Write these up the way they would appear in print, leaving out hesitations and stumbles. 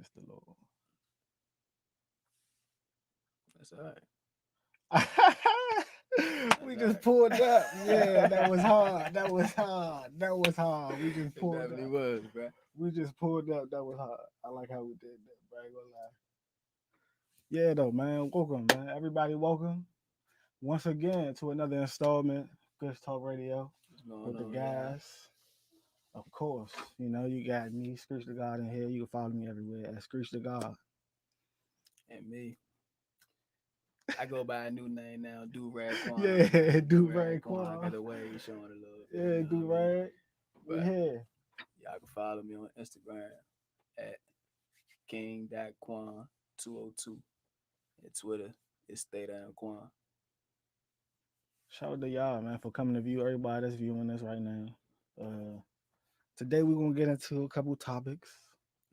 It's the Lord. That's all right. We That's all just right. pulled up. Yeah, that was hard. That was hard. That was hard. We just It pulled definitely up. was, bro. We just pulled up. That was hard. I like how we did that, bro. I ain't gonna lie. Yeah, though, man. Welcome, man. Everybody, welcome once again to another installment, Gush Talk Radio What's going with the on, y'all? guys. Of course, you know you got me, Screech the God in here. You can follow me everywhere at Screech the God. And me. I go by a new name now, Do Rag Quan, Yeah, man. Do do Rag rag Quan. I got Quan. the way showing a little bit, you Yeah, know what I do mean? rag. We But here. y'all can follow me on Instagram at king.quan202. And Twitter is Stay Down Quan. Shout out to y'all, man, for coming to view. Everybody that's viewing us right now. Uh, Today we're gonna get into a couple topics.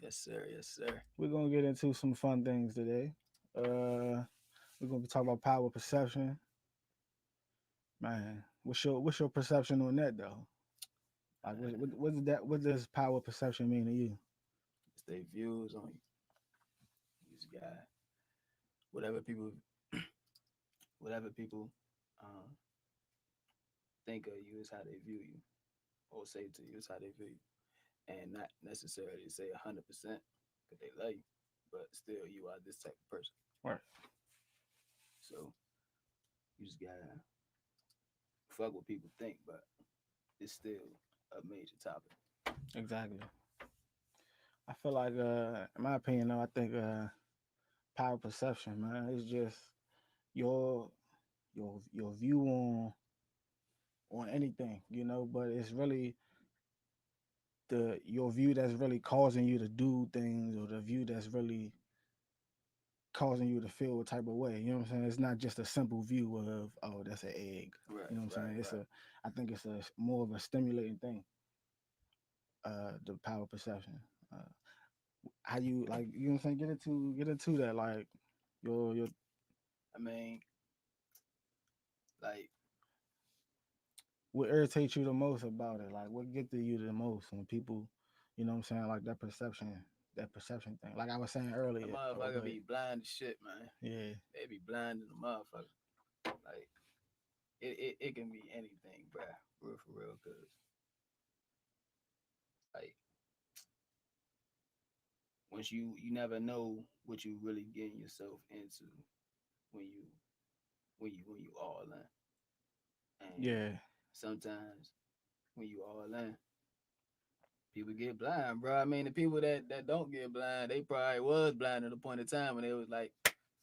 Yes, sir. Yes, sir. We're gonna get into some fun things today. We're gonna be talking about power perception. Man, what's your perception on that though? Like, what does that? What does power perception mean to you? It's their views on you. You just got whatever people, whatever people um, think of you is how they view you, or say to you is how they view you, and not necessarily say 100% because they love you, but still you are this type of person. Right. So you just gotta fuck what people think, but it's still a major topic. Exactly. I feel like, in my opinion, though, I think power perception, man, it's just your your view on anything, you know. But it's really the your view that's really causing you to do things, or the view that's really causing you to feel a type of way. You know what I'm saying? It's not just a simple view of, oh, that's an egg. Right, You know what I'm right, saying? right. I think it's a more of a stimulating thing. The power perception. Uh, how you like? You know what I'm saying? Get into that. Like your I mean, like, what irritates you the most about it? Like what gets to you the most when people, you know what I'm saying? Like that perception thing. Like I was saying a earlier. Oh, go motherfucker ahead. be blind as shit, man. Yeah. They be blind in the motherfucker. Like, it can be anything, bruh. Real for real, cause like once you never know what you really getting yourself into when you all in. And Yeah. sometimes when you all in, people get blind, bro. I mean, the people that don't get blind, they probably was blind at a point in time when they was like,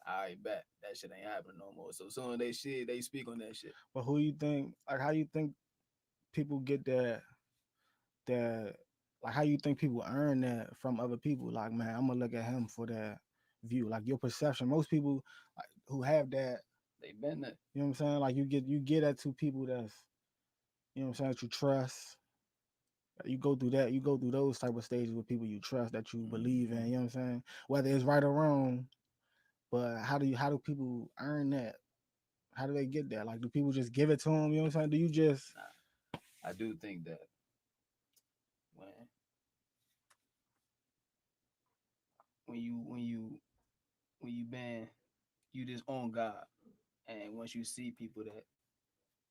all right, bet that shit ain't happening no more. So soon they speak on that shit. But who you think? Like how you think people get that like how you think people earn that from other people? Like, man, I'm gonna look at him for that view. Like your perception. Most people like who have that, They been there. you know what I'm saying? Like you get that to people that's, you know what I'm saying, that you trust. You go through that, you go through those type of stages with people you trust that you believe in, Mm-hmm. you know what I'm saying? Whether it's right or wrong, but how do people earn that? How do they get that? Like do people just give it to them, you know what I'm saying? Do you just Nah, I do think that when when you when you when you been you just on God, and once you see people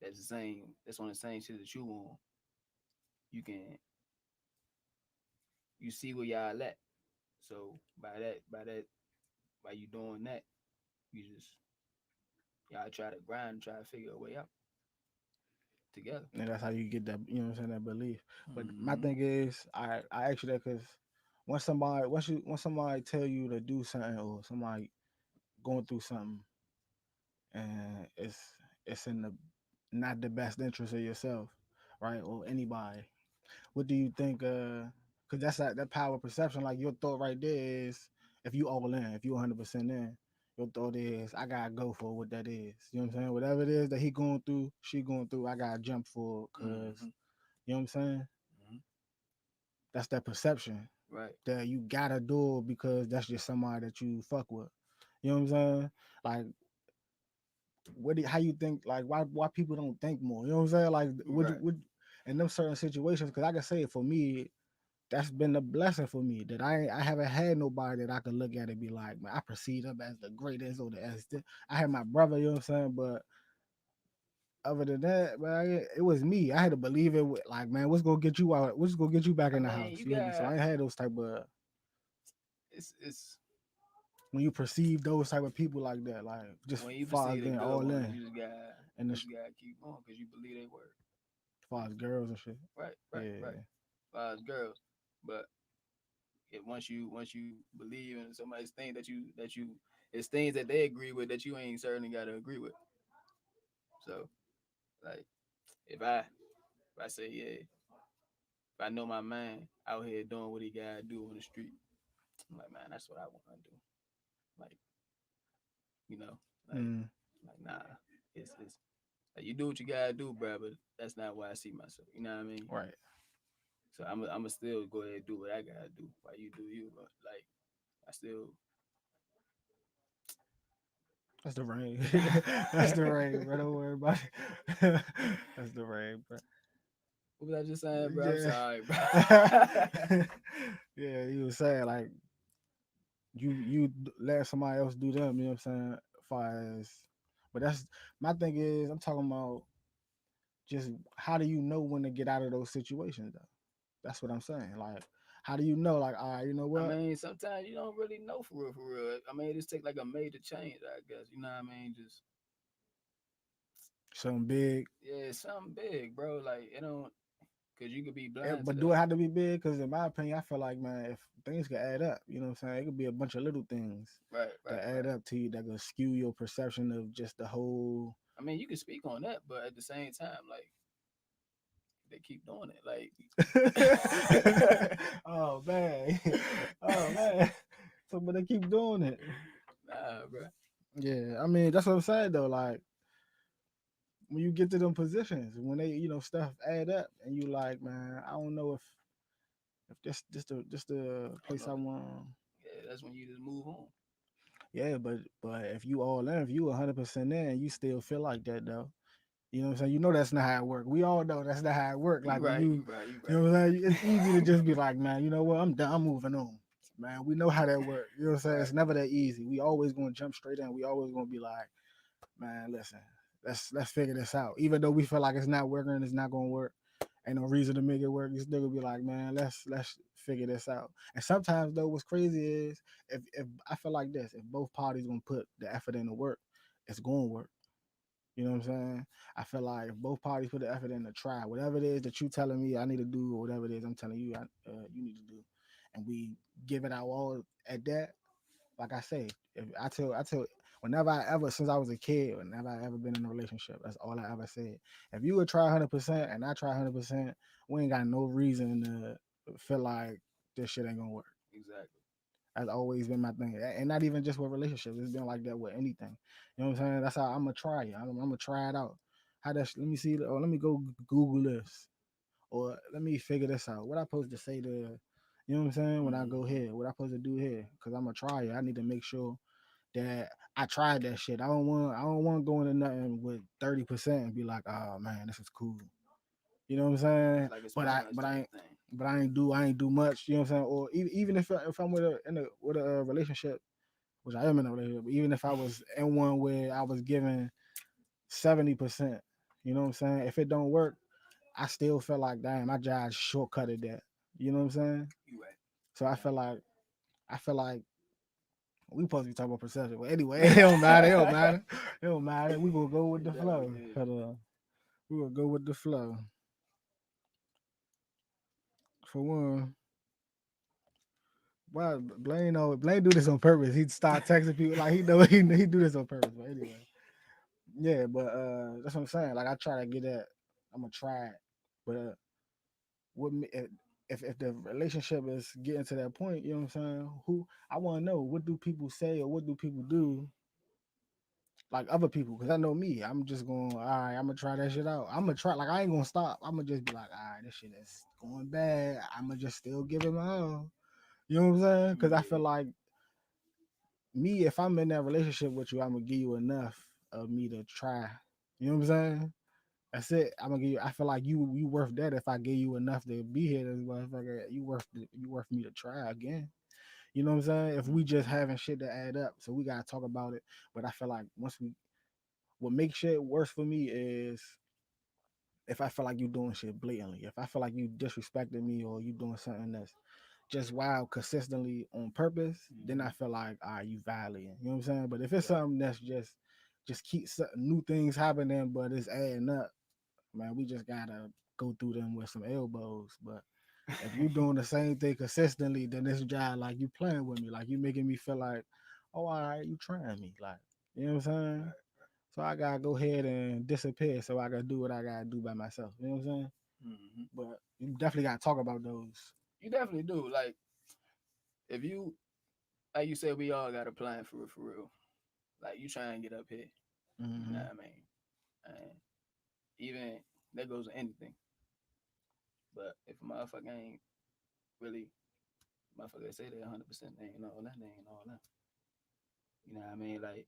that's the same, that's on the same shit that you on, you can you see where y'all at. So by you doing that, you just y'all try to grind, try to figure a way out together. and that's how you get that, you know what I'm saying, that belief. But my Mm-hmm. thing is, I ask you that because once somebody tell you to do something, or somebody going through something, and it's in the not the best interest of yourself, right, or anybody, what do you think? Because that's that power perception. Like your thought right there is, if you all in, if you 100% in, your thought is, I gotta go for what that is. You know what I'm saying? Whatever it is that he going through, she going through, I gotta jump for it, cause Mm-hmm. you know what I'm saying. Mm-hmm. That's that perception Right. that you gotta do it because that's just somebody that you fuck with. You know what I'm saying? Like, how you think? Like, why people don't think more? You know what I'm saying? Like, Right. would in them certain situations? Because I can say it for me. that's been a blessing for me that I haven't had nobody that I could look at and be like, man, I perceive them as the greatest or the as I had my brother, you know what I'm saying, but other than that, man, it was me. I had to believe it. Like, man, what's gonna get you out? What's gonna get you back I in the mean, house? you You hear me? So got I ain't had those type of it's when you perceive those type of people like that, like just when you far as perceive the being good all ones, in, and you as just gotta keep going because you believe they work. far as girls and shit. Right, right, right. Yeah, Girls, but once you believe in somebody's thing that you it's things that they agree with that you ain't certainly got to agree with. So like if I if I say yeah, if I know my man out here doing what he gotta do on the street, I'm like man, that's what I want to do. Like you know, like mm, like nah, it's like you do what you gotta do, bro. But that's not where I see myself. You know what I mean? right. So I'm still go ahead and do what I gotta do while you do you. But like I still. That's the rain. That's the rain, bro. Don't worry about it. That's the rain, bro. What was I just saying, bro? I'm Yeah. sorry, bro. Yeah, you was saying like let somebody else do them, you know what I'm saying? Far as but that's my thing is I'm talking about just how do you know when to get out of those situations though? That's what I'm saying. Like how do you know like all right, you know I what? mean, sometimes you don't really know for real, for real. I mean, it just take like a major change, I guess. You know what I mean? Just Something big. yeah, something big, bro. Like it don't, cause you could be blind to But do it that. have to be big? Because in my opinion, I feel like man, if things could add up, you know what I'm saying? It could be a bunch of little things Right, right, that add right. up to you that could skew your perception of just the whole. I mean, you can speak on that, but at the same time, like they keep doing it. Like, Oh man, oh man. So, but they keep doing it. nah, bro. Yeah, I mean that's what I'm saying though. Like when you get to them positions, when they stuff add up, and you like, man, I don't know if this the I don't place know. I want. Yeah, that's when you just move on. Yeah, but if you all in, if you 100% in, you still feel like that though. You know what I'm saying? You know that's not how it work. We all know that's not how it work. You Like when right, you right, you you right. know what I'm saying? It's easy to just be like, man, you know what? I'm done. I'm moving on. Man, we know how that work. You know what I'm saying? Right. It's never that easy. We always gonna jump straight in. We always gonna be like, man, listen, let's figure this out. Even though we feel like it's not working, it's not gonna work. Ain't no reason to make it work. You still gonna be like, man, let's figure this out. And sometimes though, what's crazy is if I feel like this, if both parties gonna put the effort in to work, it's gonna work. You know what I'm saying? I feel like if both parties put the effort in to try whatever it is that you telling me I need to do, or whatever it is I'm telling you you need to do, and we give it our all at that. Like I say, if I tell, whenever I ever since I was a kid, whenever I ever been in a relationship, that's all I ever said. If you would try 100% and I try 100%, we ain't got no reason to feel like this shit ain't gonna work. Exactly. That's always been my thing, and not even just with relationships. It's been like that with anything. You know what I'm saying? That's how I'm gonna try it. I'm gonna try it out. How that? Let me see. Or let me go Google this, or let me figure this out. What I supposed to say to, you know what I'm saying? When I Mm-hmm. go here, what I supposed to do here? Because I'm gonna try it. I need to make sure that I tried that shit. I don't want to go into nothing with 30% and be like, oh man, this is cool. You know what I'm saying? It's like a But I sponge but I type ain't thing. but I ain't do much. You know what I'm saying? Or even if I'm with a relationship, which I am in a relationship, but even if I was in one where I was giving 70%, you know what I'm saying? If it don't work, I still feel like damn, my job shortcutted that. You know what I'm saying? You right. So I feel like we supposed to be talking about perception. But anyway, it don't matter. It don't Yeah. matter. It don't matter. We gonna go with It the definitely flow. is. We gonna go with the flow. For one, why Blaine do this on purpose. He'd start texting people like he know he do this on purpose. But anyway, yeah. But that's what I'm saying. Like I try to get that. I'm gonna try it. But what if the relationship is getting to that point, you know what I'm saying? Who I want to know what do people say or what do people do like other people? Because I know me, I'm just going. All right, I'm gonna try that shit out. I'm gonna try. Like I ain't gonna stop. I'm gonna just be like, all right, this shit is going bad. I'm gonna just still give it my all. You know what I'm saying? Because I feel Yeah. like me, if I'm in that relationship with you, I'm gonna give you enough of me to try. You know what I'm saying? That's it. I'm gonna give you. I feel like you worth that. If I give you enough to be here, this motherfucker, you worth me to try again. You know what I'm saying? If we just Mm-hmm. having shit to add up, so we gotta talk about it. But I feel like what makes shit worse for me is if I feel like you doing shit blatantly. If I feel like you disrespecting me or you doing something that's just wild consistently on purpose, then I Mm-hmm. feel like you violating. You know what I'm saying? But if it's Right. something that's just keep new things happening, but it's adding up, man, we just gotta go through them with some elbows. But if you doing the same thing consistently, then this job like you playing with me, like you making me feel like, oh, all right, you trying me, like you know what I'm saying? Right. So I gotta go ahead and disappear so I gotta do what I gotta do by myself. You know what I'm saying? Mm-hmm. But you definitely gotta talk about those. You definitely do. Like if you, like you said, we all got a plan for real, for real. Like you try and get up here. You know Hmm. what I mean? And even that goes to anything. But if a motherfucker ain't really, motherfucker say they 100%, they ain't all that, they ain't all that. You know what I mean? Like,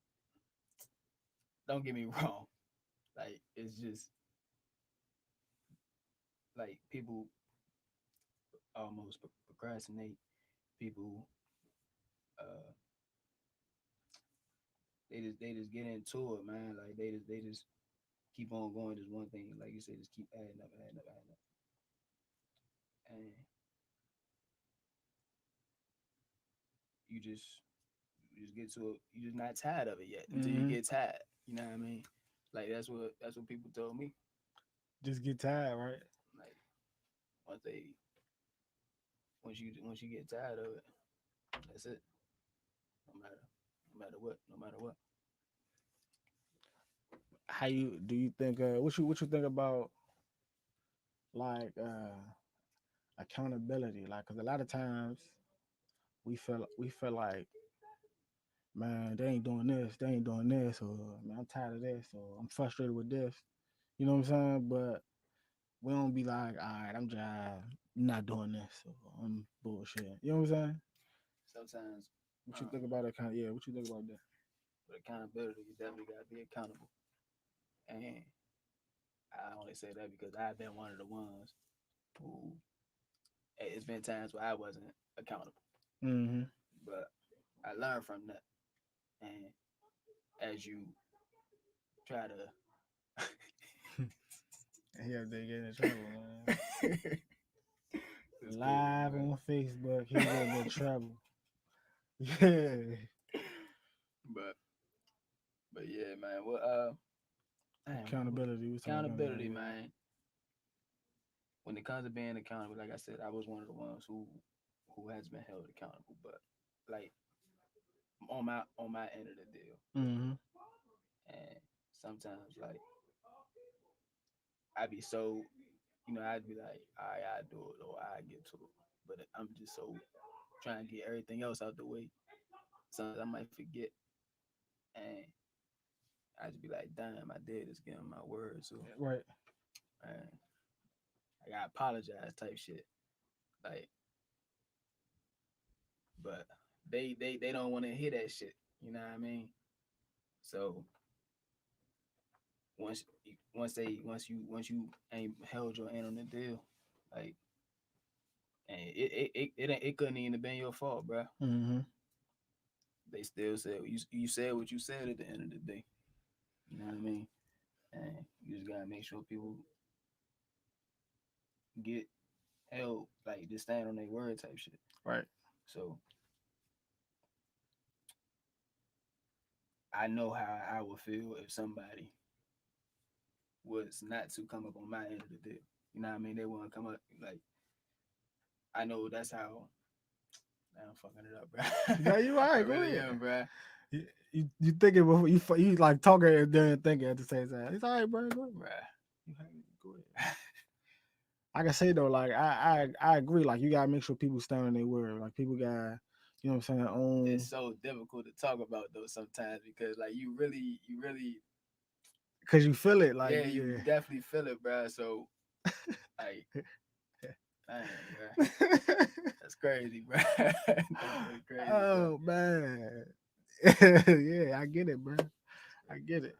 don't get me wrong. Like, it's just like people almost procrastinate. People, uh, they just get into it, man. Like they just keep on going. Just one thing, like you said, just keep adding up, adding up, adding up, and you just you just get to it. You're just not tired of it yet until you Hmm. get tired. You know what I mean? Like that's what people told me. Just get tired, right? Like once they once you get tired of it, that's it. No matter what. How you do you think? What you think about like accountability? Like, cause a lot of times we feel like, man, they ain't doing this, they ain't doing this, or man, I'm tired of this, or I'm frustrated with this. You know what I'm saying? But we don't be like, all right, I'm just not doing this, or I'm bullshit. You know what I'm saying? Sometimes What you um, think about that kind? Yeah, what you think about that? with accountability, you definitely gotta be accountable. And I only say that because I've been one of the ones who it's been times where I wasn't accountable, Mm-hmm. but I learned from that. And as you try to Yeah, they get in trouble, man. it's crazy, Live bro. on Facebook, he getting in trouble. Yeah. but but yeah, man. Well, damn, Accountability. We talking about accountability, accountability. man. When it comes to being accountable, like I said, I was one of the ones who has been held accountable. But like on my end of the deal, Mm-hmm. and sometimes like I'd be so, I'd be like, all right, I do it or I get to it, but I'm just so trying to get everything else out the way. Sometimes I might forget, and I just be like, damn, I did just give him my word, so Right. and I gotta apologize type shit. Like, but they don't want to hear that shit. You know what I mean? So once you ain't held your end on the deal, like, and it couldn't even have been your fault, bro. Mm-hmm. They still said you said what you said at the end of the day. You know what I mean? And you just gotta make sure people get held, like just stand on their word type shit. Right. So I know how I would feel if somebody was not to come up on my end of the deal. You know what I mean? They wouldn't come up like I know that's how I'm fucking it up, bro. Yeah, you I right. Go really ahead. am, bro. You thinking before you like talking and then thinking at the same time. It's all right, bro. Go ahead. Bruh. You have it. Go ahead. I can say though, like I agree. Like you gotta make sure people stand on their word. Like people got, you know what I'm saying, It's own so difficult to talk about though sometimes because like you really, because you feel it. Like yeah, you yeah. definitely feel it, bro. So like, dang, bro, that's crazy, bro. That's crazy, bro. Oh man. Yeah, I get it, bro. I get it.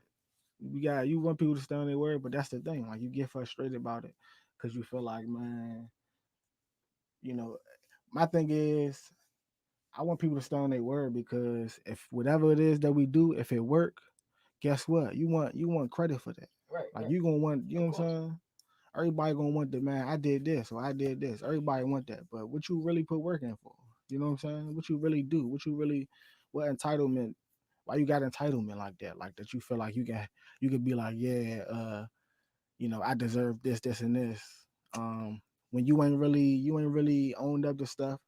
You want people to stay on their word, but that's the thing. Like you get frustrated about it because you feel like, man, you know, my thing is I want people to stay on their word because if whatever it is that we do, if it work, guess what? You want credit for that. Right, Like right. you gonna want, you Of know what I'm course. saying? Everybody gonna want the man. I did this or I did this. Everybody want that, but what you really put work in for? You know what I'm saying? What you really do? What entitlement? Why you got entitlement like that? Like that you feel like you could be like, yeah, I deserve this, this, and this. When you ain't really owned up to stuff,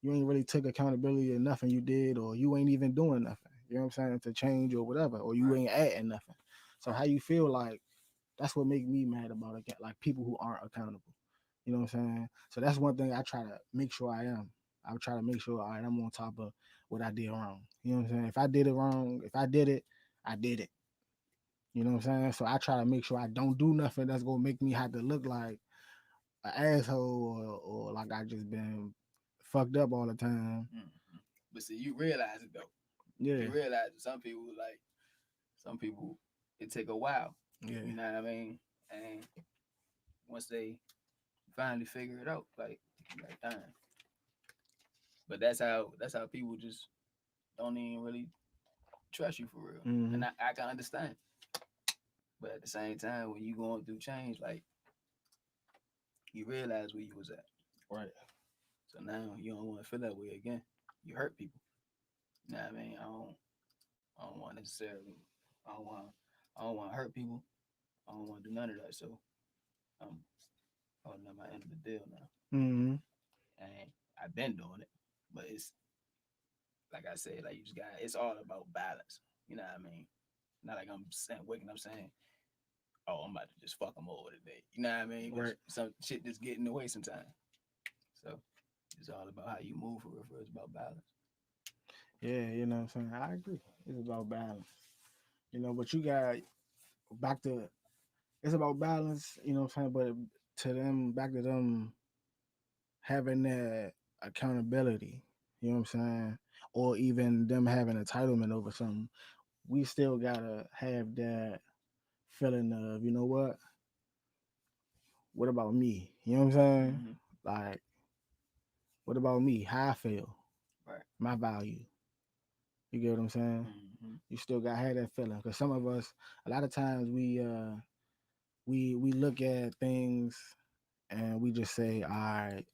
you ain't really took accountability of nothing you did, or you ain't even doing nothing. You know what I'm saying to change or whatever, or you Right, ain't adding nothing. So right. how you feel like that's what make me mad about it, like people who aren't accountable. You know what I'm saying? So that's one thing I try to make sure I am. I try to make sure all right, I'm on top of what I did wrong. You know what I'm saying? If I did it wrong, if I did it, I did it. You know what I'm saying? So I try to make sure I don't do nothing that's gonna make me have to look like an asshole or like I just been fucked up all the time. Mm-hmm. But see, you realize it though. You Yeah, realize that some people, it take a while. yeah. You know what I mean? And once they finally figure it out, like damn. But that's how people just don't even really trust you for real. Mm-hmm. And I can understand. But at the same time, when you going through change, like you realize where you was at. Right. So now you don't want to feel that way again. You hurt people. You know what I mean? I don't want necessarily I don't want I don't want to hurt people. I don't want to do none of that. So I'm holding up my end of the deal now. Mm-hmm. And I've been doing it. But it's like I said, like you just got it's all about balance. You know what I mean? Not like I'm saying waking up saying, oh, I'm about to just fuck them over today. You know what I mean? Because Right. some shit just get in the way sometimes. So it's all about how you move for real. For real. It's about balance. Yeah, you know what I'm saying? I agree. It's about balance. But you got back to it's about balance, you know what I'm saying? But to them, back to them having that accountability, you know what I'm saying? Or even them having entitlement over something, we still gotta have that feeling of, you know what about me? You know what I'm saying? Mm-hmm. Like, what about me? How I feel, Right. my value. You get what I'm saying? Mm-hmm. You still gotta have that feeling. Cause some of us, a lot of times we look at things and we just say, all right,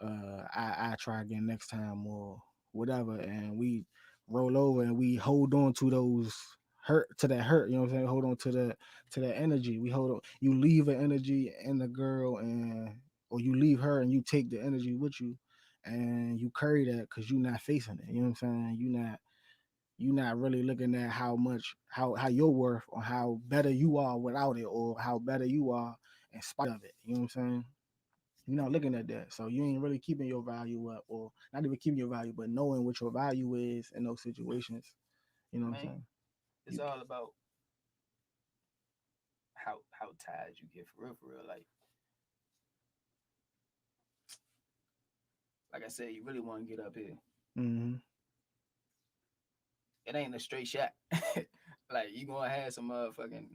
I try again next time or whatever, and we roll over and we hold on to those hurt, you know what I'm saying? Hold on to that energy. We hold on. You leave an energy in the girl and or you leave her and you take the energy with you and you carry that because you're not facing it. You know what I'm saying? You're not really looking at how much how your worth or how better you are without it or how better you are in spite of it. You know what I'm saying? You're not looking at that. So you ain't really keeping your value up or not even keeping your value, but knowing what your value is in those situations. You know I what I'm mean, saying? it's You all about how tired you get for real, for real. Like I said, you really want to get up here. mm-hmm. It ain't a straight shot. Like you gonna have some motherfucking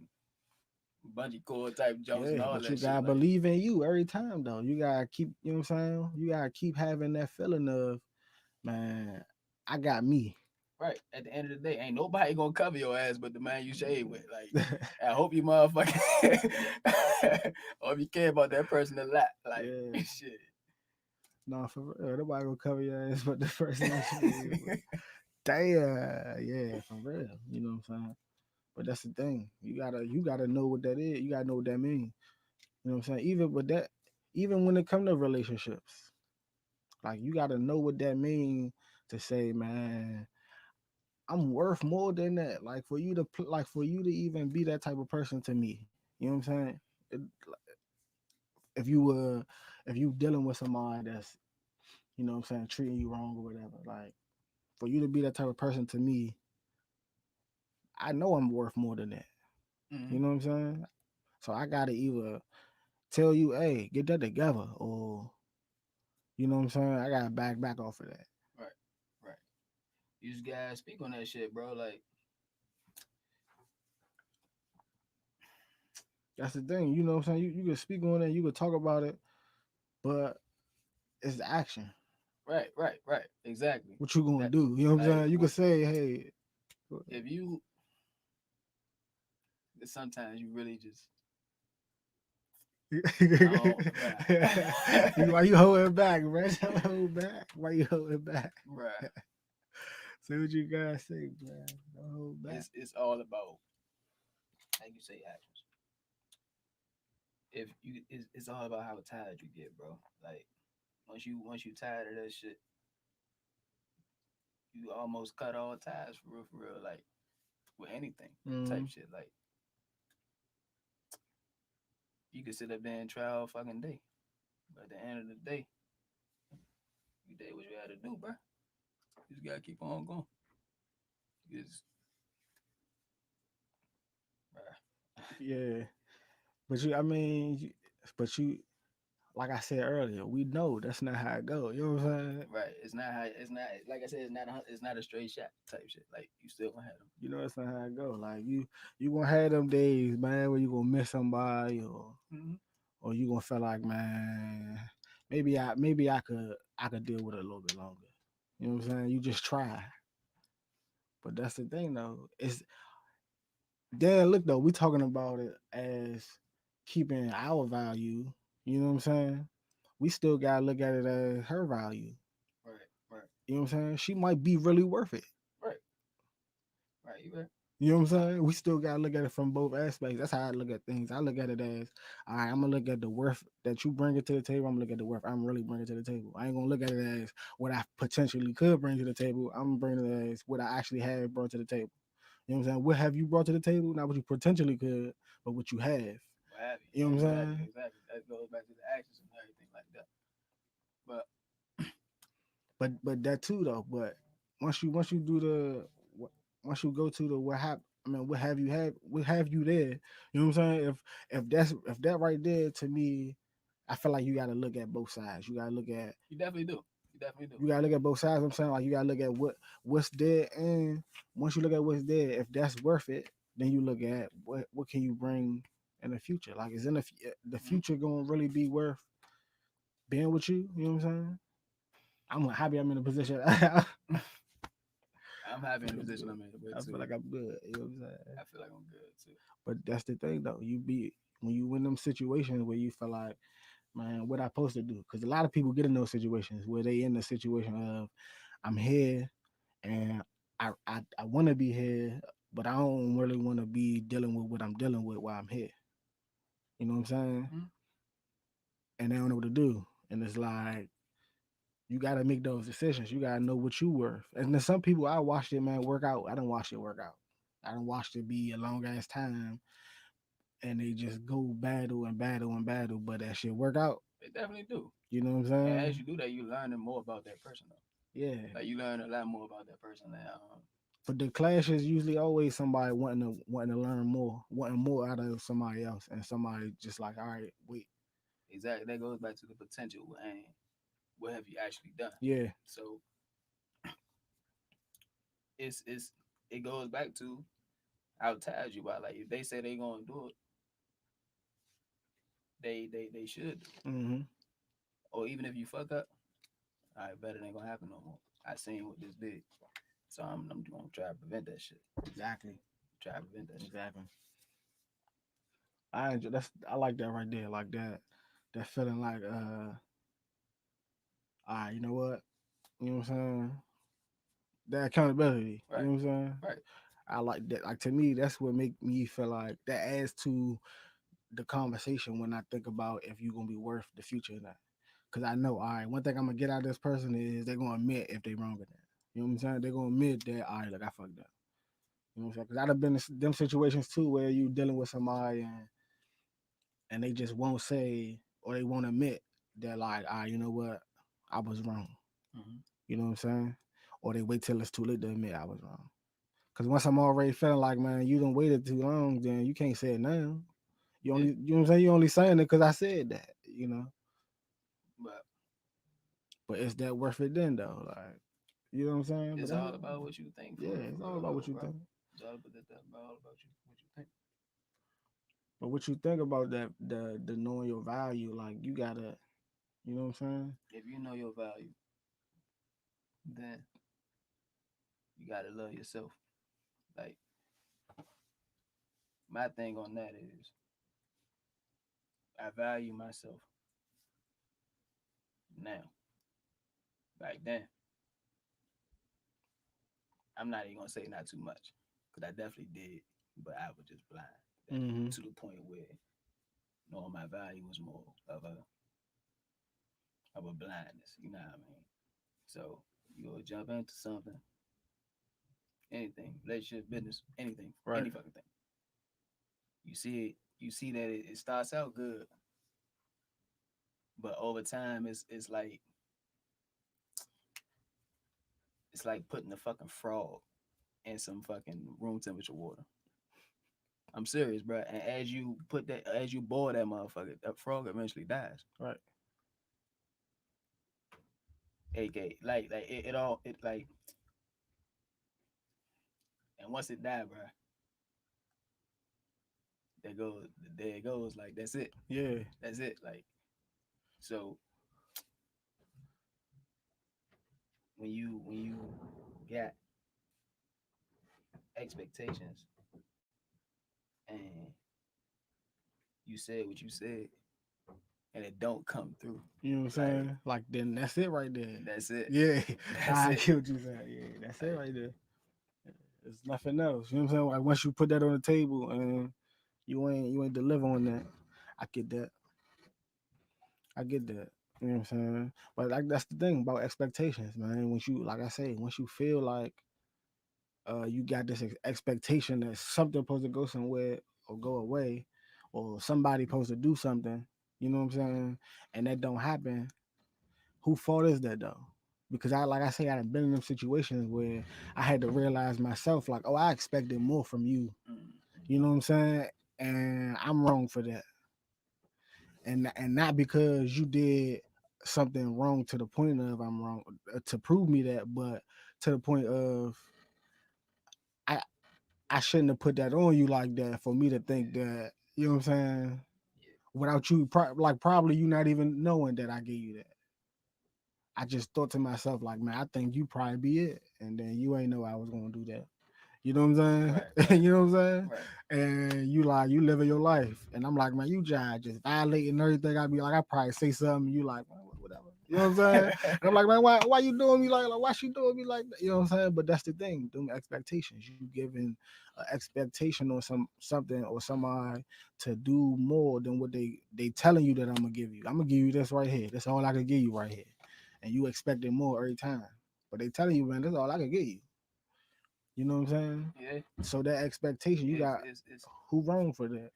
bungee cord type jumps and Yeah, all but you that shit. gotta Like believe in you every time though. You gotta keep, you know what I'm saying? You gotta keep having that feeling of, man, I got me. right at the end of the day, ain't nobody gonna cover your ass but the man you shave with. Like I hope you motherfucking I hope you care about that person a lot. Like Yeah. shit. No, for real. Nobody gonna cover your ass but the person you shave with. Damn, yeah, for real. You know what I'm saying? But that's the thing. You gotta know what that is. You gotta know what that means. You know what I'm saying? Even with that, even when it comes to relationships, like you gotta know what that means to say, man, I'm worth more than that. Like for you to like for you to even be that type of person to me. You know what I'm saying? It, if you if you dealing with somebody that's what I'm saying treating you wrong or whatever, like for you to be that type of person to me, I know I'm worth more than that. Mm-hmm. You know what I'm saying? So I gotta either tell you, hey, get that together, or you know what I'm saying? I gotta back off of that. Right, right. You just gotta speak on that shit, bro. Like That's the thing. You know what I'm saying? You can speak on it, you can talk about it, but it's the action. Right. Exactly. What you gonna That do? You know what I'm like saying? You can say, hey, if you sometimes you really just I don't, why you holding back, bro? Don't hold back. Why you holding back? bruh. Say what you gotta say, bro. Don't hold back. It's all about like you say actions. If you it's all about how tired you get, bro. Like once you tired of that shit, you almost cut all ties for real, for real. Like with anything type Mm, shit. Like you could sit up there and try all fucking day, but at the end of the day, you did what you had to do, bro. You just gotta keep on going. Because, bruh, yeah, but you, I mean, but you, like I said earlier, we know that's not how it go. You know what I'm saying? right? It's not how. It's not like I said. It's not a straight shot type shit. Like you still gonna have them. You know that's not how it go. Like you gonna have them days, man, where you gonna miss somebody, Mm-hmm. or you gonna feel like, man, maybe I could deal with it a little bit longer. You know what I'm saying? You just try. But that's the thing though. It's then look though, we talking about it as keeping our value. You know what I'm saying? We still gotta look at it as her value. Right, right, You know what I'm saying? She might be really worth it. right, right. You right. You know what I'm saying? We still gotta look at it from both aspects. That's how I look at things. I look at it as, all right, I'm gonna look at the worth that you bring it to the table. I'm gonna look at the worth I'm really bringing to the table. I ain't gonna look at it as what I potentially could bring to the table. I'm bringing it as what I actually have brought to the table. You know what I'm saying? What have you brought to the table? Not what you potentially could, but what you have. What have you? You know what I'm Exactly, saying? exactly. That goes back to the actions and everything like that. But But that too though. But once you do the once you go to the what hap I mean what have you there? You know what I'm saying? If that right there to me, I feel like you got to look at both sides. You got to look at you definitely do. You definitely do. you got to look at both sides. I'm saying like you got to look at what's there, and once you look at what's there, if that's worth it, then you look at what can you bring in the future. Like is in the Mm-hmm. future going to really be worth being with you? You know what I'm saying? I'm happy I'm in a position. I'm I happy feel in like the I'm position good. I'm in with I feel too. like I'm good. You know what I'm saying? I feel like I'm good too. But that's the thing though. You be when you in them situations where you feel like, man, what I supposed to do? Because a lot of people get in those situations where they in the situation of, I'm here and I want to be here, but I don't really want to be dealing with what I'm dealing with while I'm here. You know what I'm saying? Mm-hmm. And they don't know what to do. And it's like you got to make those decisions. You got to know what you worth. And then some people, I watched it, man, work out. I don't watch it work out. I don't watch it be a long ass time, and they just go battle and battle and battle, but that shit work out. They definitely do. You know what I'm And as saying? you do that, you learning more about that person though. Yeah. Like you learn a lot more about that person than But the clash is usually always somebody wanting to learn more, wanting more out of somebody else, and somebody just like, all right, wait, exactly. That goes back to the potential and what have you actually done. yeah, So it's it goes back to how tired you are. Like if they say they gonna do it, they should do it. mm-hmm, Or even if you fuck up, all right, better ain't gonna happen no more. I seen what this did, so I'm gonna try to prevent that shit. exactly, Try to prevent that shit. exactly. I like that right there, like that feeling like, all right, you know what, you know what I'm saying, that accountability, you Right, know what I'm saying. right. I like that. Like to me, that's what make me feel like that adds to the conversation when I think about if you're gonna be worth the future or not. Cause I know, all right, one thing I'm gonna get out of this person is they're gonna admit if they wrong with that. You know what I'm saying? They're gonna admit that, all right, look, I fucked up. You know what I'm saying? Cause I've been in them situations too where you dealing with somebody and they just won't say or they won't admit that like, all right, you know what, I was wrong. Mm-hmm. You know what I'm saying? Or they wait till it's too late to admit I was wrong. Cause once I'm already feeling like, man, you done waited too long, then you can't say it now. Yeah, You know what I'm saying? You only saying it because I said that, you know. but But is that worth it then though? Like, you know what I'm saying? But it's that's all about what you think yeah, for it's all real about what though, you bro. think. It's all about that, all about you what you think. But what you think about that the knowing your value, like you gotta, you know what I'm saying? If you know your value, then you gotta love yourself. Like my thing on that is I value myself now. Back then, I'm not even gonna say not too much, because I definitely did, but I was just blind Mm-hmm. to the point where knowing my value was more of a blindness. You know what I mean? So you'll jump into something, anything, relationship, business, anything, Right. any fucking thing. You see it, you see that it starts out good, but over time it's like putting a fucking frog in some fucking room temperature water. I'm serious, bro. And as you boil that motherfucker, that frog eventually dies. Right. AK, like it all, it like, and once it died, bro, there goes, there it goes. Like that's it, Yeah. that's it. Like so, when you got expectations and you said what you said and it don't come through, You know what I'm like saying? Like then that's it right there. that's it, Yeah. that's Nah, I it. get what you said. Yeah, that's it Like right there. There's nothing else. You know what I'm saying? Like once you put that on the table and you ain't deliver on that. I get that. I get that. You know what I'm saying? But like that's the thing about expectations, man. Once you like I say, once you feel like you got this expectation that something supposed to go somewhere or go away, or somebody supposed to do something, you know what I'm saying? And that don't happen, who fault is that though? Because I like I say, I've been in them situations where I had to realize myself, like, oh, I expected more from you. You know what I'm saying? And I'm wrong for that. And not because you did something wrong to the point of I'm wrong to prove me that, but to the point of I I shouldn't have put that on you like that for me to think that, you know what I'm saying? yeah, Without you, like probably you not even knowing that I gave you that. I just thought to myself, like, man, I think you probably be it. And then you ain't know I was going to do that. You know what I'm right, saying? right, You know what I'm saying? right. And you like, you living your life. And I'm like, man, you just violating everything. I'd be like, I probably say something. You like, "Man, whatever. You know what I'm saying? And I'm like, man, why you doing me like why she doing me like that? You know what I'm saying? But that's the thing, them expectations. You giving an expectation on something or somebody to do more than what they telling you that I'm gonna give you. I'm gonna give you this right here. That's all I can give you right here. And you expecting more every time. But they telling you, man, that's all I can give you. You know what I'm saying? Yeah, So that expectation, you got it's who wrong for that?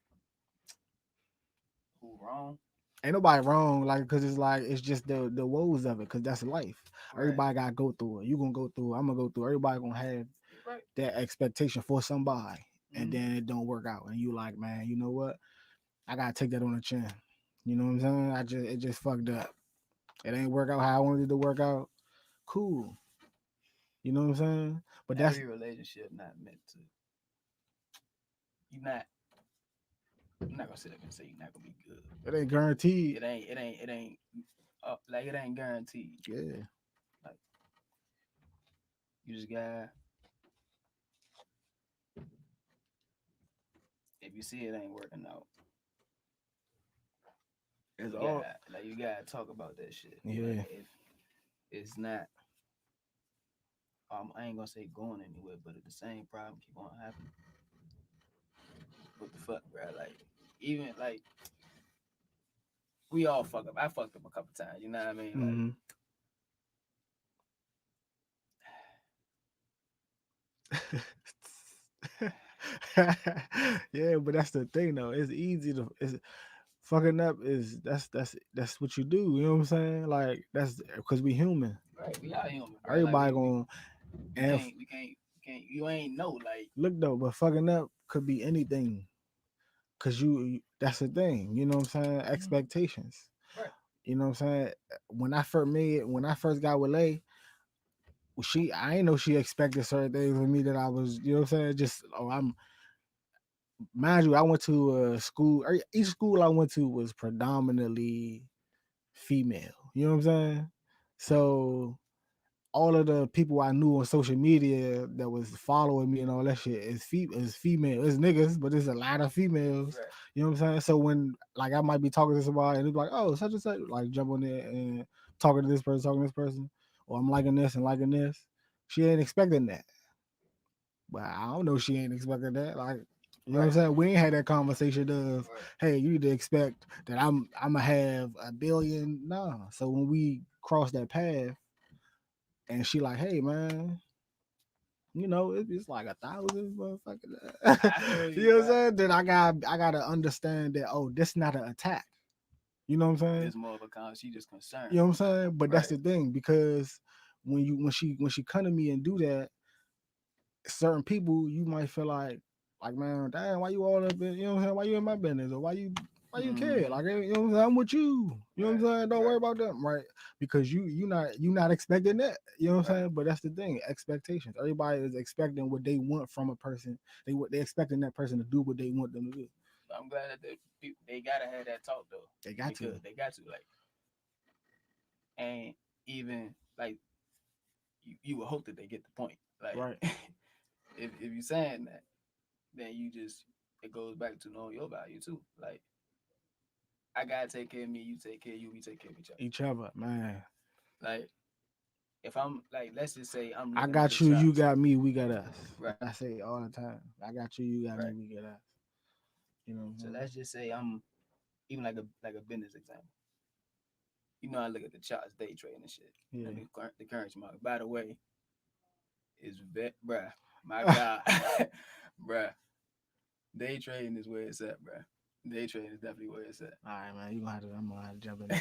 who wrong? Ain't nobody wrong, like, cause it's like it's just the woes of it, cause that's life. Right. Everybody gotta go through it. You gonna go through it. I'm gonna go through it. Everybody gonna have You're right. that expectation for somebody, and Mm-hmm. then it don't work out, and you like, man, you know what? I gotta take that on the chin. You know what I'm saying? It just fucked up. It ain't work out how I wanted it to work out. Cool. You know what I'm saying? But that's Every relationship not meant to. You're not. I'm not gonna sit up and say you're not gonna be good. it ain't guaranteed. It ain't. It ain't. It ain't. Like it ain't guaranteed. Yeah. Like you just got. If you see it ain't working out, It's you all. got like you gotta talk about that shit. Like Yeah. if it's not, I ain't gonna say going anywhere, but if the same problem keep on happening, what the fuck, bro? Like even like we all fuck up. I fucked up a couple times. You know what I mean? Like Mm-hmm. Yeah, but that's the thing though. It's easy to it's fucking up is that's what you do. You know what I'm saying? Like that's because we human. right, we are human, bro. Like Everybody going we and can't we can't we can't. You ain't know like look though, but fucking up could be anything. Cause that's the thing. You know what I'm saying? mhm, Expectations. right. You know what I'm saying? When I first got with Lay, I ain't know she expected certain things of me that I was. You know what I'm saying? Just oh, mind you, I went to a school. Each school I went to was predominantly female. You know what I'm saying? So all of the people I knew on social media that was following me and all that shit is female. It's niggas, but there's a lot of females. Right. You know what I'm saying? So when like I might be talking to somebody and it's like, oh, such and such, like jump on there and talking to this person, talking to this person, or I'm liking this and liking this. She ain't expecting that. But I don't know she ain't expecting that. Like, you know what I'm Right. saying? We ain't had that conversation of, Right. hey, you need to expect that I'm gonna have a billion. Nah. So when we cross that path and she like, hey man, it's like 1,000 motherfucking. I feel You you, know what I'm bro. saying? Then I gotta understand that, oh, this not an attack. You know what I'm saying? It's more of a she just concerned. You know what I'm saying? But that's Right. the thing, because when she come to me and do that, certain people you might feel like man, damn, why you all up in, you know what I'm saying? Why you in my business? Or why you care? Mm-hmm. Like, you know what I'm saying? I'm with you. You know what Right. I'm saying? Don't worry Right. about them, right? Because you not expecting that. You know what I'm Right. saying? But that's the thing, expectations. Everybody is expecting what they want from a person. They expecting that person to do what they want them to do. I'm glad that they gotta have that talk though, They got to. because they got to like, and even like you would hope that they get the point. Like, Right. if you saying that, then you just it goes back to knowing your value too. Like, I gotta take care of me, you take care of you, we take care of each other. Each other, man. Like, if I'm like, let's just say I'm I looking at the got you, you charts. got me, we got us. Right. Like I say all the time. I got you, you got me, Right. we got us. You know what I'm So saying? let's just say I'm even like a business example. I look at the charts, day trading and shit. Yeah. The currency market. By the way, is bruh. My God, bruh. Day trading is where it's at, bruh. Day trading is definitely where it's at. All right, man. I'm gonna have to jump in there.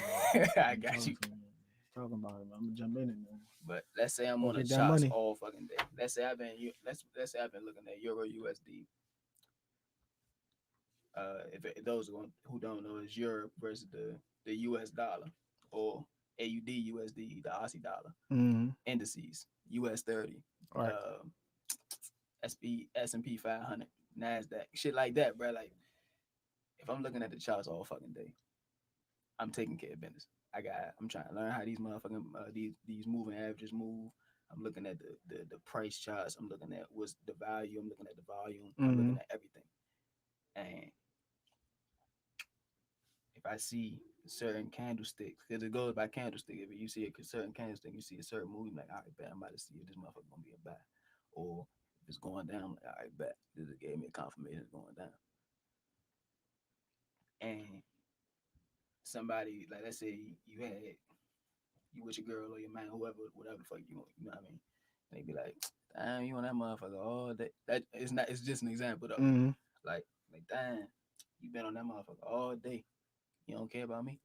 I You got talking you. to me, man. Talking about it, man. I'm gonna jump in there. But let's say I'm Go on the get that charts money. all fucking day. Let's say I've been looking at Euro USD. If those who don't know, is Europe versus the US dollar, or AUD USD, the Aussie dollar Mm-hmm. indices, US 30, All right. uh, S&P 500, Nasdaq, shit like that, bro. Like, if I'm looking at the charts all fucking day, I'm taking care of business. I'm trying to learn how these motherfucking these moving averages move. I'm looking at the price charts. I'm looking at what's the value. I'm looking at the volume. I'm Mm-hmm. looking at everything. And if I see certain candlesticks, because it goes by candlestick. If you see a certain candlestick, you see a certain move, you're like, all right, bet I'm about to see if this motherfucker gonna be a buy. Or if it's going down, I'm like, all right, bet. This gave me a confirmation it's going down. And somebody, like, let's say you with your girl or your man, whatever the fuck you want, you know what I mean? And they be like, damn, you on that motherfucker all day. That it's not. It's just an example though. Mm-hmm. Like, damn, you been on that motherfucker all day. You don't care about me.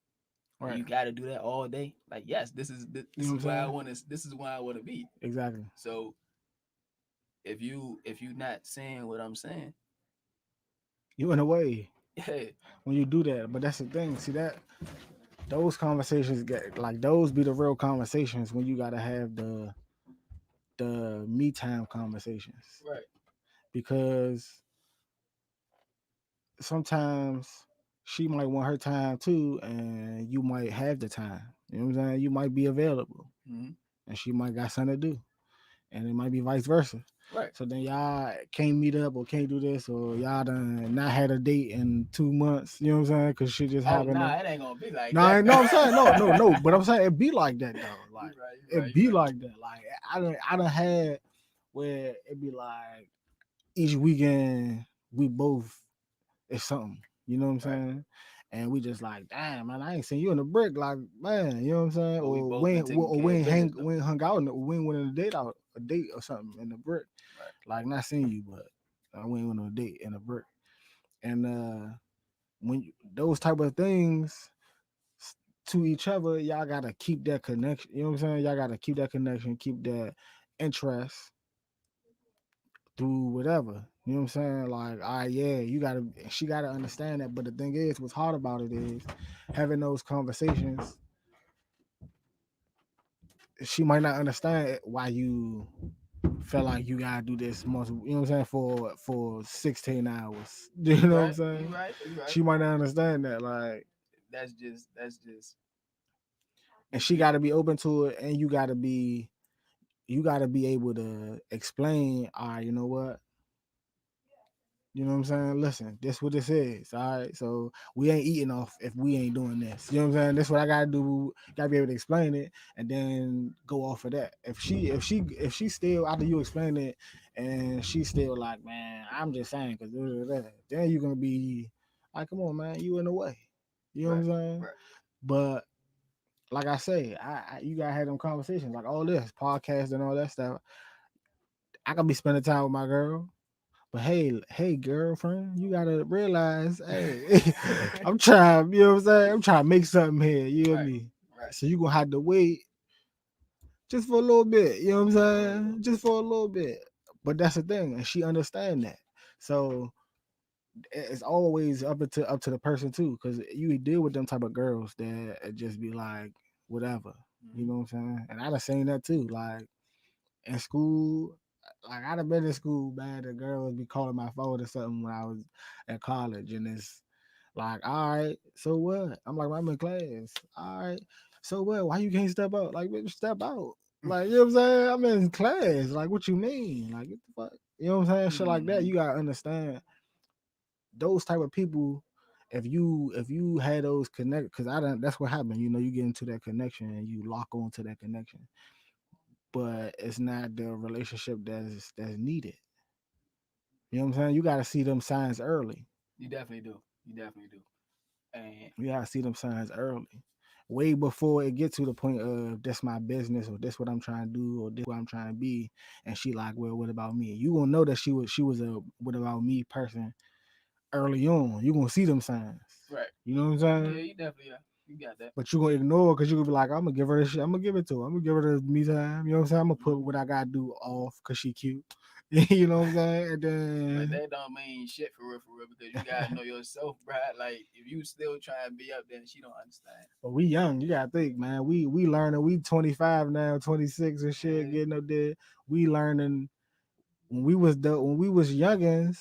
All And right. you got to do that all day. Like, yes, You this know is what I'm where I saying? want to. This is where I want to be. Exactly. So if you not saying what I'm saying, You in a way yeah, when you do that, but that's the thing. See that those conversations get like those be the real conversations when you gotta have the me time conversations, right, because sometimes she might want her time too, and you might have the time. You know what I'm saying? You might be available, mm-hmm. and she might got something to do, and it might be vice versa. Right. So then y'all can't meet up or can't do this, or y'all done not had a date in 2 months. You know what I'm saying? Because shit just Oh happened. nah, it ain't gonna be like No, that. no, I'm saying no. But I'm saying it be like that though. You Like right, you right, it you be right. like that. Like I done had where it be like each weekend we both it's something. You know what I'm Right. saying? And we just like, damn man, I ain't seen you in the brick. Like, man, you know what I'm saying? But we both been taking care We of ain't business though. we ain't hung out, we ain't went on a date or something in the brick. Right. Like not seeing you, but we ain't went on a date in the brick. And those type of things to each other, y'all gotta keep that connection. You know what I'm saying? Y'all gotta keep that connection, keep that interest through whatever. You know what I'm saying? Like, yeah, she gotta understand that. But the thing is, what's hard about it is having those conversations. She might not understand why you felt like you gotta do this multiple, you know what I'm saying, for 16 hours. You know what I'm Right. You saying? right. You right. She might not understand that, like, That's just and you she you got to be open to it, and you got to be able to explain. All right, you know what? You know what I'm saying? Listen, this what this is. All right. So we ain't eating off if we ain't doing this. You know what I'm saying? That's what I gotta do. Gotta be able to explain it and then go off of that. If she still after you explain it and she's still like, man, I'm just saying because then you're gonna be like, come on, man, you in the way. You know what right. I'm saying? Right. But like I say, you gotta have them conversations like all this podcast and all that stuff. I can be spending time with my girl. But hey, girlfriend, you gotta realize, hey, I'm trying, you know what I'm saying? I'm trying to make something here, you hear Right. me? Right. So you gonna have to wait just for a little bit, you know what I'm saying? Just for a little bit. But that's the thing, and she understand that. So it's always up to the person too, because you deal with them type of girls that just be like, whatever. You Mm-hmm. know what I'm saying? And I done seen that too. Like in school, like I'd have been in school, man. The girl would be calling my phone or something when I was at college, and it's like, all right, so what? I'm like, I'm in class. All right, so what? Why you can't step out? Like, bitch, step out. Like, you know what I'm saying? I'm in class. Like, what you mean? Like, get the fuck? You know what I'm saying? Shit like that. Mm-hmm. You gotta understand those type of people. If you had those connect, because I don't. That's what happened. You know, you get into that connection and you lock on to that connection, but it's not the relationship that's needed. You know what I'm saying? You got to see them signs early. You definitely do. You definitely do. And You got to see them signs early, way before it get to the point of this my business or this what I'm trying to do or this what I'm trying to be. And she like, well, what about me? You gonna know that she was a what about me person early on. You gonna see them signs. right. You know what I'm Yeah, saying? you definitely are. You got that. But you gonna ignore because you gonna be like, I'm gonna give her this shit. I'm gonna give it to her. I'm gonna give her the me time. You know what I'm saying? I'm gonna put Mm-hmm. what I gotta do off because she cute. You know what I'm saying? And But then that don't mean shit for real, because you gotta know yourself, bro. Like if you still trying to be up there, and she don't understand. but we young, you gotta think, man. We learning. We 25 now, 26 and shit, Yeah. getting up there. We learning when we was youngins,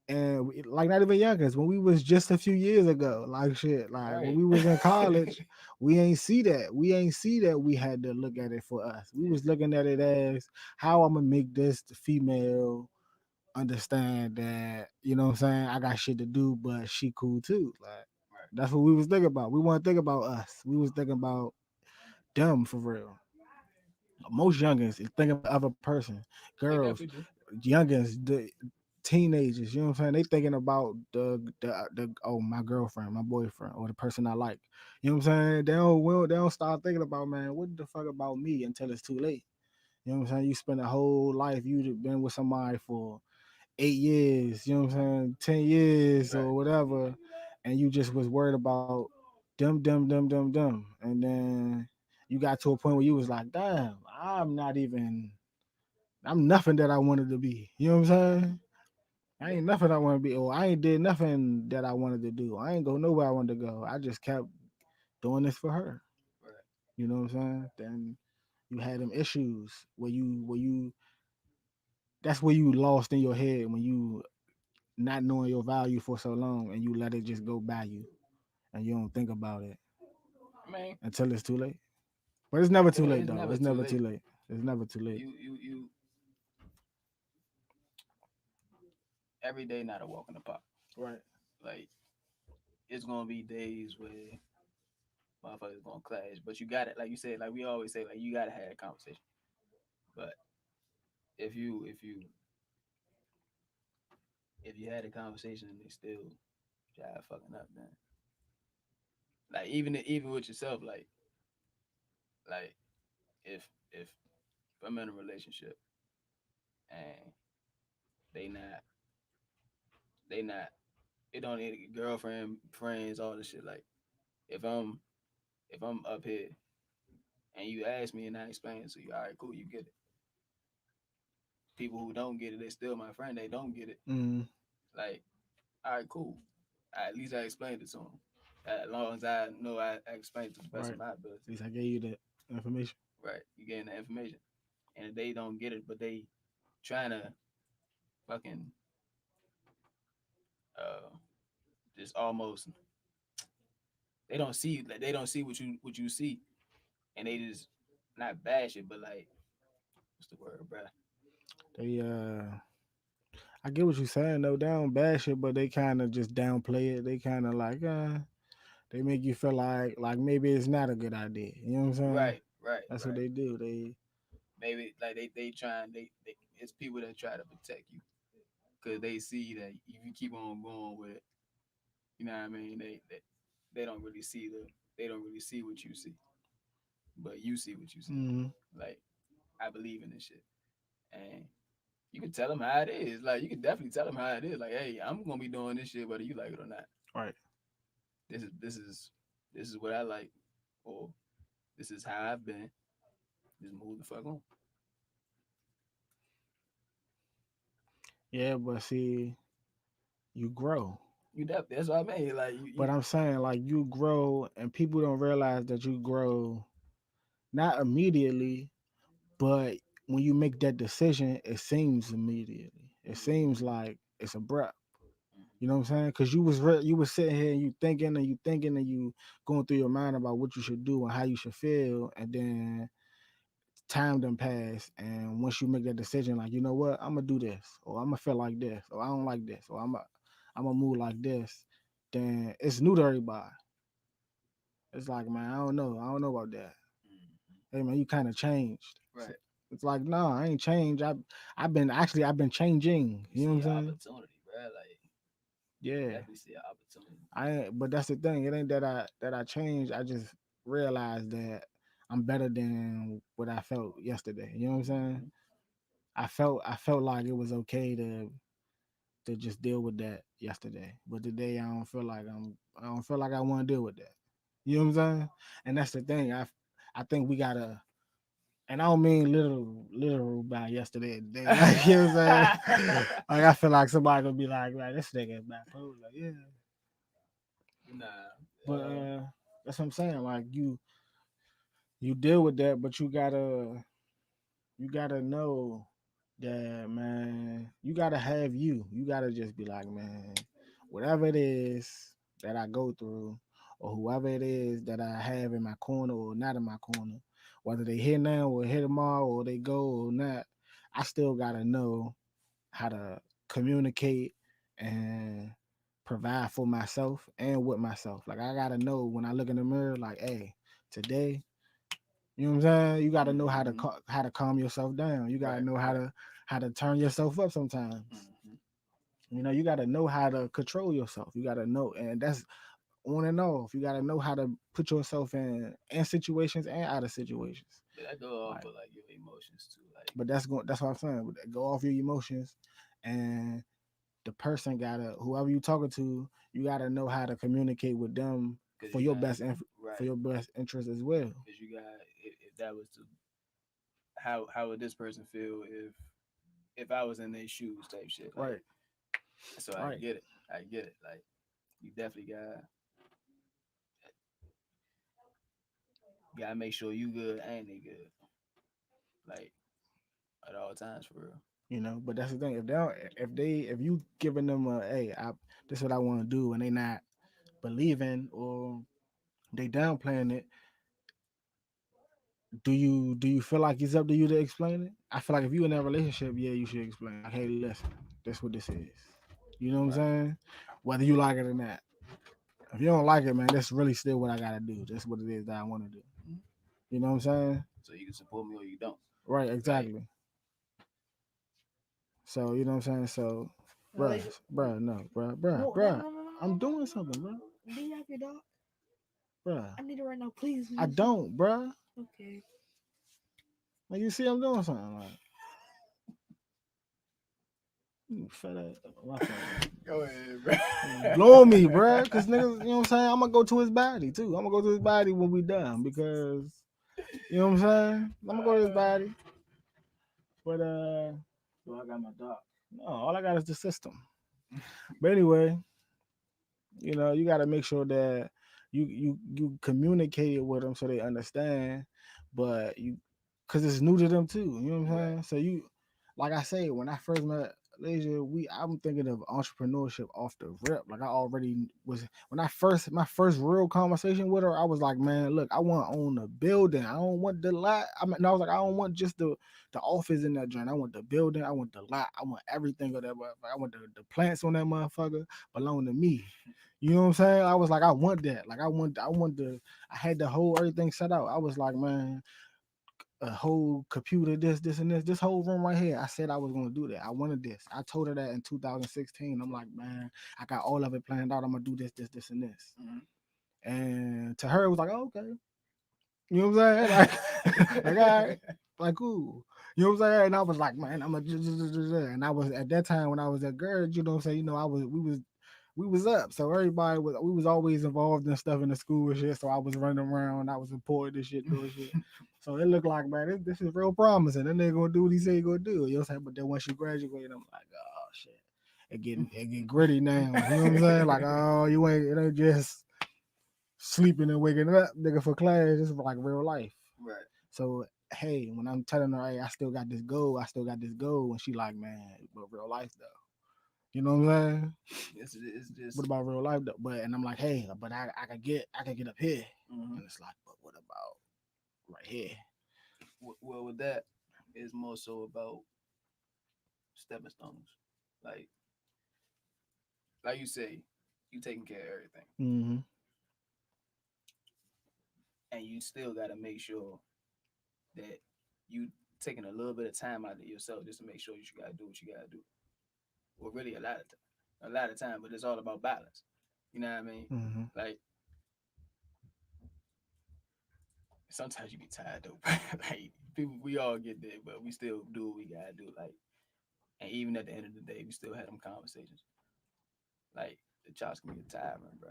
and like not even youngins, when we was just a few years ago, like shit, like when Right. we was in college, we ain't see that. We ain't see that we had to look at it for us. We Yeah. was looking at it as how I'm gonna make this female understand that, you know what I'm saying, I got shit to do, but she cool too. Like Right. that's what we was thinking about. We want to think about us. We was thinking about them for real. Most youngins is thinking about the other person. They Girls, definitely do. youngins, the teenagers, you know what I'm saying? They thinking about the oh my girlfriend, my boyfriend, or the person I like. You know what I'm saying? They don't start thinking about, man, what the fuck about me until it's too late. You know what I'm saying? You spend a whole life, you've been with somebody for 8 years, you know what I'm saying, 10 years Right. or whatever, and you just was worried about them, and then you got to a point where you was like, damn, I'm nothing that I wanted to be. You know what I'm saying? I That, ain't nothing I want to be, or I ain't did nothing that I wanted to do. I ain't go nowhere I wanted to go. I just kept doing this for her. right. You know what I'm saying? Then you had them issues where you that's where you lost in your head when you not knowing your value for so long and you let it just go by you and you don't think about it I mean, until it's too late. But it's never too late it's though. never It's too never too late. late. It's never too late. You every day not a walk in the park. Right. Like it's gonna be days where motherfuckers gonna clash, but you got it. Like you said, like we always say, like you gotta have a conversation. But if you had a conversation and they still try fucking up, then like even with yourself, like if I'm in a relationship and they not they not it don't need a girlfriend, friends, all this shit. Like if I'm if I'm up here and you ask me and I explain it to you, all right, cool, you get it. People who don't get it, they still my friend. They don't get it. Mm, Like, all right, cool. At least I explained it to them. As long as I know I explained it to the best right. of my ability. At least I gave you that information. Right, you getting the information. and they don't get it, but they trying to fucking uh just almost they don't see what you see, and they just not bash it, but like what's the word, bruh? They I get what you're saying though. They don't bash it, but they kind of just downplay it. They kind of like they make you feel like maybe it's not a good idea. You know what I'm saying? Right, right, That's what right. they do. They Maybe like they trying they it's people that try to protect you because they see that if you keep on going with it, you know what I mean. They don't really see they don't really see what you see, but you see what you see. mm, Like I believe in this shit, and you can tell them how it is. Like you can definitely tell them how it is. Like, hey, I'm gonna be doing this shit whether you like it or not. right. This is what I like, or this is how I've been. Just move the fuck on. Yeah, but see, you grow. You definitely. That's what I mean. Like But I'm saying like you grow, and people don't realize that you grow not immediately, but when you make that decision, it seems immediately. It seems like it's abrupt. You know what I'm saying? Because you was sitting here and you thinking and you going through your mind about what you should do and how you should feel, and then time done pass, and once you make that decision, like you know what, I'm gonna do this, or I'm gonna feel like this, or I don't like this, or I'm gonna move like this, then it's new to everybody. It's like, man, I don't know about that. mm, Hey man, you kind of changed. right. It's like, no, I ain't changed. I've been changing. You You know what see I'm an saying? opportunity, bro. Like you Yeah. definitely see an opportunity. But that's the thing. It ain't that I changed. I just realized that I'm better than what I felt yesterday. You know what I'm saying? Mm-hmm. I felt like it was okay to just deal with that yesterday. But today I don't feel like I want to deal with that. You know what I'm saying? And that's the thing. I think we gotta, and I don't mean literal by yesterday and today. Like you know what I'm saying? Like I feel like somebody gonna be like this nigga bipolar. Like, yeah. Nah. But that's what I'm saying. Like you deal with that, but you gotta know that, man, you gotta have you. You gotta just be like, man, whatever it is that I go through, or whoever it is that I have in my corner or not in my corner, whether they here now or here tomorrow or they go or not, I still gotta know how to communicate and provide for myself and with myself. Like I gotta know when I look in the mirror, like, hey, today, you know what I'm saying? You got to know how to Mm-hmm. how to calm yourself down. You got to Right. know Right. how to turn yourself up sometimes. Mm-hmm. You know, you got to know how to control yourself. You got to know, and that's on and off. You got to know how to put yourself in situations and out of situations. But that go off Like, with like your emotions too. Like but that's what I'm saying. Go off your emotions, and the person gotta whoever you talking to, you gotta know how to communicate with them because for you your got best for right. your best interest as well. Because you got if that was to how would this person feel if I was in their shoes type shit. Like Right, so I right. get it. I get it. Like you definitely gotta make sure you good and they good. Like at all times for real. You know, but that's the thing. If you giving them a hey, this is what I want to do, and they not believing or they downplaying it, do you feel like it's up to you to explain it? I feel like if you in that relationship, yeah, you should explain. Like, hey, listen, that's what this is. You know what I'm Right. saying? Whether you like it or not. If you don't like it, man, that's really still what I gotta do. That's what it is that I want to do. Mhm. You know what I'm saying? So you can support me or you don't. Right, Like exactly. So you know what I'm saying? So, No, they just, no, no, no, no, no, no, I'm no, no, doing no, no, something, no, bruh, no. Do you have your dog? bruh. I need it right now, please. I Please. don't, bruh. Okay. Like you see, I'm doing something. Like you fat ass, my fault. go ahead, bro. Blow me, bruh. Cause niggas, you know what I'm saying. I'm gonna go to his body too. I'm gonna go to his body when we done because you know what I'm saying. I'm gonna go to his body, but so I got my dog. No, all I got is the system. But anyway, you know, you got to make sure that you communicate it with them so they understand, but you because it's new to them too. You know what I'm Right. saying? So you, like I say, when I first met Leisure, I'm thinking of entrepreneurship off the rip. Like I already was when my first real conversation with her. I was like, man, look, I want to own a building. I don't want the lot. I was like, I don't want just the office in that joint. I want the building. I want the lot. I want everything of that motherfucker. I want the plants on that motherfucker belong to me. You know what I'm saying? I was like, I want that. Like I had the whole everything set out. I was like, man, a whole computer, this, and this whole room right here. I said I was gonna do that. I wanted this. I told her that in 2016. I'm like, man, I got all of it planned out. I'm gonna do this, and this. Mm-hmm. And to her, it was like, oh, okay. You know what I'm saying? Like, like, all right, like, cool. You know what I'm saying? And I was like, man, I'm a, and I was at that time when I was that girl. You know what I'm saying? You know, we was up. So we was always involved in stuff in the school and shit. So I was running around, I was supporting this shit, doing shit. So it looked like, man, this is real promising. That nigga gonna do what he say he gonna do. You know what I'm saying? But then once you graduate, I'm like, oh shit. It get gritty now. You know what I'm saying? Like, oh, it ain't just sleeping and waking up, nigga, for class. It's like real life. Right. So hey, when I'm telling her, hey, I still got this goal, and she like, man, but real life though. You know what I'm saying? It's just. What about real life though? But and I'm like, hey, but I could get up here. Mm-hmm. And it's like, but what about right here? Well, with that, it's more so about stepping stones. Like like you say, you taking care of everything, Mm-hmm. and you still got to make sure that you taking a little bit of time out of yourself just to make sure you got to do what you got to do. Well, really, a lot of time, but it's all about balance. You know what I mean? Mm-hmm. Like sometimes you be tired though. Like people, we all get there, but we still do what we gotta do. Like, and even at the end of the day, we still had them conversations. Like the chops can get tiring, bro.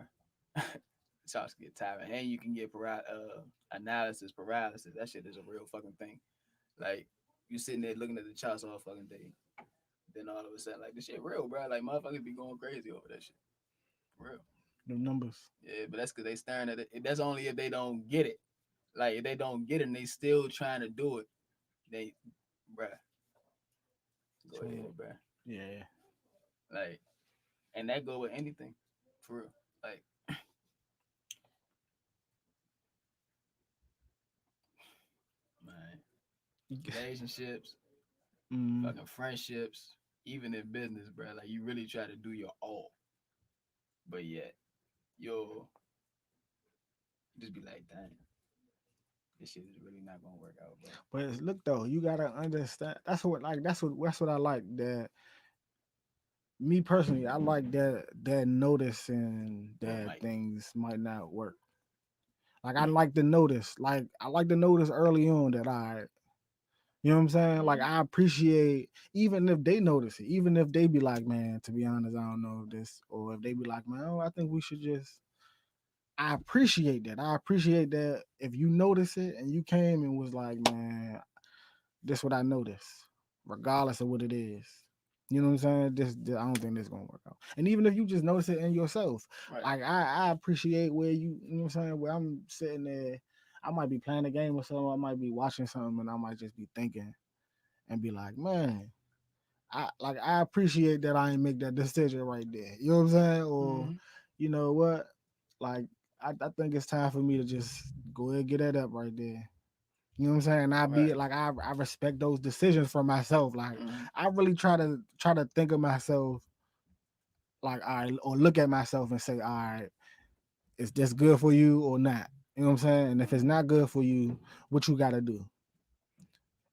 The chops can get tiring, and you can get analysis paralysis. That shit is a real fucking thing. Like you sitting there looking at the chops all fucking day, then all of a sudden, like this shit real, bro. Like motherfuckers be going crazy over that shit. Real. The numbers. Yeah, but that's because they staring at it. That's only if they don't get it. Like if they don't get it and they still trying to do it, they, bruh, go So, ahead, bruh. yeah. Like, and that go with anything, for real. Like, man, relationships, Mm-hmm. fucking friendships, even in business, bruh. Like you really try to do your all, but yet you'll just be like, damn, this shit is really not gonna work out, bro. But look though, you gotta understand. That's what I like. That me personally, I like that noticing What, that Mike? things might not work. Like I like to notice. Like I like to notice early on that you know what I'm saying? Like Mm-hmm. I appreciate even if they notice it, even if they be like, man, to be honest, I don't know if this, or if they be like, man, oh, I think we should just. I appreciate that. I appreciate that if you notice it and you came and was like, man, this what I noticed, regardless of what it is. You know what I'm saying? This I don't think this gonna work out. And even if you just notice it in yourself, Right. like I appreciate where you know what I'm saying, where I'm sitting there, I might be playing a game or something, I might be watching something, and I might just be thinking and be like, man, I appreciate that I ain't make that decision right there. You know what I'm saying? Or Mm-hmm. you know what? Like I think it's time for me to just go ahead and get that up right there. You know what I'm saying? I be Right. like I respect those decisions for myself. Like Mm-hmm. I really try to think of myself like all right, or look at myself and say, all right, is this good for you or not? You know what I'm saying? And if it's Mm-hmm. not good for you, what you gotta do?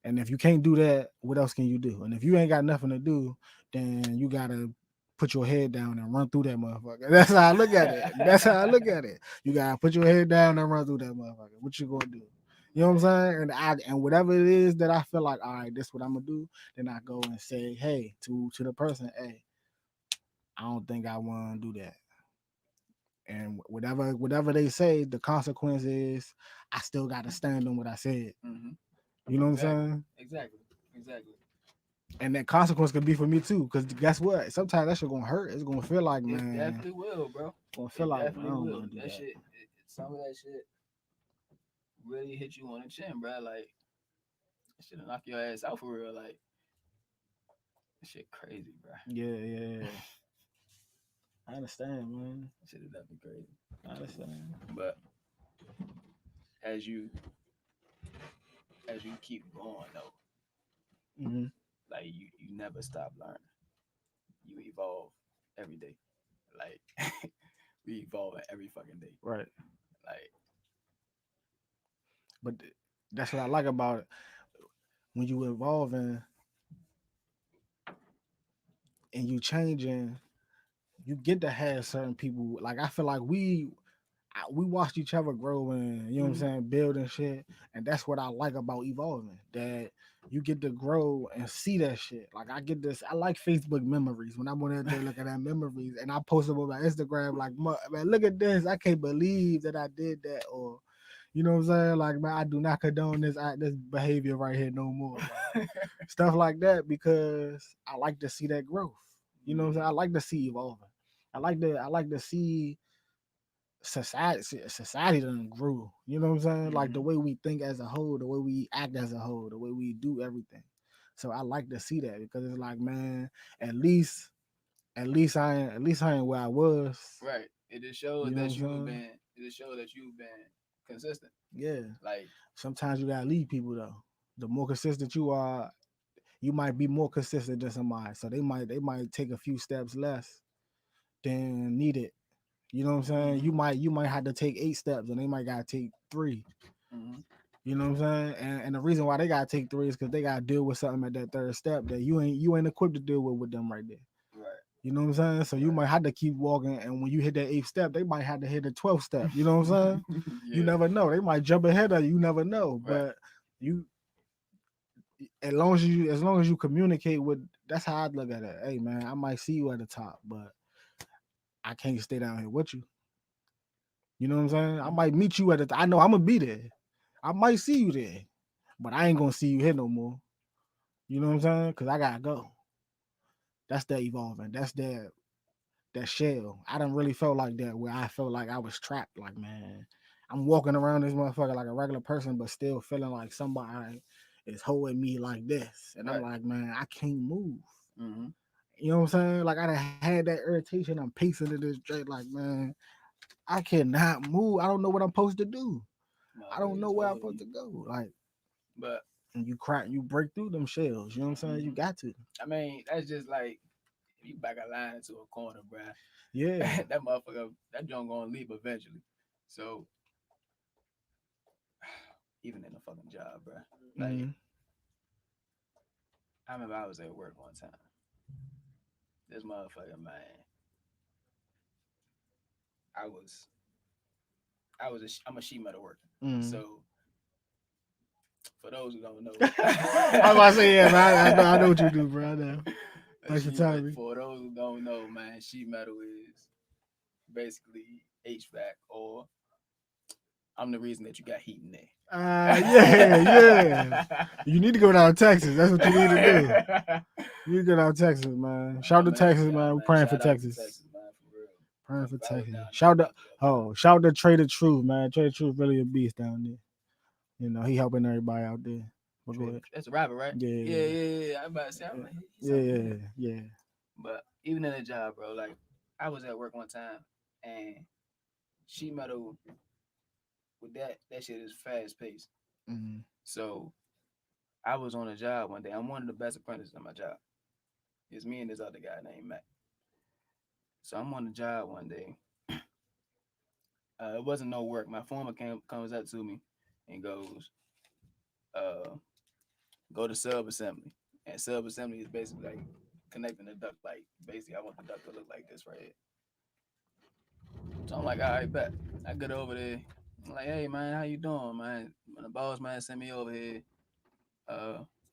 And if you can't do that, what else can you do? And if you ain't got nothing to do, then you gotta put your head down and run through that motherfucker. That's how I look at it. That's how I look at it. You gotta put your head down and run through that motherfucker. What you gonna do? You know what I'm saying? And whatever it is that I feel like, all right, this what I'm gonna do, then I go and say, hey, to the person, hey, I don't think I wanna do that. And whatever they say, the consequence is I still gotta stand on what I said. Mm-hmm. You know what I'm Exactly. saying? Exactly. Exactly. And that consequence could be for me too. Cause guess what? Sometimes that shit gonna hurt. It's gonna feel like, It man, definitely will, bro. gonna feel It like I definitely don't will. wanna do That that. shit, some of that shit really hit you on the chin, bro. Like Shit'll knock your ass out for real. Like, this shit crazy, bro. Yeah. I understand, man. Shit is definitely crazy. I understand. But as you keep going though, Hmm. like you never stop learning. You evolve every day. Like we evolve every fucking day. Right. Like But that's what I like about it. When you evolving and you changing, you get to have certain people. Like I feel like we watched each other grow and you know what I'm saying, build and shit. And that's what I like about evolving. That you get to grow and see that shit. Like I get this. I like Facebook memories when I'm on there looking at memories, and I post them on my Instagram. Like, man, look at this. I can't believe that I did that, or you know what I'm saying? Like, man, I do not condone this behavior right here no more. Like, stuff like that because I like to see that growth. You know what I'm saying? I like to see evolving. I like to see society done grew. You know what I'm saying? Like the way we think as a whole, the way we act as a whole, the way we do everything. So I like to see that because it's like, man, at least I ain't where I was. right. It just shows You know what that I'm you've saying? been. It just shows that you've been consistent. Yeah. Like Sometimes you gotta lead people though. The more consistent you are, you might be more consistent than somebody. So they might take a few steps less than needed. You know what I'm saying? You might have to take 8 steps and they might gotta take 3. mhm. You know what I'm saying? And the reason why they gotta take 3 is because they gotta deal with something at that 3rd step that you ain't equipped to deal with them right there. Right. You know what I'm saying? So you might have to keep walking, and when you hit that 8th step, they might have to hit the 12th step. You know what I'm saying? You Yeah. never know. They might jump ahead of you. You never know. Right. But you, as long as you communicate with, that's how I look at it. Hey man, I might see you at the top, but I can't stay down here with you. You know what I'm saying? I might meet you at the. I know I'm gonna be there. I might see you there, but I ain't gonna see you here no more. You know what I'm saying? Cause I gotta go. That's that evolving. That's that shell. I done really felt like that where I felt like I was trapped. Like, man, I'm walking around this motherfucker like a regular person, but still feeling like somebody is holding me like this. And I'm Right. like, man, I can't move. Mm-hmm. You know what I'm saying? Like I done had that irritation. I'm pacing to this straight, like, man, I cannot move. I don't know what I'm supposed to do. I don't know where I'm supposed to go. Like, But and you crack, you break through them shells. You know what I'm saying? You got to. I mean, that's just like if you back a line into a corner, bruh. Yeah. That motherfucker, that joint gonna leave eventually. So even in a fucking job, bruh. Like Mm-hmm. I remember I was at work one time. This motherfucker, man. I was I'm a sheet metal worker. Mm-hmm. So for those who don't know, I was about to say, yeah, man, I know what you do, bro. I know. Thanks for telling me. For those who don't know, man, sheet metal is basically HVAC, or I'm the reason that you got heat in there. Yeah. You need to go down to Texas. That's what you need to do. You need to go down to Texas, man. Shout out to Texas, man. We're praying for Texas. Texas, man, for real. Praying for I was Texas. down Shout out, there. shout out to Trader Truth, man. Trader Truth really a beast down there. You know, he helping everybody out there. But go ahead. That's a rapper, right? Yeah. I'm about to say, I'm like, he's something. Yeah. But even in the job, bro, like I was at work one time and sheet metal with that shit is fast paced. Mm-hmm. So I was on a job one day. I'm one of the best apprentices on my job. It's me and this other guy named Matt. So I'm on the job one day. It wasn't no work. My foreman comes up to me and goes, uh, go to sub assembly. And sub assembly is basically like connecting the duct. Like basically I want the duct to look like this right here. So I'm like, all right, bet. I get over there. I'm like, hey man, how you doing, man? When the boss man sent me over here,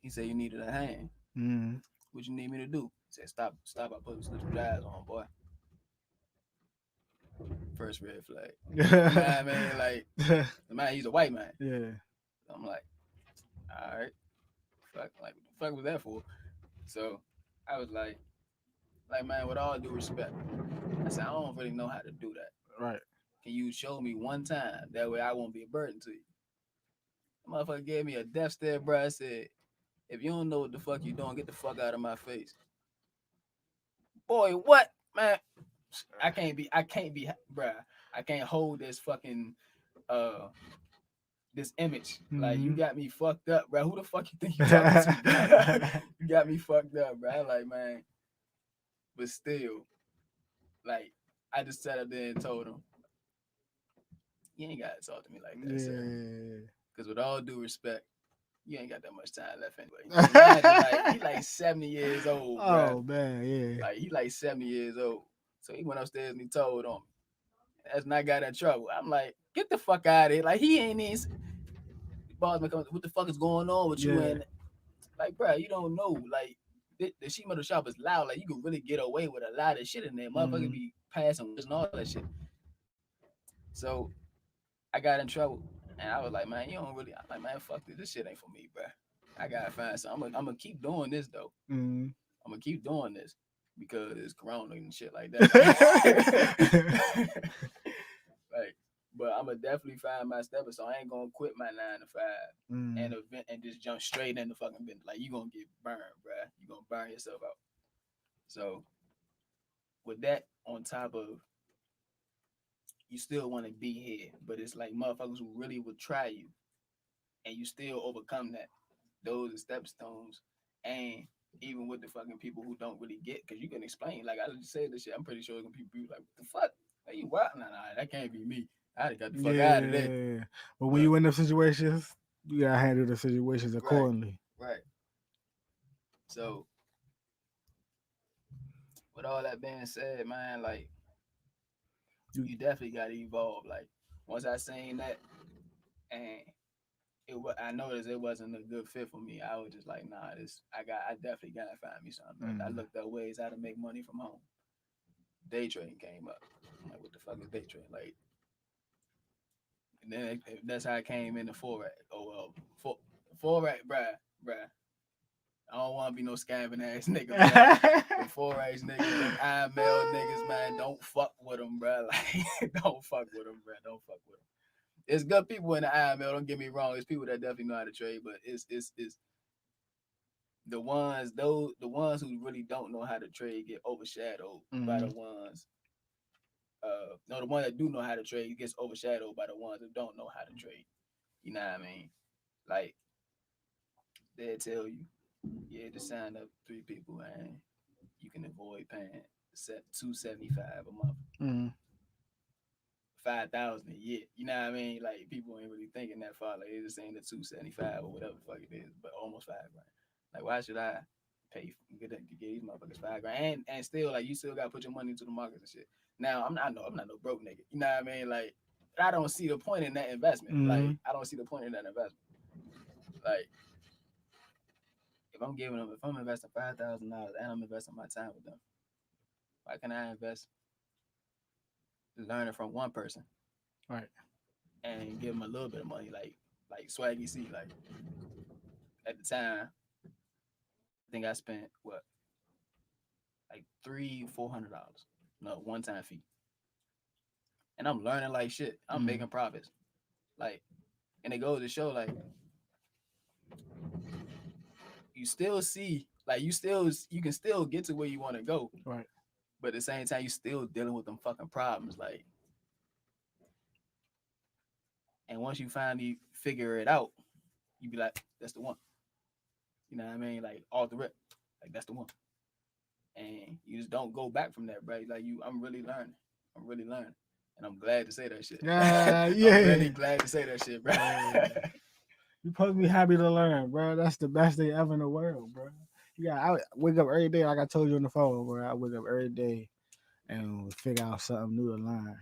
he said you needed a hand. Mm-hmm. What you need me to do? He said, stop, I put some drives on, boy. First red flag. You know what I mean? Like, the man, he's a white man. Yeah. I'm like, all right, fuck, like, what the fuck was that for? So I was like, man, with all due respect, I said, I don't really know how to do that. Right. Can you show me one time? That way I won't be a burden to you. Motherfucker gave me a death stare, bro. I said, if you don't know what the fuck you doing, get the fuck out of my face. Boy, what? Man, I can't be, bruh. I can't hold this fucking, uh, this image. Like, you got me fucked up, bro. Who the fuck you think you talking to, bro? You got me fucked up, bro. Like, man, but still, like, I just sat up there and told him, you ain't gotta talk to me like that, sir. Yeah. Because with all due respect, you ain't got that much time left anyway. Imagine, like, he like 70 years old, bro. Oh man, yeah. Like, he like 70 years old. So he went upstairs and he told on me. That's when I got in trouble. I'm like, get the fuck out of here. Like, he ain't even. Boss man comes, what the fuck is going on with you? Yeah. And like, bro, you don't know. Like, the sheet metal shop is loud. Like, you can really get away with a lot of shit in there. Motherfuckers be passing and all that shit. So I got in trouble, and I was like, man, you don't really. I'm like, man, fuck this. This shit ain't for me, bro. I gotta find something. I'm gonna keep doing this though. I'm gonna keep doing this because it's Corona and shit like that. Like, but I'm gonna definitely find my stepper, so I ain't gonna quit my 9 to 5 and event and just jump straight into fucking business. Like, you gonna get burned, bro. You gonna burn yourself out. So with that on top of, you still want to be here, but it's like motherfuckers who really would try you, and you still overcome that. Those are stepstones, and even with the fucking people who don't really get, because you can explain. Like, I just said this shit, I'm pretty sure some people be like, what the fuck? Like, you what? Nah, that can't be me. I got the fuck out of there. But when you in those situations, you gotta handle the situations accordingly. Right. So, with all that being said, man, like, you definitely gotta evolve. Like, once I seen that, and I noticed it wasn't a good fit for me. I was just like, nah, I definitely gotta find me something. I looked up ways how to make money from home. Day trading came up. I'm like, what the fuck is day trading? Like, and then that's how I came into Forex. Oh well, Forex, bruh. I don't want to be no scamming ass nigga, bruh. The Forex niggas, them IML niggas, man, don't fuck with them, bruh. Like, don't fuck with them, bruh. Don't fuck with them. There's good people in the IML. Don't get me wrong. There's people that definitely know how to trade, but it's the ones who really don't know how to trade get overshadowed by the ones. No, the one that do know how to trade gets overshadowed by the ones that don't know how to trade. You know what I mean? Like, they'll tell you, yeah, just sign up 3 people and you can avoid paying $275 a month, 5,000 a year. You know what I mean? Like, people ain't really thinking that far. Like, they just saying the 275 or whatever the fuck it is, but almost $5 grand. Like, why should I pay get these motherfuckers $5 grand? And still, like, you still gotta put your money into the markets and shit. Now, I'm not no broke nigga. You know what I mean? Like, I don't see the point in that investment. Like, I don't see the point in that investment. Like, if I'm investing $5,000 and I'm investing my time with them, why can I invest learning from one person, right, and give them a little bit of money, like Swaggy C, like, at the time, I think I spent what, like $300-$400, no, one time fee, and I'm learning like shit. I'm making profits, like, and it goes to show, like, you still see, like, you can still get to where you want to go, right. but at the same time, you still dealing with them fucking problems, like, and once you finally figure it out, you be like, that's the one. You know what I mean? Like, off the rip, like, that's the one. And you just don't go back from that, bro. Like, I'm really learning. And I'm glad to say that shit. Yeah. I'm really glad to say that shit, bro. You're supposed to be happy to learn, bro. That's the best thing ever in the world, bro. I wake up every day, like I told you on the phone, bro. I wake up every day and figure out something new to learn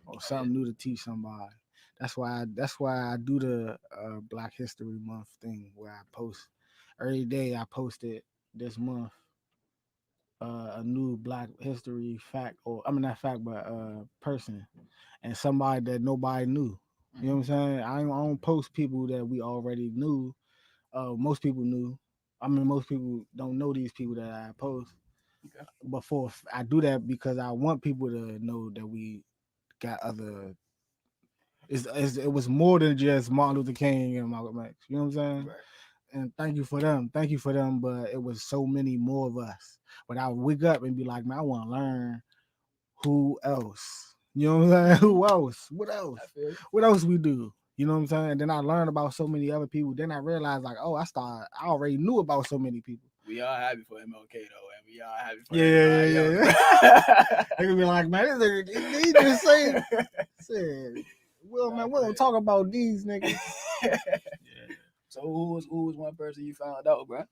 or something new to teach somebody. That's why I do the Black History Month thing where I post every day. I posted this month a new Black History fact, or I mean not fact, but person, and somebody that nobody knew. You know what I'm saying? I don't post people that we already knew. Most people knew. I mean, most people don't know these people that I post. Okay. Before I do that because I want people to know that we got other it was more than just Martin Luther King and Malcolm X. You know what I'm saying? Right. And thank you for them. Thank you for them. But it was so many more of us. But I would wake up and be like, man, I want to learn who else. You know what I'm saying? Who else? What else? I feel you. What else we do? You know what I'm saying? And then I learned about so many other people. Then I realized like, oh, I already knew about so many people. We all happy for MLK though, and we all happy for Yeah, everybody yeah, else. They could be like, man, this nigga, he just said, well, man, we don't talk about these niggas. Yeah. So who was one person you found out, bro?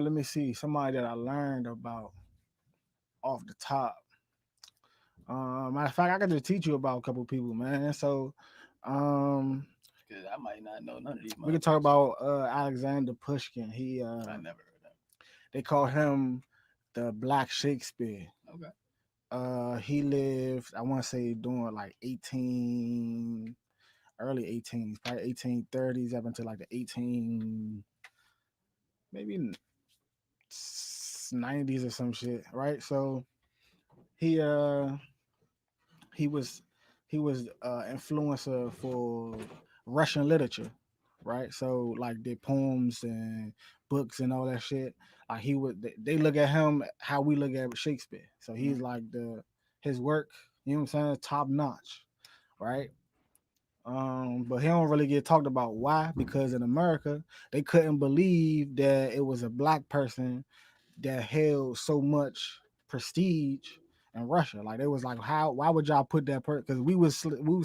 Let me see. Somebody that I learned about off the top. Matter of fact, I could just teach you about a couple people, man. So, Because I might not know none of these. we could talk about Alexander Pushkin. I never heard that. They call him the Black Shakespeare. Okay. He lived, I want to say, during like early 18s, probably 1830s up until like the 18, maybe 90s or some shit, right? So he he was influencer for Russian literature, right? So like their poems and books and all that shit. Like they look at him how we look at Shakespeare. So he's like his work, you know what I'm saying, top notch, right? But he don't really get talked about. Why? Because in America, they couldn't believe that it was a black person that held so much prestige in Russia. Like they was like, how? Why would y'all put that person? Because we was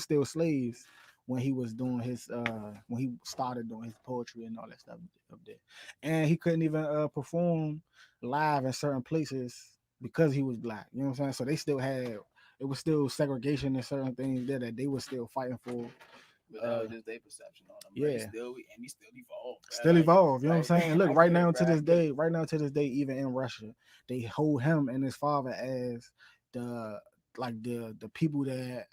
still slaves when he was doing his when he started doing his poetry and all that stuff up there, and he couldn't even perform live in certain places because he was black. You know what I'm saying? So they still had it was still segregation and certain things there that they were still fighting for. But that was just their perception on him. Yeah. And he still evolved. Bro. Still evolve, you know what I'm saying? And look, I right get it, now bro, to this day, even in Russia, they hold him and his father as the the people that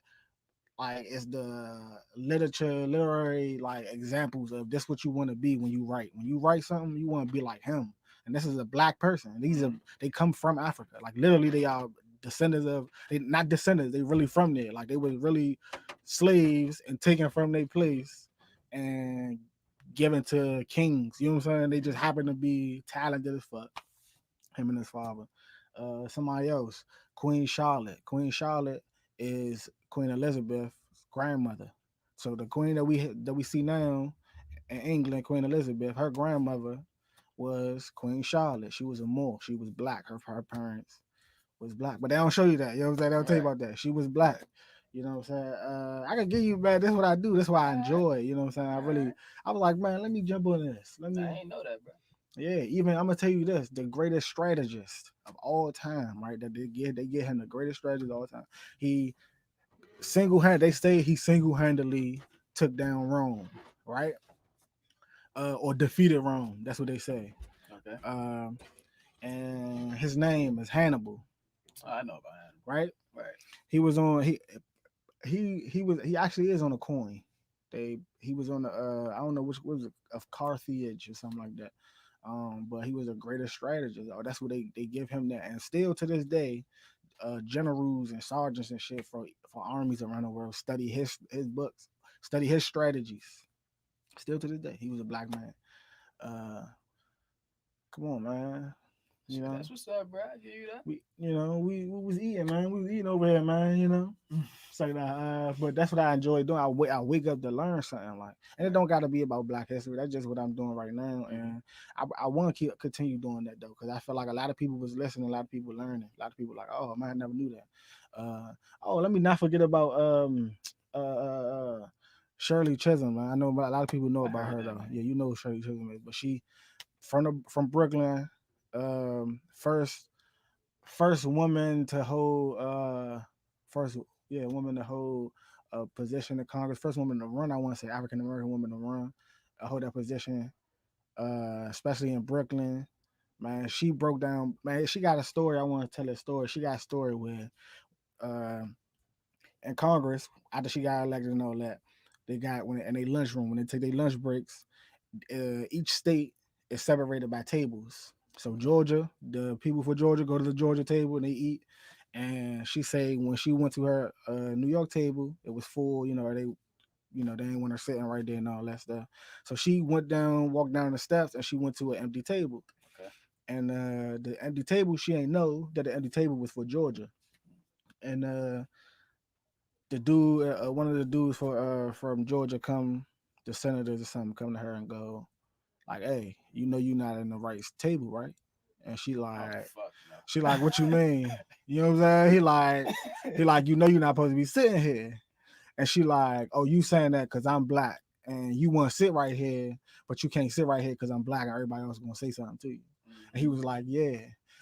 like it's the literary like examples of this what you want to be when you write. When you write something, you want to be like him. And this is a black person. These are they come from Africa. Like literally they are descendants of they not descendants, they really from there. Like they was really slaves and taken from their place and given to kings. You know what I'm saying? They just happen to be talented as fuck. Him and his father. Somebody else, Queen Charlotte. Queen Charlotte is Queen Elizabeth's grandmother. So the queen that we see now in England, Queen Elizabeth, her grandmother was Queen Charlotte. She was a Moor. She was black. Her parents was black. But they don't show you that. You know what I'm saying? They don't tell you about that. She was black. You know what I'm saying? I can give you, man, this is what I do. This is why I enjoy it. You know what I'm saying? I was like, man, let me jump on this. I ain't know that, bro. Yeah, even I'm gonna tell you this: the greatest strategist of all time, right? That they get him the greatest strategist of all time. He he single handedly took down Rome, right? Or defeated Rome. That's what they say. Okay. And his name is Hannibal. I know about Hannibal. Right. Right. He was on he actually is on a coin. He was on the I don't know which was it, of Carthage or something like that. But he was a greatest strategist. Oh, that's what they give him that. And still to this day, generals and sergeants and shit for armies around the world study his books, study his strategies. Still to this day, he was a black man. Come on, man. You know, that's what's up, bro. I hear you that. We was eating, man. We was eating over here, man. You know, so but that's what I enjoy doing. I wake up to learn something like, and it don't got to be about Black history. That's just what I'm doing right now, and I want to continue doing that though, because I feel like a lot of people was listening, a lot of people learning, a lot of people like, oh man, I never knew that. Oh, let me not forget about uh, uh, uh Shirley Chisholm. Man. I know a lot of people know about her though. Man. Yeah, you know who Shirley Chisholm is, but she from Brooklyn. First woman to hold woman to hold a position in Congress. First woman to run. I want to say African American woman to run, hold that position. Especially in Brooklyn, man. She broke down. Man, she got a story. I want to tell a story. She got a story with uh, in Congress after she got elected and all that. They got when in their lunchroom when they take their lunch breaks. Each state is separated by tables. So Georgia, the people for Georgia go to the Georgia table and they eat, And she say when she went to her New York table, it was full. They didn't want her sitting right there and all that stuff. So she walked down the steps, and she went to an empty table. Okay. And the empty table, she ain't know that the empty table was for Georgia. And the dude, one of the dudes from Georgia, the senators or something, come to her and go like, "Hey, you not in the right table, right?" And Oh fuck no. she like, "What you mean?" You know what I'm saying? He like, you're not supposed to be sitting here. And she like, "Oh, you saying that because I'm black and you want to sit right here, but you can't sit right here because I'm black and everybody else is gonna say something to you." And he was like, "Yeah."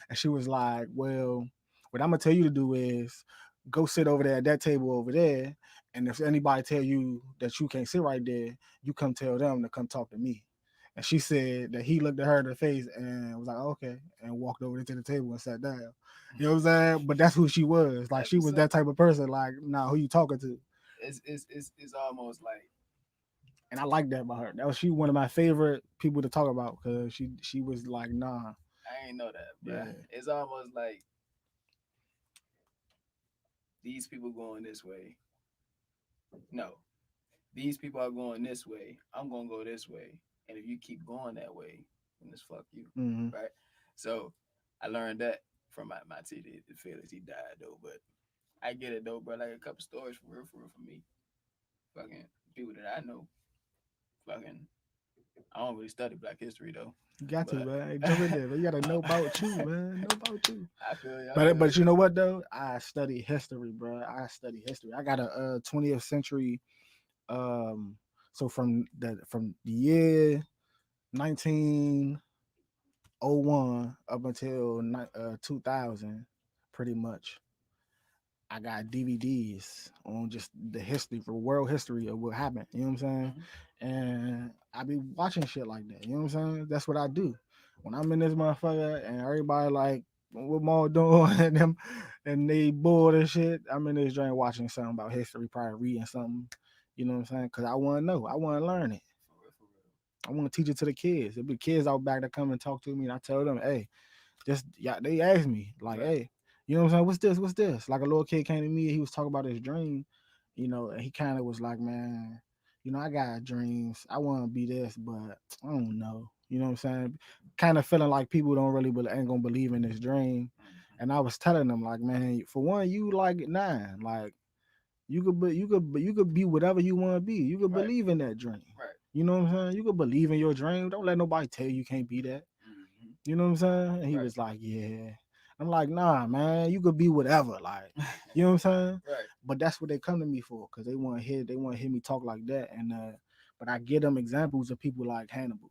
And she was like, "Well, what I'm gonna tell you to do is go sit over there at that table over there. And if anybody tell you that you can't sit right there, you come tell them to come talk to me." And she said that he looked at her in the face and was like, "Okay," and walked over to the table and sat down. You know what I'm saying? But that's who she was. Like That's she what's was up. that type of person. Like, nah, who you talking to? It's almost like And I like that about her. That was she one of my favorite people to talk about because she was like, nah, I ain't know that, yeah, bruh. It's almost like these people going this way. No, these people are going this way. I'm gonna go this way. And if you keep going that way, then it's fuck you, mm-hmm. right? So I learned that from my TD, Felix. He died though, but I get it though, bro. Like a couple stories for real, for me. Fucking people that I know. Fucking, I don't really study Black history though, You got to, but man. Hey, jump in there, but you gotta uh, know about you, man. Know about you. I feel you. I But feel but you you. know what though? I study history, bro. I study history. I got a 20th century. Um, so from the year 1901 up until 2000, pretty much. I got DVDs on just the history for world history of what happened. You know what I'm saying? Mhm. And I be watching shit like that. You know what I'm saying? That's what I do. When I'm in this motherfucker and everybody like what Maul doing and they bored and shit, I'm in this joint watching something about history, probably reading something. You know what I'm saying? Cause I want to know. I want to learn it. For real, for real. I want to teach it to the kids. There be kids out back that come and talk to me, and I tell them, hey, just yeah, they asked me like, Right. hey, you know what I'm saying? What's this? What's this? Like a little kid came to me, he was talking about his dream, and he kind of was like, man, I got dreams. I want to be this, but I don't know. You know what I'm saying? Kind of feeling like people don't really ain't gonna believe in this dream. Mhm. And I was telling them like, man, for one, you like 9, like you could be whatever you want to be. You could Right. believe in that dream. Right. You know what I'm saying? You could believe in your dream. Don't let nobody tell you can't be that. Hmm. You know what I'm saying? And he Right. was like, yeah. I'm like, nah, man, you could be whatever. Like, you know what I'm saying? Right. But that's what they come to me for, because they want to hear me talk like that. And but I give them examples of people like Hannibal.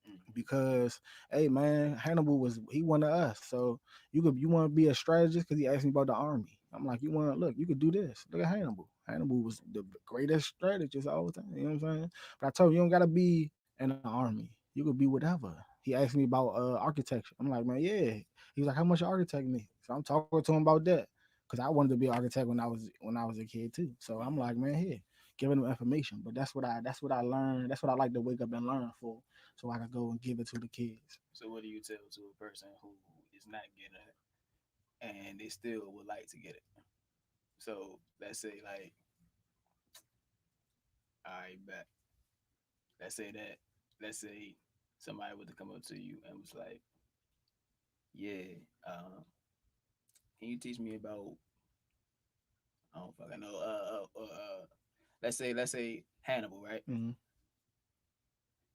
Mm. Because hey man, Hannibal he one of us. So you want to be a strategist because he asked me about the army. I'm like, you want to look, you could do this. Look at Hannibal. Hannibal was the greatest strategist all the time. You know what I'm saying? But I told him you don't gotta be in the army. You could be whatever. He asked me about architecture. I'm like, man, yeah. He was like, how much an architect need? So I'm talking to him about that because I wanted to be an architect when I was a kid too. So I'm like, man, here, giving them information. But that's what I learned. That's what I like to wake up and learn for, so I could go and give it to the kids. So what do you tell to a person who is not getting it and they still would like to get it? So let's say like, I bet. Let's say that. Let's say somebody would to come up to you and was like, "Yeah, can you teach me about? I don't fucking know. Let's say Hannibal, right? Mm-hmm.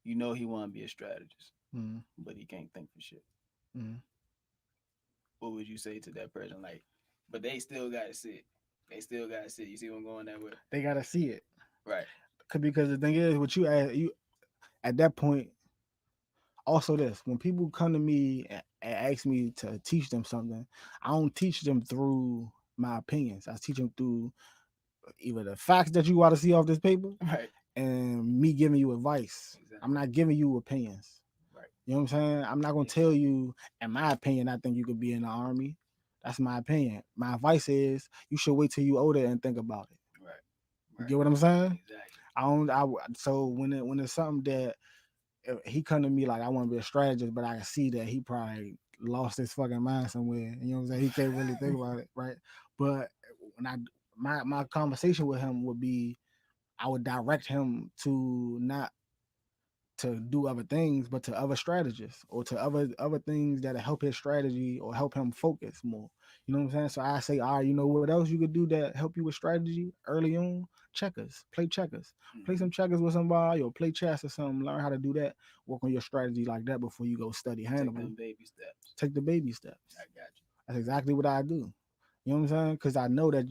You know he want to be a strategist, Mm-hmm. but he can't think for shit. Mm-hmm. What would you say to that person? Like, but they still got to sit. They still got to sit. You see what I'm going that way? They gotta see it. Right. Because the thing is, what you at that point. Also, this when people come to me and ask me to teach them something, I don't teach them through my opinions. I teach them through either the facts that you want to see off this paper Right. and me giving you advice. I'm Exactly. not giving you opinions. Right. You know what I'm saying? I'm not gonna tell you, in my opinion, I think you could be in the army. That's my opinion. My advice is you should wait till you older and think about it. Right. You Right. get what I'm saying? Exactly. I don't. So when it's something that if he come to me like I want to be a strategist, but I can see that he probably lost his fucking mind somewhere. You know what I'm saying? He can't really think about it, right? But when my conversation with him would be, I would direct him to not to do other things, but to other strategists or to other things that help his strategy or help him focus more. You know what I'm saying? So I say, all right, you know what else you could do that help you with strategy early on? Checkers. Play checkers. Play some checkers with somebody or play chess or something. Learn how to do that. Work on your strategy like that before you go study Take Hannibal. them baby steps. Take the baby steps. I got you. That's exactly what I do. You know what I'm saying? Because I know that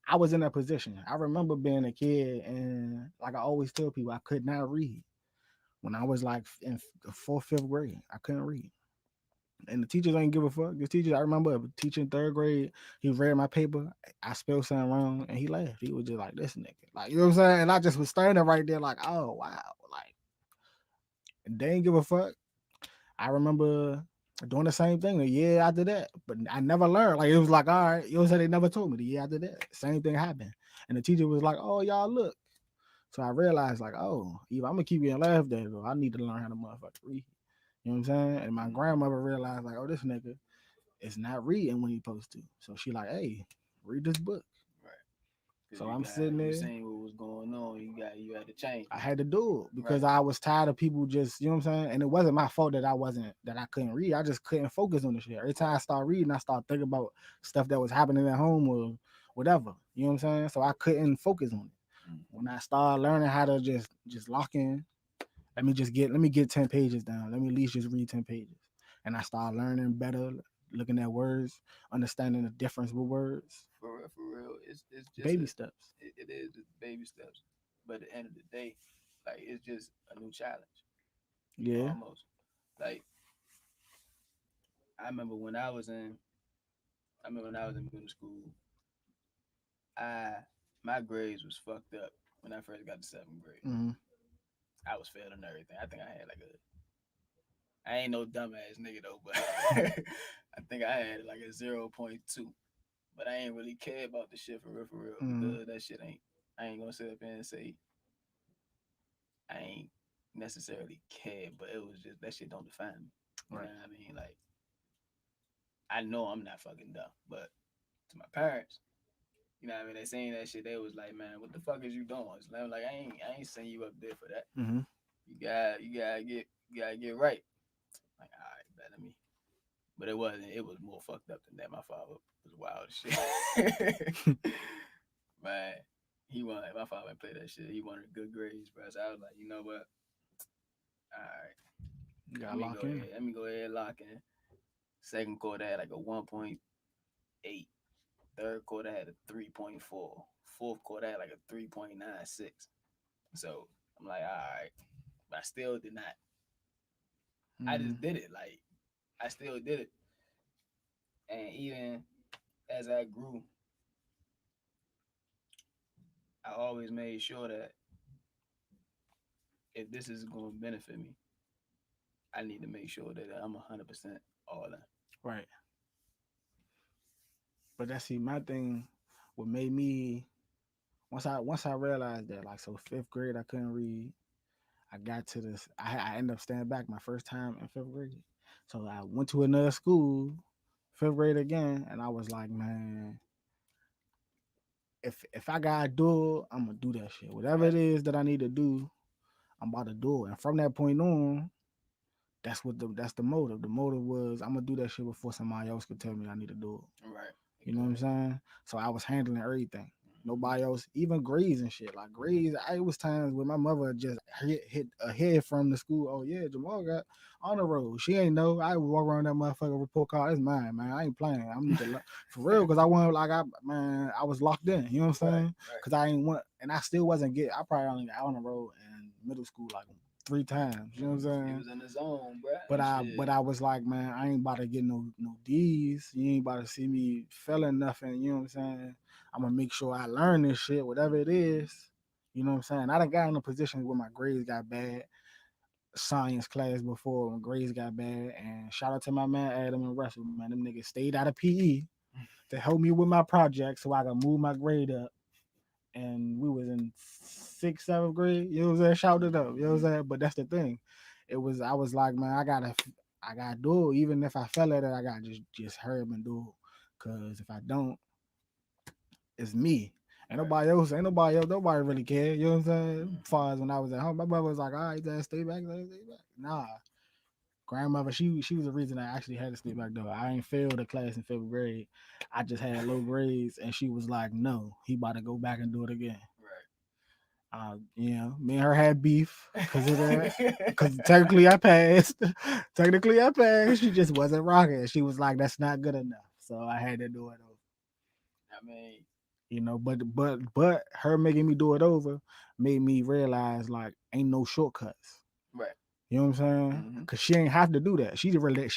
I was in that position. I remember being a kid and like I always tell people, I could not read. When I was like in the fourth, fifth grade, I couldn't read. And the teachers ain't give a fuck. The teachers, I remember a teacher in third grade, he read my paper, I spelled something wrong, and he laughed. He was just like, this nigga. Like, you know what I'm saying? And I just was standing right there like, oh, wow. Like, they ain't give a fuck. I remember doing the same thing a year after that, but I never learned. Like, it was like, all right, you know what I'm saying? They never told me the year after that. Same thing happened. And the teacher was like, oh, y'all look. So I realized, like, oh, either I'm gonna keep getting laughed at, or I need to learn how to motherfucker read. You know what I'm saying? And my grandmother realized, like, oh, this nigga is not reading when he supposed to. So she like, hey, read this book. Right. So I'm sitting You there. saying what was going on. You had to change. I had to do it because Right. I was tired of people just, you know what I'm saying? And it wasn't my fault that I couldn't read. I just couldn't focus on the shit. Every time I start reading, I start thinking about stuff that was happening at home or whatever. You know what I'm saying? So I couldn't focus on it. When I started learning how to just lock in, let me get 10 pages down. Let me at least just read 10 pages. And I started learning better, looking at words, understanding the difference with words. For real. It's just Baby steps. It is just baby steps. But at the end of the day, like it's just a new challenge. Yeah. Almost. Like I remember when I was in middle school, I my grades was fucked up when I first got to seventh grade. Mm-hmm. I was failing everything. I think I had like I ain't no dumbass nigga though, but I think I had like a 0.2. But I ain't really care about the shit for real, Mm-hmm. because that shit ain't. I ain't gonna sit up here and say I ain't necessarily care, but it was just that shit don't define me. You Right. know what I mean? Like I know I'm not fucking dumb, but to my parents, you know what I mean? They saying that shit, they was like, man, what the fuck is you doing? So I'm like, I ain't sending you up there for that. Mm-hmm. You gotta get right. Like, all right, better me. But it wasn't. It was more fucked up than that. My father was wild as shit. Man, my father ain't play that shit. He wanted good grades, bro. So I was like, you know what? All right, You gotta lock in. Let me go ahead and lock in. Second quarter I had like a 1.8. Third quarter I had a 3.4. Fourth quarter I had like a 3.96. So I'm like, all right. But I still did not. I Mm-hmm. just did it. Like, I still did it. And even as I grew, I always made sure that if this is going to benefit me, I need to make sure that I'm 100% all in. Right. But that's see my thing. What made me once I realized that, like, so fifth grade I couldn't read. I got to this. I ended up staying back my first time in fifth grade. So I went to another school, fifth grade again, and I was like, man, if I gotta do it, I'm gonna do that shit. Whatever Right. it is that I need to do, I'm about to do it. And from that point on, that's the motive. The motive was I'm gonna do that shit before somebody else could tell me I need to do it. Right. You know what I'm saying? So I was handling everything. Mm-hmm. Nobody else, even grades and shit. Like grades, it was times where my mother just hit a head from the school. Oh yeah, Jamal got on the road. She ain't know. I would walk around that motherfucker report card. It's mine, man. I ain't playing. I need to for real because I want like I was locked in. You know what I'm saying? Right. Because I ain't want, and I still wasn't get. I probably only got on the road in middle school like 3 times. You know what I'm saying? You was in the zone, bro. But I was like, man, I ain't about to get no D's. You ain't about to see me failing nothing. You know what I'm saying? I'm gonna make sure I learn this shit, whatever it is. You know what I'm saying? I done got in a position where my grades got bad, science class before when grades got bad. And shout out to my man Adam and Russell, man. Them niggas stayed out of PE to help me with my project so I could move my grade up. And we was in sixth, seventh grade. You know what I'm saying? Shout it up. You know what I'm saying? But that's the thing. I was like, man, I gotta do it. Even if I fell at it, I gotta just hurry up and do it. Cause if I don't, it's me. Nobody really care. You know what I'm saying? As far as when I was at home, my mother was like, all right, then stay back, stay back. Nah. Grandmother, she was the reason I actually had to stay back though. I ain't failed a class in 5th grade. I just had low grades, and she was like, "No, he about to go back and do it again." Me and her had beef because of that. Because technically I passed. Technically I passed. She just wasn't rocking. She was like, "That's not good enough." So I had to do it over. I mean, But her making me do it over made me realize like ain't no shortcuts. right. You know what I'm saying? Because she ain't have to do that. She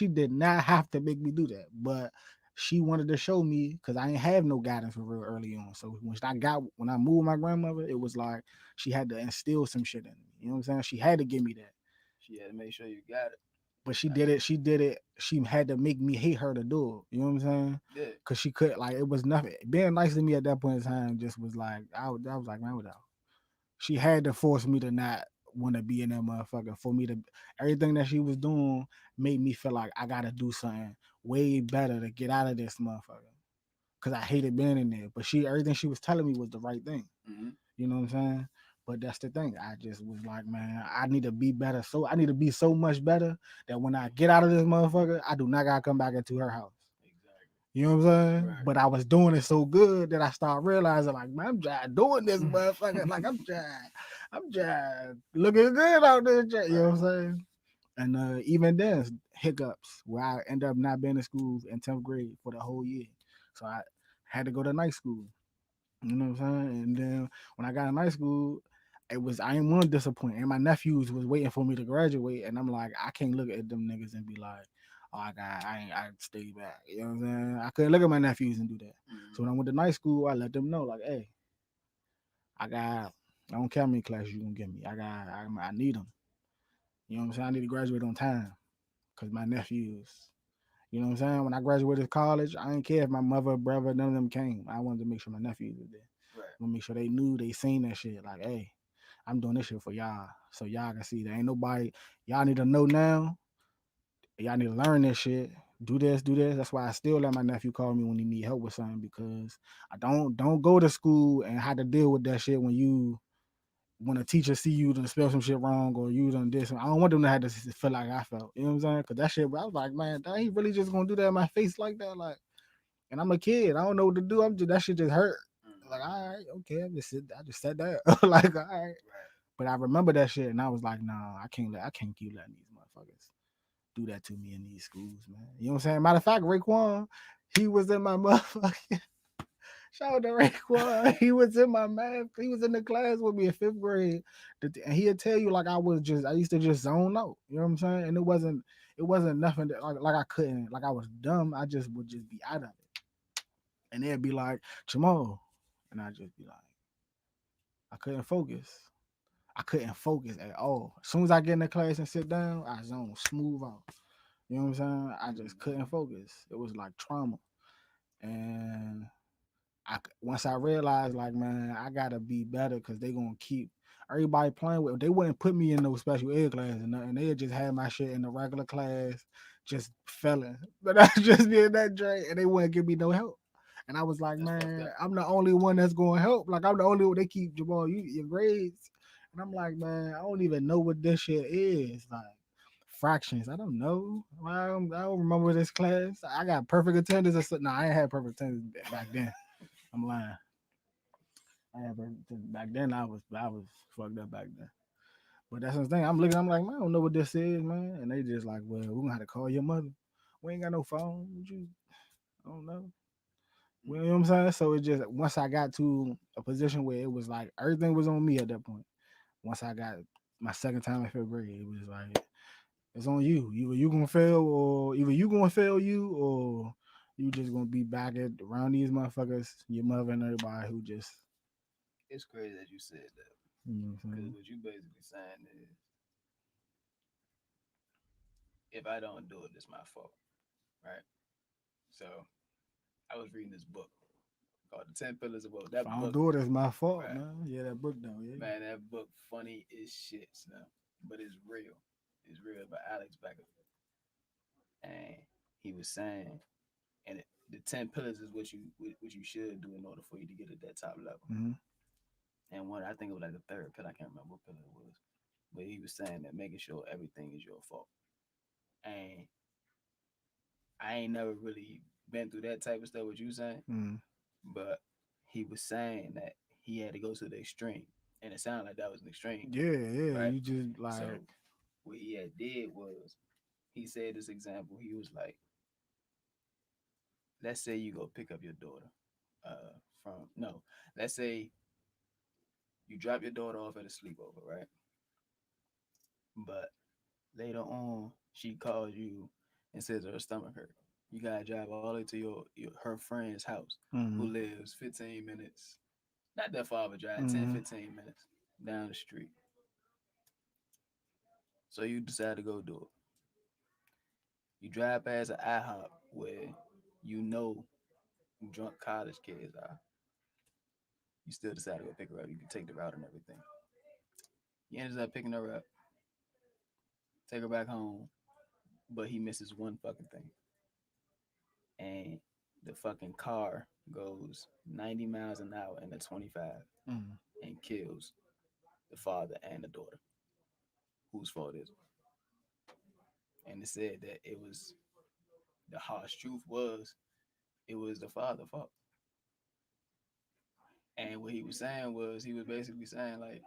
did not have to make me do that. But she wanted to show me because I ain't have no guidance for real early on. So when I moved my grandmother, it was like she had to instill some shit in me. You know what I'm saying? She had to give me that. She had to make sure you got it. But she did it. She did it. She had to make me hate her to do it. You know what I'm saying? Yeah. Because she could like it was nothing. Being nice to me at that point in time just was like I was like, man, without. She had to force me to not want to be in that motherfucker. For me to everything that she was doing made me feel like I gotta do something way better to get out of this motherfucker. Cause I hated being in there. But everything she was telling me was the right thing. You know what I'm saying? But that's the thing. I just was like, man, I need to be better. So I need to be so much better that when I get out of this motherfucker, I do not gotta come back into her house. You know what I'm saying? Right. But I was doing it so good that I started realizing, like, man, I'm just doing this motherfucker. Like, I'm just looking good out there. You know what I'm saying? And even then, hiccups where I end up not being in school in 10th grade for the whole year. So I had to go to night school. You know what I'm saying? And then when I got in night school, I didn't want to disappoint. And my nephews was waiting for me to graduate, and I'm like, I can't look at them niggas and be like, oh, I stay back. You know what I'm saying? I couldn't look at my nephews and do that. So when I went to night school, I let them know, like, hey, I don't care how many classes you gonna give me. I need them. You know what I'm saying? I need to graduate on time because my nephews. You know what I'm saying? When I graduated college, I didn't care if my mother, brother, none of them came. I wanted to make sure my nephews were there. Right. I want to make sure they knew, they seen that shit. Like, hey, I'm doing this shit for y'all, so y'all can see there ain't nobody. Y'all need to know now. Y'all need to learn this shit. Do this, do this. That's why I still let my nephew call me when he need help with something because I don't go to school and have to deal with that shit when a teacher see you done spell some shit wrong or you done this. I don't want them to have to feel like I felt. You know what I'm saying? Because that shit, I was like, man, he really just gonna do that in my face like that? Like, and I'm a kid. I don't know what to do. That shit just hurt. Like, all right, okay, I just said that. Like, all right. But I remember that shit and I was like, nah, I can't keep letting these motherfuckers do that to me in these schools, man. You know what I'm saying? Matter of fact, Raekwon, he was in my motherfucking shout out to Raekwon. He was in my math. He was in the class with me in 5th grade. And he'll tell you like I used to just zone out. You know what I'm saying? And it wasn't nothing that like I couldn't, like I was dumb. I just would just be out of it. And they'd be like, Jamal. And I'd just be like, I couldn't focus. I couldn't focus at all. As soon as I get in the class and sit down, I zone smooth out. You know what I'm saying? I just couldn't focus. It was like trauma. And once I realized, like, man, I gotta be better because they gonna keep everybody playing with. They wouldn't put me in no special ed class and nothing. They just had my shit in the regular class, just failing. But I just be in that drain, and they wouldn't give me no help. And I was like, man, I'm the only one that's gonna help. Like I'm the only one they keep Jamal, your grades. And I'm like, man, I don't even know what this shit is. Like fractions. I don't know. I don't remember this class. I got perfect attendance or something. No, I ain't had perfect attendance back then. I'm lying. I had perfect attendance back then. I was fucked up back then. But that's the thing. I'm looking. I'm like, man, I don't know what this is, man. And they just like, well, we're gonna have to call your mother. We ain't got no phone. I don't know. You know what I'm saying? So it just once I got to a position where it was like everything was on me at that point. Once I got my second time in 5th grade, it was like it's on you. Either you gonna fail or either you gonna fail you or you just gonna be back at around these motherfuckers, your mother and everybody who just It's crazy that you said that. you know what I'm Because saying? what you basically saying is if I don't do it, it's my fault. Right? So I was reading this book called The 10 Pillars of Wealth. That If I don't book, do it, it's my fault, right, man. Yeah, that book though, yeah. man, that book funny as shit, son. But it's real. It's real by Alex Becker. he was saying, and the 10 pillars is what you should do in order for you to get at that top level. Mm-hmm. And one, I think it was like the third pillar. I can't remember what pillar it was, but he was saying that making sure everything is your fault. And I ain't never really been through that type of stuff. What you saying, Mm-hmm. but he was saying that he had to go to the extreme, and it sounded like that was an extreme, Yeah, yeah. right? You just like, So what he had did was he said this example. He was like, let's say you go pick up your daughter from no, let's say you drop your daughter off at a sleepover, right? But later on, she calls you and says her stomach hurt. You gotta drive all the way to her friend's house who mm-hmm. lives 15 minutes, not that far, but drive 10, Mm-hmm. 15 minutes down the street. So you decide to go do it. You drive past an IHOP where you know drunk college kids are. You still decide to go pick her up. You can take the route and everything. You ends up picking her up, take her back home, but he misses one fucking thing. And the fucking car goes 90 miles an hour in a 25 Mm-hmm. and kills the father and the daughter. Whose fault is it? And it said that it was the harsh truth was it was the father's fault. And what he was saying was he was basically saying like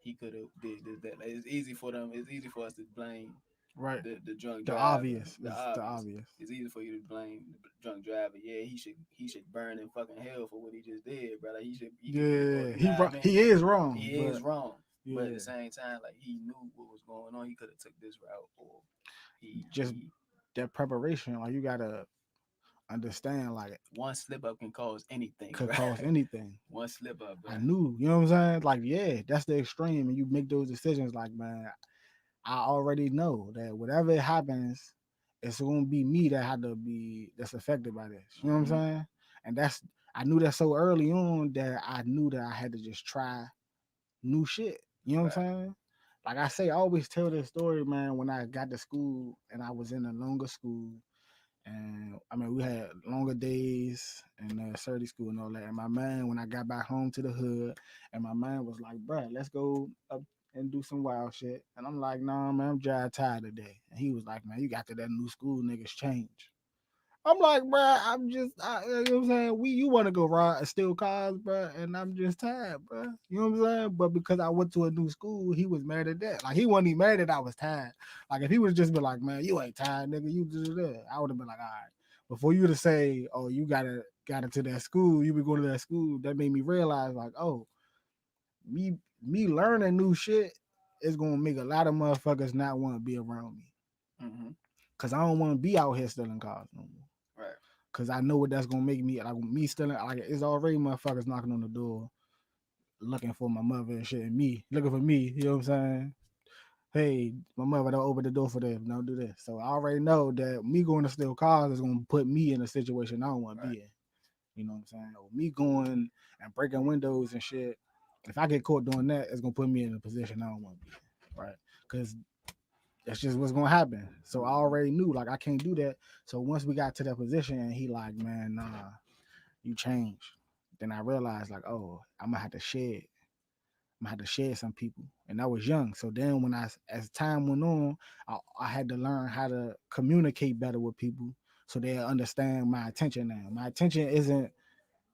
he could have did this that. Like, it's easy for them. It's easy for us to blame Right. the drunk The driver. obvious. The It's the obvious. obvious. It's easy for you to blame the drunk driver. Yeah, he should burn in fucking hell for what he just did, bro. Like he could be Yeah, you know what I mean? he is wrong, He but is wrong. But at yeah, the same time, like he knew what was going on. He could have took this route, or just he that preparation. Like you gotta understand, like one slip up can cause anything, could bro. cause anything. One slip up, bro. I knew, you know what I'm saying? Like, yeah, that's the extreme, and you make those decisions. Like, man, I already know that whatever happens, it's gonna be me that had to be that's affected by this. You know what Mm-hmm. I'm saying? And that's I knew that so early on that I knew that I had to just try new shit. You know what Right. I'm saying? Like I say, I always tell this story, man. When I got to school and I was in a longer school, and I mean we had longer days in Surrey school and all that. And my man, when I got back home to the hood, and my man was like, "Bruh, let's go up and do some wild shit." And I'm like, "Nah, man, I'm dry tired today." And he was like, "Man, you got to that new school, niggas change." I'm like, bruh, you know what I'm saying? You want to go ride and steal cars, bruh, and I'm just tired, bruh. You know what I'm saying? But because I went to a new school, he was mad at that. Like, he wasn't even mad that I was tired. Like, if he would just been like, man, you ain't tired, nigga, you just there, I would have been like, all right. Before you to say, oh, you got into that school, you be going to that school, that made me realize, like, oh, me learning new shit is gonna make a lot of motherfuckers not want to be around me. Mm-hmm. Cause I don't want to be out here stealing cars no more. Right. Cause I know what that's gonna make me like me stealing like it's already motherfuckers knocking on the door looking for my mother and shit and me looking for me, you know what I'm saying? Hey, my mother don't open the door for them, don't do this. So I already know that me going to steal cars is gonna put me in a situation I don't wanna Right. be in. You know what I'm saying? Or me going and breaking windows and shit. If I get caught doing that, it's gonna put me in a position I don't wanna be in. Right? Cause that's just what's gonna happen. So I already knew like I can't do that. So once we got to that position and he like, man, nah, you change. Then I realized like, oh, I'm gonna have to shed. I'm gonna have to shed some people. And I was young. So then when as time went on, I had to learn how to communicate better with people so they understand my attention now. My attention isn't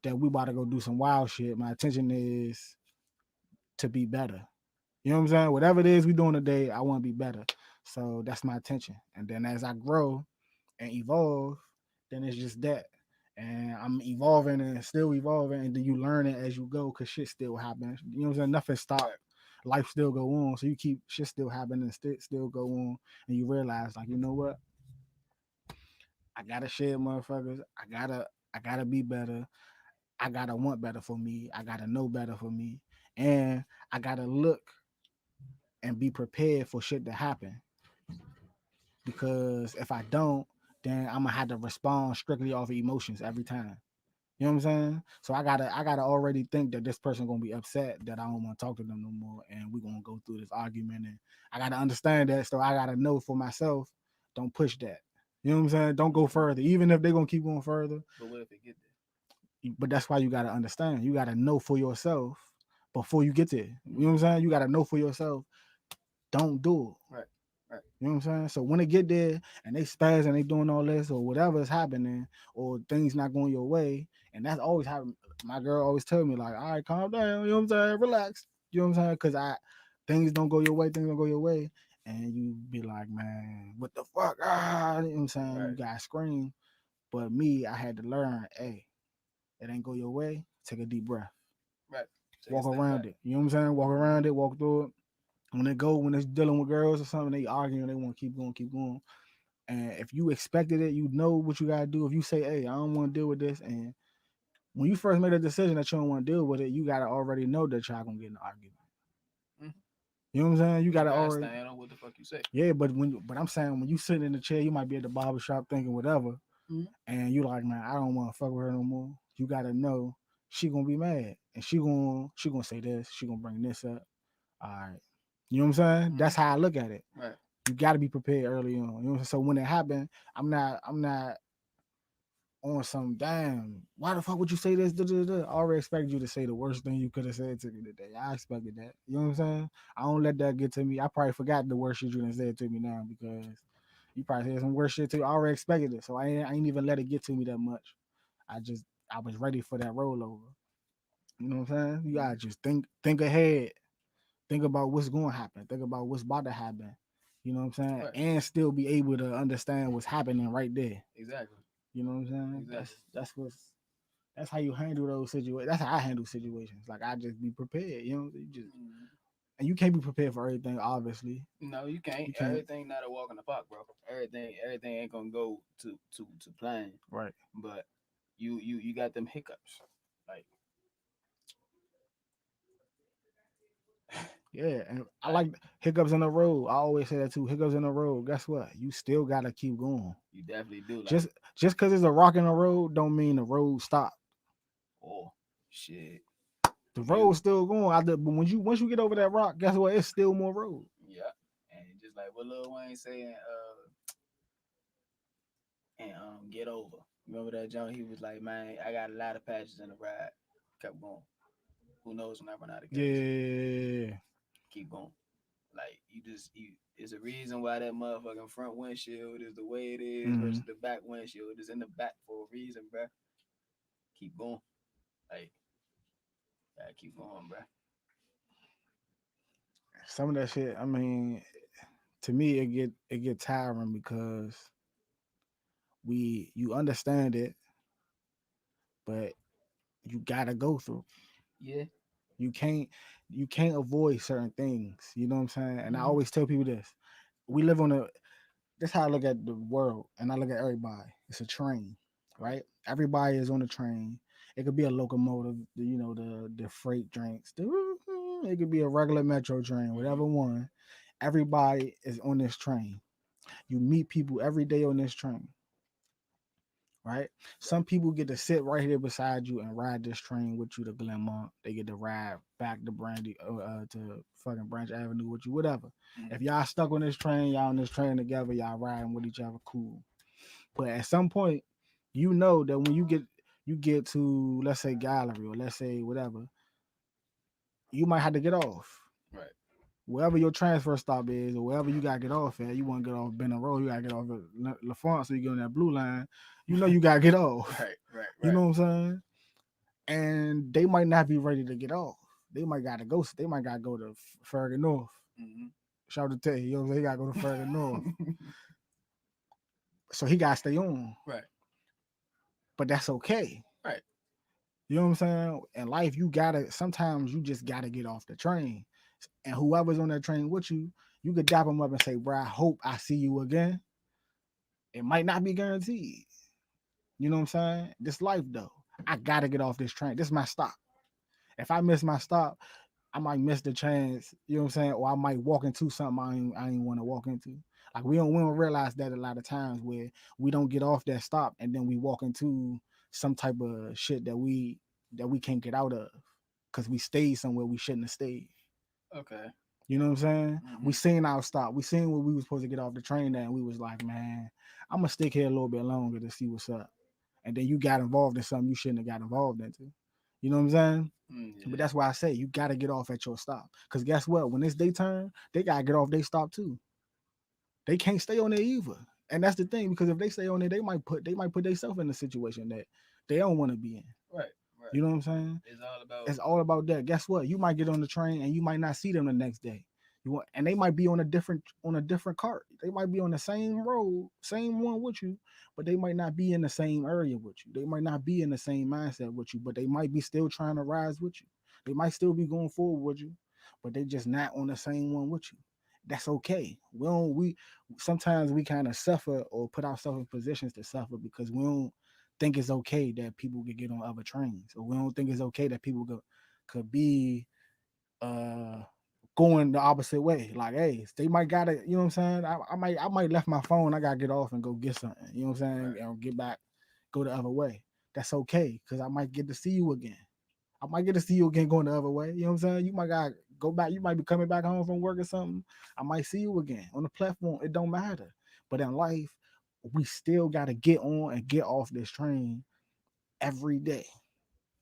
that we about to go do some wild shit. My attention is to be better. You know what I'm saying? Whatever it is we doing today, I want to be better. So that's my attention. And then as I grow and evolve, then it's just that. And I'm evolving and still evolving, and then you learn it as you go, cause shit still happens. You know what I'm saying? Nothing stopped. Life still go on. So you keep shit still happening and still go on, and you realize like, you know what? I gotta share motherfuckers. I gotta be better. I gotta want better for me. I gotta know better for me, and I gotta look and be prepared for shit to happen. Because if I don't, then I'm gonna have to respond strictly off of emotions every time. You know what I'm saying? So I gotta already think that this person gonna be upset that I don't want to talk to them no more, and we're gonna go through this argument. And I gotta understand that, so I gotta know for myself. Don't push that. You know what I'm saying? Don't go further. Even if they're gonna keep going further. But what if it get there? But that's why you gotta understand. You gotta know for yourself before you get there. You know what I'm Mhm. saying? You gotta know for yourself. Don't do it. Right. Right. You know what I'm saying? So when they get there and they spaz and they doing all this or whatever is happening or things not going your way, and that's always happening. My girl always tell me like, all right, calm down. You know what I'm saying? Relax. You know what I'm saying? Because things don't go your way. Things don't go your way, and you be like, man, what the fuck? You know what I'm saying? You Right. gotta scream. But me, I had to learn, hey, it ain't go your way. Take a deep breath. Right. Take a Walk step around back. it. You know what I'm saying? Walk around it. Walk through it. When it's dealing with girls or something, they arguing, they want to keep going. And if you expected it, you know what you gotta do. If you say, "Hey, I don't want to deal with this," and when you first made a decision that you don't want to deal with it, you gotta already know that y'all gonna get in an argument. Mhm. You know what I'm saying? You You gotta gotta already, stand on what the fuck you say. yeah. But I'm saying when you sitting in the chair, you might be at the barber shop thinking whatever, Mhm. and you like, man, I don't want to fuck with her no more. You gotta know she gonna be mad, and she gonna say this, she gonna bring this up. All right, you know what I'm saying? That's Mhm. how I look at it. Right. You got to be prepared early on. You know what I'm saying? So when it happened, I'm not on some damn. Why the fuck would you say this? Da, da, da. I already expected you to say the worst thing you could have said to me today. I expected that. You know what I'm saying? I don't let that get to me. I probably forgot the worst shit you done said to me now because you probably said some worse shit too. I already expected it, so I ain't even let it get to me that much. I was ready for that rollover. You know what I'm saying? You gotta Mhm. just think ahead. Think about what's going to happen. Think about what's about to happen. You know what I'm saying? Right. And still be able to understand what's happening right there. Exactly. You know what I'm saying? Exactly. That's how you handle those situations. That's how I handle situations. Like I just be prepared. You know, you just Mhm. and you can't be prepared for everything. Obviously, No, you can't. you can't. Everything not a walk in the park, bro. Everything ain't gonna go to plan. Right. But you got them hiccups. Like Yeah, and I like like hiccups in the road. I always say that too. Hiccups in the road. Guess what? You still gotta keep going. you definitely do. Like Just just because it's a rock in the road, don't mean the road stop. oh shit. The You road's still going out there, but once you get over that rock, guess what? It's still more road. yeah. And just like what Lil Wayne saying, and get over. Remember that John? He was like, man, I got a lot of patches in the ride. Kept going. Who knows when I run out of gas? Yeah. Keep going. Like you there's a reason why that motherfucking front windshield is the way it is Mm-hmm. versus the back windshield. It's in the back for a reason, bruh. Keep going. Like, gotta keep going, bruh. Some of that shit, I mean, to me it get tiring because you understand it, but you gotta go through. Yeah. You can't you can't avoid certain things. You know what I'm saying? And I Mm-hmm. always tell people this. We live on a That's how I look at the world and I look at everybody. It's a train, Right. right? Everybody is on the train. It could be a locomotive, the freight drinks. It could be a regular metro train, Mm-hmm. whatever one. Everybody is on this train. You meet people every day on this train, right? Right. Some people get to sit right here beside you and ride this train with you to Glenmont. They get to ride back to to fucking Branch Avenue with you, whatever. Mm-hmm. If y'all stuck on this train, y'all on this train together, y'all riding with each other, cool. But at some point, you know that when you get to, let's say, Gallery or let's say whatever, you might have to get off. Right. Wherever your transfer stop is, or wherever you gotta get off at, you want to get off Benning Road, you gotta get off at LaFont so you get on that blue line. You know you gotta get off. Right. Right. You Right. know what I'm saying? And they might not be ready to get off. They might gotta go. They might gotta go to Fergus North. Mm-hmm. Shout out to Tay. You know what I'm saying? He gotta go to Fergus North. So he gotta stay on. Right. But that's okay. Right. You know what I'm saying? In life, you gotta sometimes you just gotta get off the train. And whoever's on that train with you, you could dap them up and say, bro, I hope I see you again. It might not be guaranteed. You know what I'm saying? This life though. I gotta get off this train. This is my stop. If I miss my stop, I might miss the chance, you know what I'm saying? Or I might walk into something I ain't want to walk into. Like we don't realize that a lot of times where we don't get off that stop and then we walk into some type of shit that we can't get out of because we stayed somewhere we shouldn't have stayed. Okay. You know what I'm saying? We Mm-hmm. seen our stop. We seen where we was supposed to get off the train at, and we was like, man, I'm gonna stick here a little bit longer to see what's up. And then you got involved in something you shouldn't have got involved into. You know what I'm saying? But Yeah. that's why I say you gotta get off at your stop. Cause guess what? When it's their turn, they gotta get off they stop too. They can't stay on there either. And that's the thing, because if they stay on there, they might put themselves in a situation that they don't want to be in. Right. Right. You know what I'm saying? It's all about. It's all about that. Guess what? You might get on the train and you might not see them the next day. And they might be on a different cart. They might be on the same road, same one with you, but they might not be in the same area with you. They might not be in the same mindset with you, but they might be still trying to rise with you. They might still be going forward with you, but they just not on the same one with you. That's okay. We sometimes we kind of suffer or put ourselves in positions to suffer because we don't think it's okay that people could get on other trains, or we don't think it's okay that people could be uh going the opposite way. Like, hey, they might gotta, you know what I'm saying? I might left my phone, I gotta get off and go get something. You know what I'm saying? Right. And get back, go the other way. That's okay, because I might get to see you again. I might get to see you again going the other way. You know what I'm saying? You might gotta go back, you might be coming back home from work or something. I might see you again on the platform. It don't matter. But in life, we still gotta get on and get off this train every day.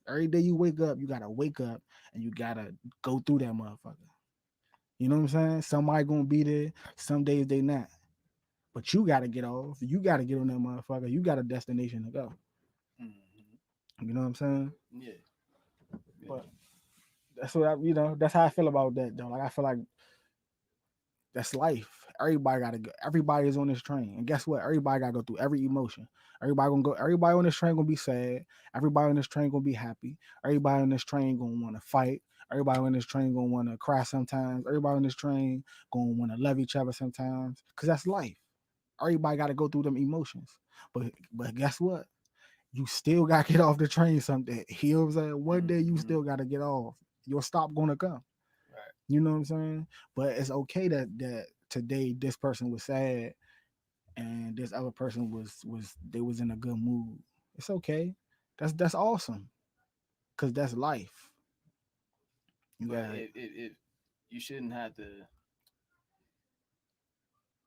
Every day you wake up, you gotta wake up and you gotta go through that motherfucker. You know what I'm saying? Somebody gonna be there. Some days they not. But you gotta get off. You gotta get on that motherfucker. You got a destination to go. Mm-hmm. You know what I'm saying? Yeah. Yeah. But that's what that's how I feel about that though. Like, I feel like that's life. Everybody gotta go. Everybody is on this train. And guess what? Everybody gotta go through every emotion. Everybody on this train gonna be sad. Everybody on this train gonna be happy. Everybody on this train gonna wanna fight. Everybody on this train gonna wanna cry sometimes. Everybody on this train gonna wanna love each other sometimes. Cause that's life. Everybody gotta go through them emotions. But guess what? You still gotta get off the train someday. You know what I'm saying? One day you Mm-hmm. still gotta get off. Your stop gonna come. Right. You know what I'm saying? But it's okay that today this person was sad and this other person was they was in a good mood. It's okay. That's awesome. Cause that's life. You But got it you shouldn't have to.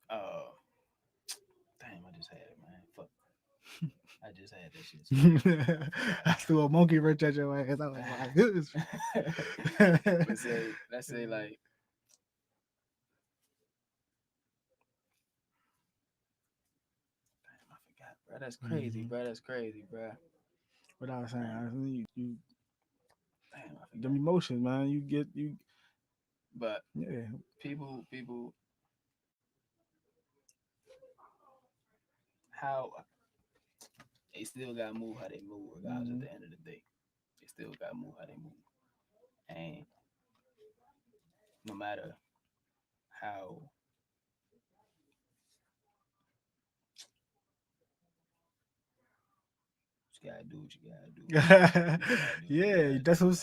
Uh, damn, I just had it, man. Fuck, I just had that shit. I threw a monkey wrench at your ass. I was like, my goodness. But say, let's say like, damn, I forgot, bro. That's crazy, Mhm. bro. That's crazy, bro. What I was saying, Damn, you damn, I them forgot. emotions, man. You get you But yeah. people, how they still gotta move how they move, regardless. At Mhm. the end of the day, they still gotta move how they move, and no matter how you gotta do what you gotta do. You gotta do what you Yeah, gotta do, that's what I'm man.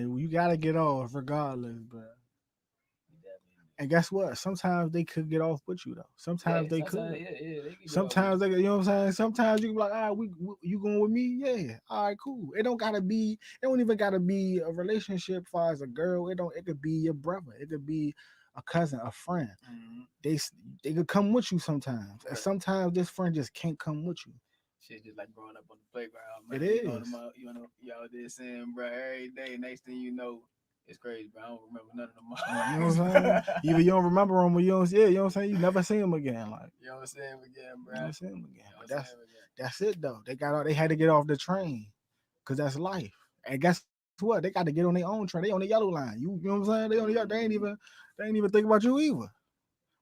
saying. You gotta get off regardless, bro. You definitely And guess what? Sometimes they could get off with you though. do. Yeah, Sometimes they sometimes, could. yeah, they can get off with Sometimes they, you know what I'm saying. Sometimes you can be like, you going with me? Yeah, all right, cool. It don't gotta be. It don't even gotta be a relationship. Far as a girl, it don't. It could be your brother. It could be a cousin, a friend. you. Mm-hmm. They could come with you sometimes, and Right. sometimes this friend just can't come with you. Shit, just like growing up on the playground, It man. You know, is. you know, y'all there saying, bro, every day. Next thing you know, it's crazy, bro. I don't remember none of the You know marks, what I'm saying? bro. Either you don't remember them or you don't. Yeah, you know what I'm saying. You never see them again. Like, You know what I'm saying again, you bro. don't see them again. You know what But I'm that's saying again. that's it though. They had to get off the train because that's life. And guess what? They got to get on their own train. They on the yellow line. You know what I'm saying? Mm-hmm. They ain't even think about you either.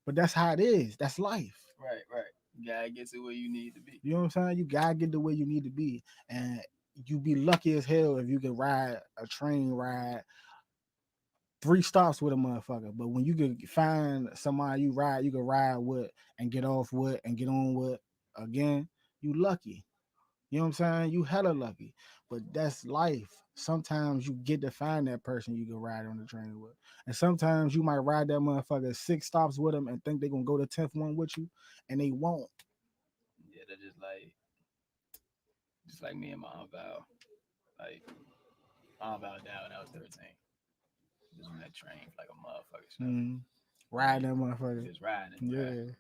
But that's how it is. That's life. Right, right. You gotta get to where you need to be. You know what I'm saying? You gotta get to where you need to be, and you be lucky as hell if you can ride a train ride 3 stops with a motherfucker. But when you can find somebody you can ride with and get off with and get on with again, you lucky. You know what I'm saying? You hella lucky. But that's life. Sometimes you get to find that person you can ride on the train with. And sometimes you might ride that motherfucker 6 stops with them and think they're gonna go to 10th one with you, and they won't. Yeah, they're just like me and my Aunt Val. Like my Aunt Val died when I was 13. was on that train for like a motherfucker. So Mm-hmm. Ride that motherfucker. just riding, bruh. Yeah.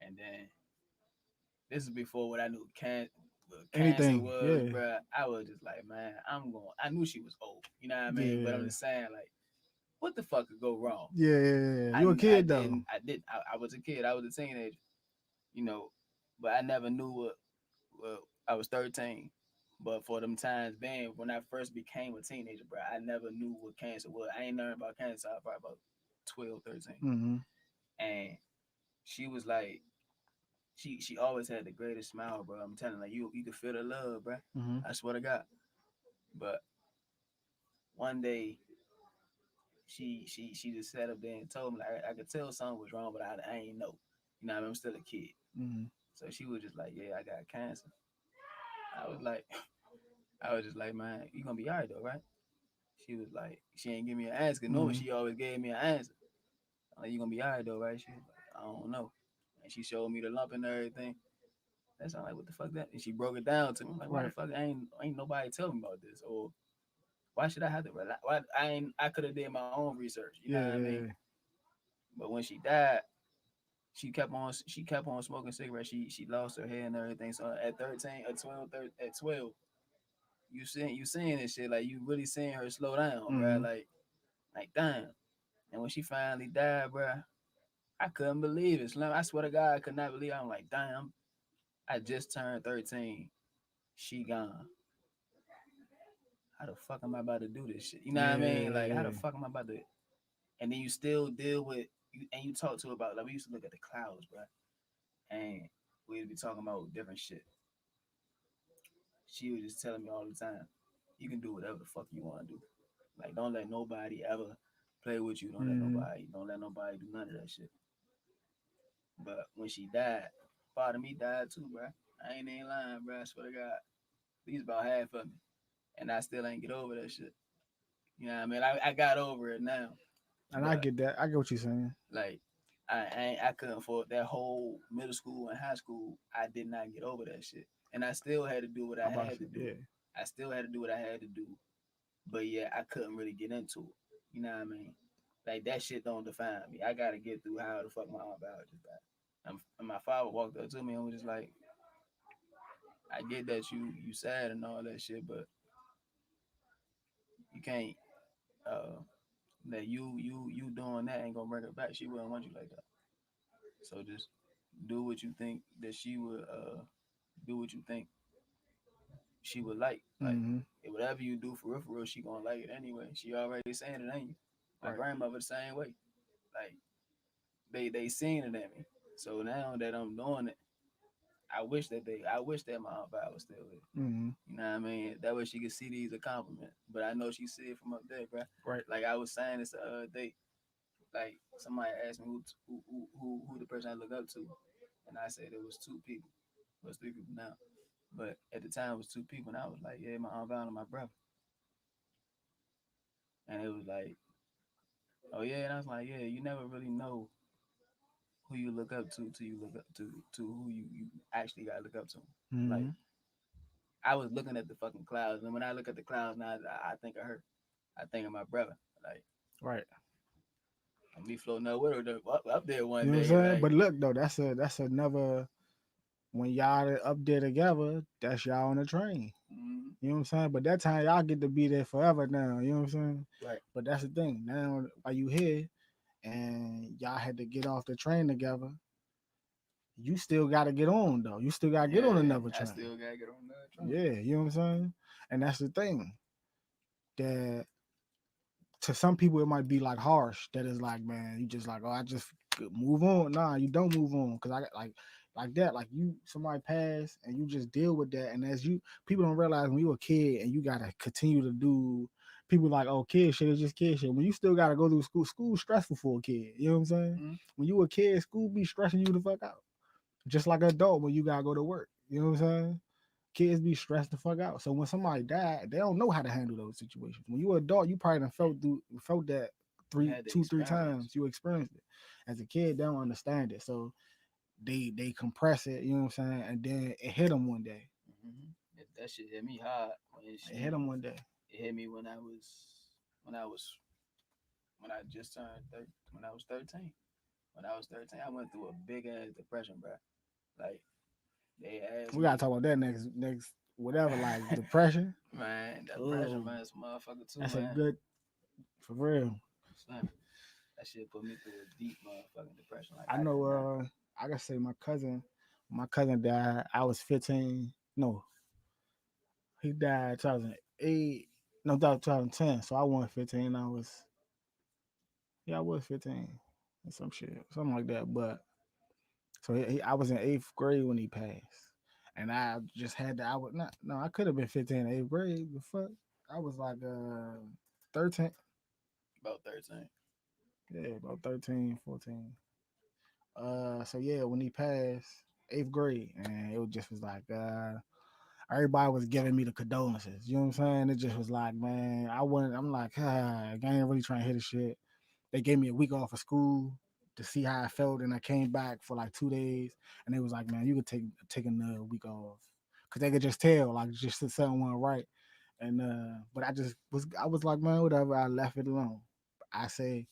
And then this is before what I knew what cancer Anything. was, Yeah. bruh. I was just like, man, I'm going. I knew she was old, you know what I mean? But I'm Yeah. just saying, like, what the fuck could go wrong? Yeah. I You a I kid though. didn't. I did. I was a kid. I was a teenager, you know, but I never knew what. Well, I was 13, but for them times being when I first became a teenager, bro, I never knew what cancer was. I ain't learned about cancer. I was probably about 12, 13, Mm-hmm. and she was like, she always had the greatest smile, bro. I'm telling you, like you could feel the love, bro. Mm-hmm. I swear to God. But one day she just sat up there and told me like I could tell something was wrong, but I ain't know. You know, what I mean? I'm still a kid. Mm-hmm. So she was just like, yeah, I got cancer. I was like, I was just like, man, you gonna be alright though, right? She was like, she ain't give me an answer. Cause normally Mm-hmm. she always gave me an answer. I'm like, you gonna be alright though, right? She was like, I don't know. And she showed me the lump and everything. That's I'm like, what the fuck that? And she broke it down to me. I'm like, why the Right. fuck ain't nobody tell me about this? Or why should I have to rely? Why I could have did my own research. You know what I mean? Yeah. But when she died, she kept on smoking cigarettes. She lost her hair and everything. So at 13, at 12, you seeing this shit, like you really seeing her slow down, bro. Mm-hmm. Like damn. And when she finally died, bro, I couldn't believe it. Slim, I swear to God, I could not believe it. I'm like, damn, I just turned 13. She gone. How the fuck am I about to do this shit? You know what I mean? Like, how the Yeah. fuck am I about to? And then you still deal with, and you talk to her about, like, we used to look at the clouds, bro. And we'd be talking about different shit. She was just telling me all the time, you can do whatever the fuck you want to do. Like, don't let nobody ever play with you. Mm-hmm. Don't let nobody do none of that shit. But when she died, part of me died too, bro. I ain't lying, bro. I swear to God. At least about half of me. And I still ain't get over that shit. You know what I mean? I got over it now. And I But get that. I get what you're saying. like I couldn't afford that whole middle school and high school. I did not get over that shit. And I still had to do what I I'm about to had to say, do. yeah. I still had to do what I had to do. But yeah, I couldn't really get into it. You know what I mean? Like that shit don't define me. I gotta get through how the fuck my aunt biologist died. And my father walked up to me and was just like, I get that you sad and all that shit, but you can't uh that you doing that ain't gonna bring her back. She wouldn't want you like that. So just do what you think that she would do what you think she would like. Like Mm-hmm. whatever you do for real, she gonna like it anyway. She already saying it, ain't you? My Right. grandmother the same way. Like they seen it in me. So now that I'm doing it, I wish that my aunt Vi was still here. Mm-hmm. You know what I mean? That way she could see these a compliment. But I know she see it from up there, bro. Right. Like I was saying this the other day. Like somebody asked me who the person I look up to, and I said it was two people. It was three people now, but at the time it was two people, and I was like, yeah, my aunt Val and my brother, and it was like, oh yeah, and I was like, yeah, you never really know who you look up to till you look up to who you actually got to look up to. Like Mm-hmm. I was looking at the fucking clouds, and when I look at the clouds now, I think of her. I think of my brother. Like Right. I'm be floating up with her up there You one know what I'm day. saying? Like But look though, that's another when y'all up there together, that's y'all on the train. mm, You know what I'm saying? But that time y'all get to be there forever now. You know what I'm saying? right, But that's the thing. Now while you here and y'all had to get off the train together, you still gotta get on though. You still gotta get on yeah, another I train. still gotta get on that train. Yeah, you know what I'm saying? And that's the thing. That to some people it might be like harsh. That is like, man, you just like, oh, I just move on. Nah, you don't move on because I got like that. Like you, somebody pass and you just deal with that. And as you, people don't realize when you a kid and you gotta continue to do. People like, oh, kid shit is just kid shit. When you still gotta go through school, school's stressful for a kid. You know what I'm saying? Mm, When you a kid, school be stressing you the fuck out. Just like an adult when you gotta go to work. You know what I'm saying? Kids be stressed the fuck out. So when somebody died, they don't know how to handle those situations. When you an adult, you probably done felt that you had the two, three experience. times. You experienced it. As a kid, they don't understand it. So they compress it, you know what I'm saying? And then it hit them one day. Mm-hmm. That shit hit me hard when It hit them one day. it hit me when I was when I just turned when I was 13. When I was 13, I went through a big ass depression, bro. Like they asked We gotta me, talk about that next whatever, like depression. man, depression, Oh, man, it's a motherfucker too, that's a man. good for real. Slim. That shit put me through a deep motherfucking depression. Like I I know. could not. I gotta say, my cousin died. I was 15. No, he died 2008. No, 2010. So I was 15. I was 15, or some shit, something like that. But so I was in eighth grade when he passed, and I just had to. I was not. No, I could have been 15 in eighth grade. The fuck, I was like 13. About 13. Yeah, about 13, 14. So yeah, when he passed, eighth grade, and it just was like everybody was giving me the condolences. You know what I'm saying? It just was like, man, I'm like, I ain't really trying to hit the shit. They gave me a week off of school to see how I felt, and I came back for like 2 days, and they was like, man, you could take another week off, cause they could just tell like just that something went right. And but I was like, man, whatever. I left it alone. I say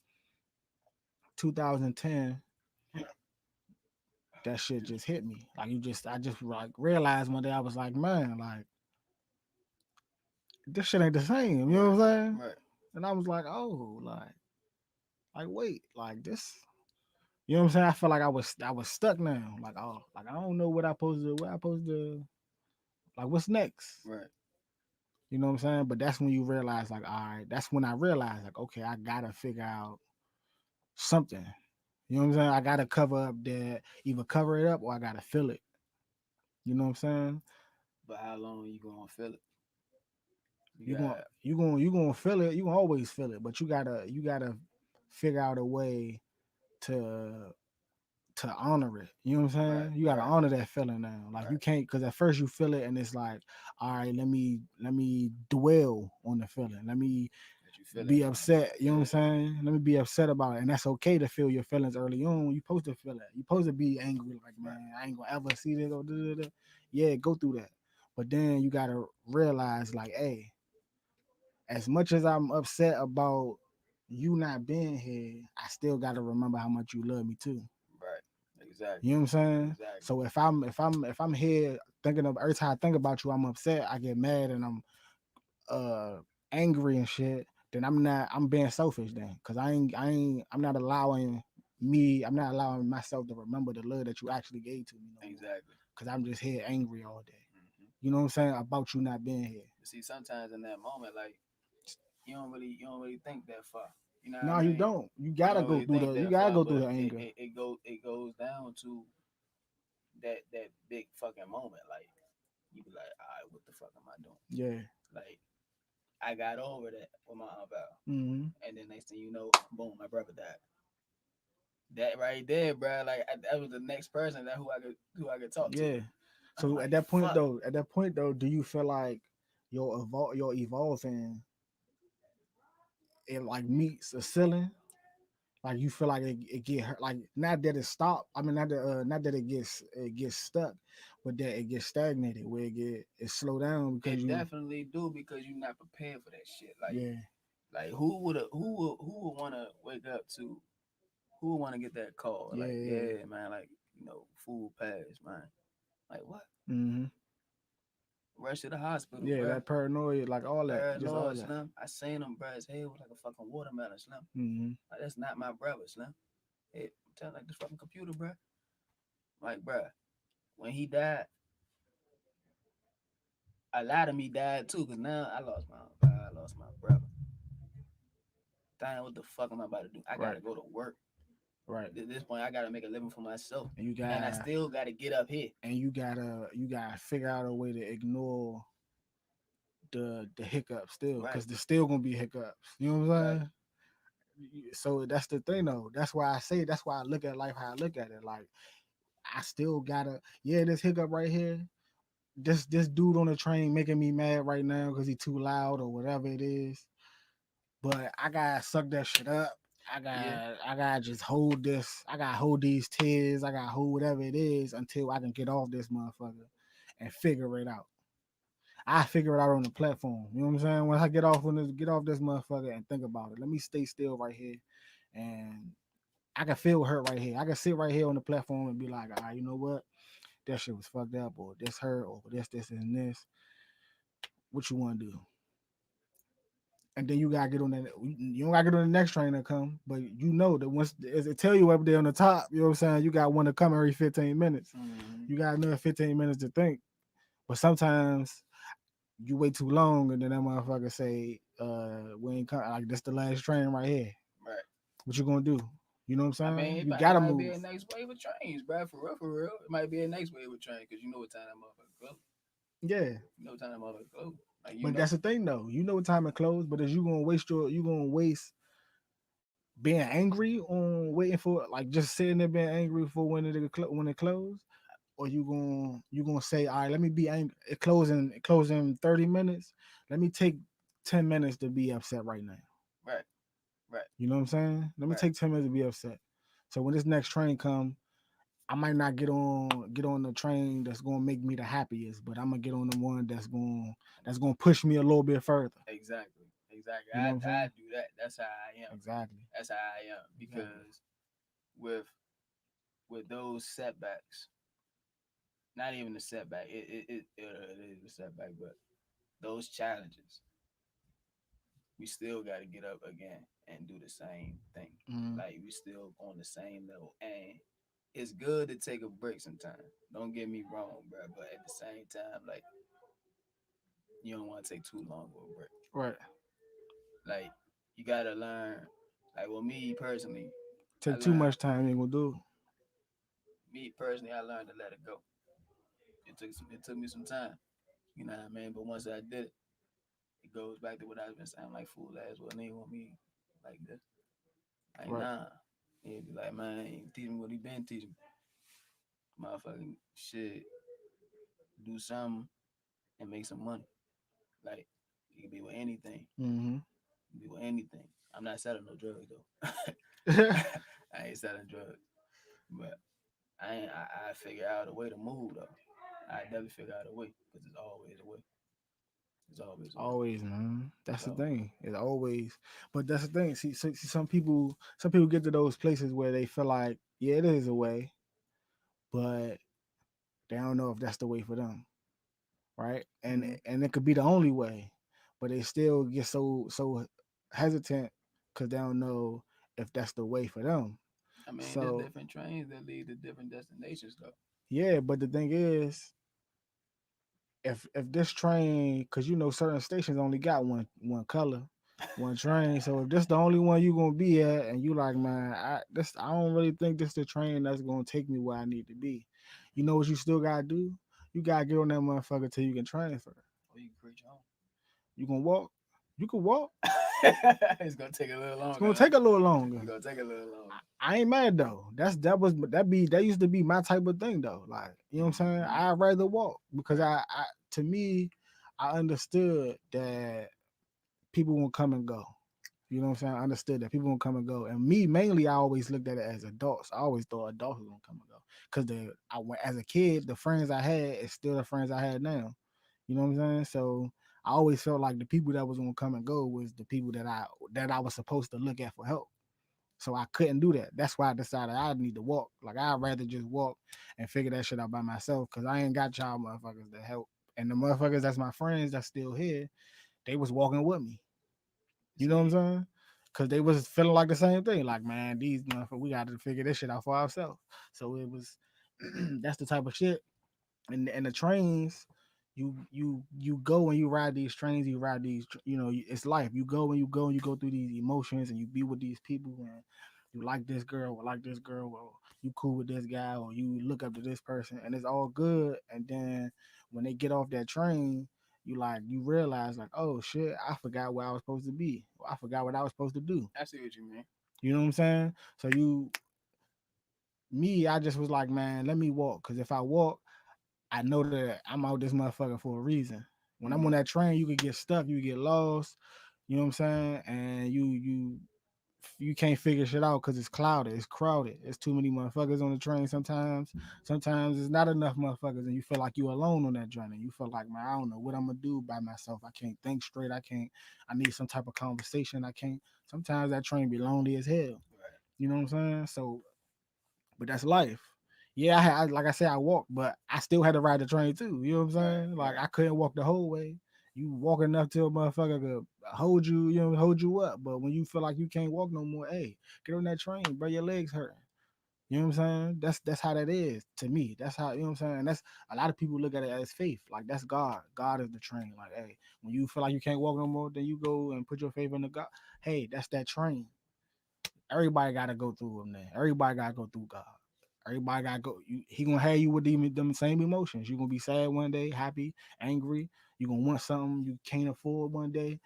2010, that shit just hit me. Like I just like realized one day I was like, man, like this shit ain't the same. You know Right. what I'm saying? Right. And I was like, oh, like wait, like this. You know what I'm saying? I felt like I was stuck now. Like oh, like I don't know what I supposed to like what's next. Right. You know what I'm saying? But that's when you realize like all right, that's when I realized like okay, I gotta figure out something. You know what I'm saying? I gotta cover up that either cover it up or I gotta fill it. You know what I'm saying? But how long you gonna feel it? You You going got you gonna feel it. You gonna always feel it, but you gotta figure out a way to honor it. You know what I'm right. saying? You gotta Right. honor that feeling now. Like Right. you can't because at first you feel it and it's like, all right, let me dwell on the feeling. Let me That you feeling be it. upset. You know what I'm Yeah. saying? Let me be upset about it. And that's okay to feel your feelings early on. You supposed to feel it. You supposed to be angry, like, Right. man, I ain't gonna ever see this or da, da, da. Yeah, go through that. But then you gotta realize, like, hey, as much as I'm upset about you not being here, I still gotta remember how much you love me too. Right. Exactly. You know what I'm saying? Exactly. So if I'm here thinking of every time I think about you, I'm upset, I get mad and I'm uh angry and shit, then I'm being selfish then. Cause I'm not allowing myself to remember the love that you actually gave to me no more. Exactly. Cause I'm just here angry all day. Hmm. You know what I'm saying? About you not being here. But see, sometimes in that moment, like you don't really think that far. You know what I No, you mean? don't. You don't really think You that gotta far, go through but the anger. it goes down to that big fucking moment. Like you be like, all right, what the fuck am I doing? Yeah. Like I got over that with my Aunt Val, Mm-hmm. and then next thing you know, boom, my brother died. That right there, bro. Like that was the next person that who I could talk to. Yeah. I'm So like, fuck. at that point though, do you feel like you're evolving it like meets a ceiling? Like you feel like it get hurt, like not that it stopped. I mean, not that it gets stuck, but that it gets stagnated, where it slow down because It you definitely do because you're not prepared for that shit. yeah Like who would want to wake up to who would want to get that call? Like, yeah yeah, man, like, food passed, man. Like, what? mm-hmm. Rush to the hospital, Yeah, bruh. that paranoia, like all that, just all Paranoid, that. Slim. I seen him, bruh. His head was like a fucking watermelon, Slim. Mm-hmm. Like, that's not my brother, Slim. It tell like this fucking computer, bruh. Like, bruh, when he died, a lot of me died too, because now I lost my uncle, I lost my brother. Damn, what the fuck am I about to do? I Right, gotta go to work. right. At this point, I gotta make a living for myself. And And I still gotta get up here. you gotta figure out a way to ignore the hiccups still, Right, because there's still gonna be hiccups. You know what I'm right. saying? So that's the thing though. That's why I look at life how I look at it. Like I still gotta this hiccup right here. This dude on the train making me mad right now because he too loud or whatever it is. But I gotta suck that shit up. Yeah, I gotta just hold this. I gotta hold these tears. I gotta hold whatever it is until I can get off this motherfucker and figure it out. I figure it out on the platform. You know what I'm saying? When I get off this motherfucker and think about it. Let me stay still right here, and I can feel hurt right here. I can sit right here on the platform and be like, all right, you know what? That shit was fucked up, or this hurt, or this, and this. What you want to do? And then you gotta get on that. You don't gotta get on the next train that come, but you know that once as it tell you up there on the top, you know what I'm saying. You got one to come every 15 minutes. Mm-hmm. You got another 15 minutes to think. But sometimes you wait too long, and then that motherfucker say, "We ain't coming. Like this the last train right here. Right. What you gonna do? You know what I'm I saying? mean, You it gotta might be move. a next wave of trains, bro. For real. It might be a next wave of train because you know what time that motherfucker close. Yeah, You know what time that motherfucker close. Like you but know. that's the thing though. You know what time it closed, but is you gonna waste being angry on waiting for like just sitting there being angry for when it closed, or you gonna say, all right, let me be angry. It closing 30 minutes. Let me take 10 minutes to be upset right now. Right. Right. You know what I'm saying? Let me Right. take 10 minutes to be upset. So when this next train come, I might not get on the train that's gonna make me the happiest, but I'm gonna get on the one that's gonna push me a little bit further. Exactly. Exactly. You know what I'm I saying? do that. That's how I am. Exactly. That's how I am Exactly. because with those setbacks, not even a setback. It is a setback, but those challenges, we still got to get up again and do the same thing. Mm-hmm. Like we still on the same level, and it's good to take a break sometimes. Don't get me wrong, bro. But at the same time, like you don't want to take too long of a break. Right. Like you gotta learn. Like well, me personally, I Take too learned. much time, ain't gonna do Me personally, I learned to let it go. It took me some time. You know what I mean? But once I did it, it goes back to what I've been saying. Like fool ass, well, nigga want me like this. it. Like Right. nah. He'd be like, man, he teach me what he been teaching me. Motherfucking shit, do something and make some money. Like it could be with anything. Mm-hmm. It could be with anything. I'm not selling no drugs though. I ain't selling drugs, but I figure out a way to move though. I never figure out a way because it's always a way. It's always a way. Always, man. It's That's the always a way. thing. It's always, but that's the thing. See, some people get to those places where they feel like, yeah, it is a way, but they don't know if that's the way for them, right? Mm-hmm. And it could be the only way, but they still get so hesitant because they don't know if that's the way for them. I mean, there's So different trains that lead to different destinations though. yeah, but the thing is, if this train, because you know certain stations only got one color, one train. So if this the only one you gonna be at, and you like, man, I don't really think this the train that's gonna take me where I need to be. You know what you still gotta do? You gotta get on that motherfucker till you can transfer. Or you can create your You can walk. You can walk. own. It's gonna take a little It's longer, gonna huh? take a little longer. It's gonna take a little longer. I ain't mad though. That used to be my type of thing though. Like, you know what I'm saying? Mm-hmm. I'd rather walk because Right. I to me, I understood that people won't come and go. You know what I'm saying? I understood that people won't come and go. And me mainly, I always looked at it as adults. I always thought adults were gonna come and go. Cause I went as a kid, the friends I had is still the friends I had now. You know what I'm saying? So I always felt like the people that was gonna come and go was the people that I was supposed to look at for help. So I couldn't do that. That's why I decided I need to walk. Like I'd rather just walk and figure that shit out by myself. Cause I ain't got y'all motherfuckers to help. And the motherfuckers that's my friends that's still here, they was walking with me. You know what I'm See, saying? Cause they was feeling like the same thing. Like, man, these motherfuckers, we got to figure this shit out for ourselves. So it was that's the type of shit. And the trains, you go and you ride these trains, you ride these, it's life. You go and you go and you go through these emotions and you be with these people and you like this girl or like this girl or you cool with this guy or you look up to this person and it's all good. And then when they get off that train, you realize like, oh shit, I forgot where I was supposed to be. Or I forgot what I was supposed to do. I see what you mean. You know what I'm saying? So I just was like, man, let me walk. Cause if I walk, I know that I'm out this motherfucker for a reason. When I'm on Mm-hmm. that train, you could get stuck, you get lost. You know what I'm saying? And you you can't figure shit out because it's clouded, it's crowded, it's too many motherfuckers on the train. Sometimes it's not enough motherfuckers, and you feel like you alone on that journey. You feel like, man, I don't know what I'm gonna do by myself. I can't think straight. I can't. I need some type of conversation. I can't. Sometimes that train be lonely as hell. Right. You know what I'm saying? So, but that's life. Yeah, like I said, I walked, but I still had to ride the train too. You know what I'm Right. saying? Like Right. I couldn't walk the whole way. You walk enough till a motherfucker could hold you, hold you up. But when you feel like you can't walk no more, hey, get on that train, bro. Your legs hurting. You know what I'm saying? That's how that is to me. That's how, you know what I'm saying. And that's a lot of people look at it as faith. Like that's God. God is the train. Like, hey, when you feel like you can't walk no more, then you go and put your faith in the God. Hey, that's that train. Everybody got to go through him. There. Everybody got to go through God. Everybody got to go. He gonna have you with them same emotions. You gonna be sad one day, happy, angry. You gonna want something you can't afford one day.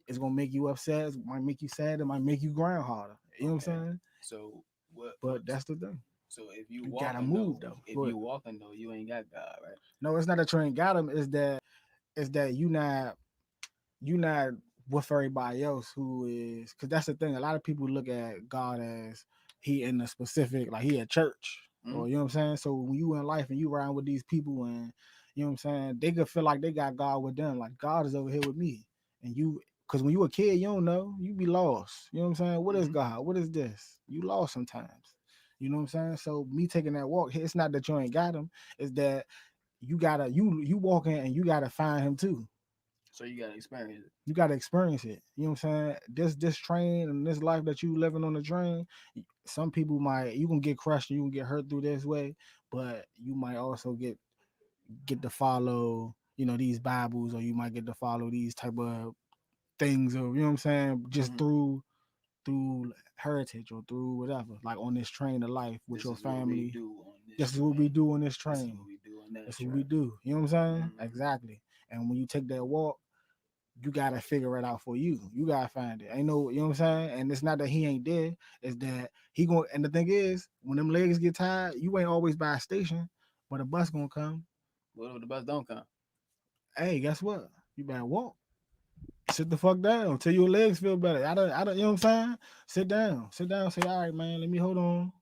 It's gonna make you upset. It might make you sad. It might make you grind harder. You know what I'm Okay. saying? So what? But that's the thing. So if you You gotta walking move though, though. if But you walking though, you ain't got God, right? no, it's not that you ain't got him. Is that you not with everybody else who is, because that's the thing. A lot of people look at God as he in a specific, like he at church, Mm-hmm. or you know what I'm saying. So when you in life and you around with these people, and you know what I'm saying, they could feel like they got God with them, like God is over here with me, and you. Because when you a kid, you don't know. You be lost. You know what I'm saying? What is Mm-hmm. God? What is this? You lost sometimes. You know what I'm saying? So me taking that walk, it's not that you ain't got him. It's that you walking and you gotta find him too. So you gotta experience it. You gotta experience it. You know what I'm saying? This train and this life that you living on the train, some people might you can get crushed, you can get hurt through this way, but you might also get to follow, these Bibles, or you might get to follow these type of things, or you know what I'm saying, just Mm-hmm. through heritage or through whatever, like on this train of life with This your is what we family. do on this This is what we train. do on this This is train. what we do on that That's what we train. do. You know what I'm saying? Mm-hmm. Exactly. And when you take that walk, you gotta figure it out for you. You gotta find it. Ain't no, you know what I'm saying? And it's not that he ain't there, it's that he going, and the thing is, when them legs get tired, you ain't always by a station, but a bus gonna come. What if the bus don't come? Hey, guess what? You better walk. Sit the fuck down till your legs feel better. I don't, you know what I'm saying? Sit down. Sit down, say, all right, man, let me hold on.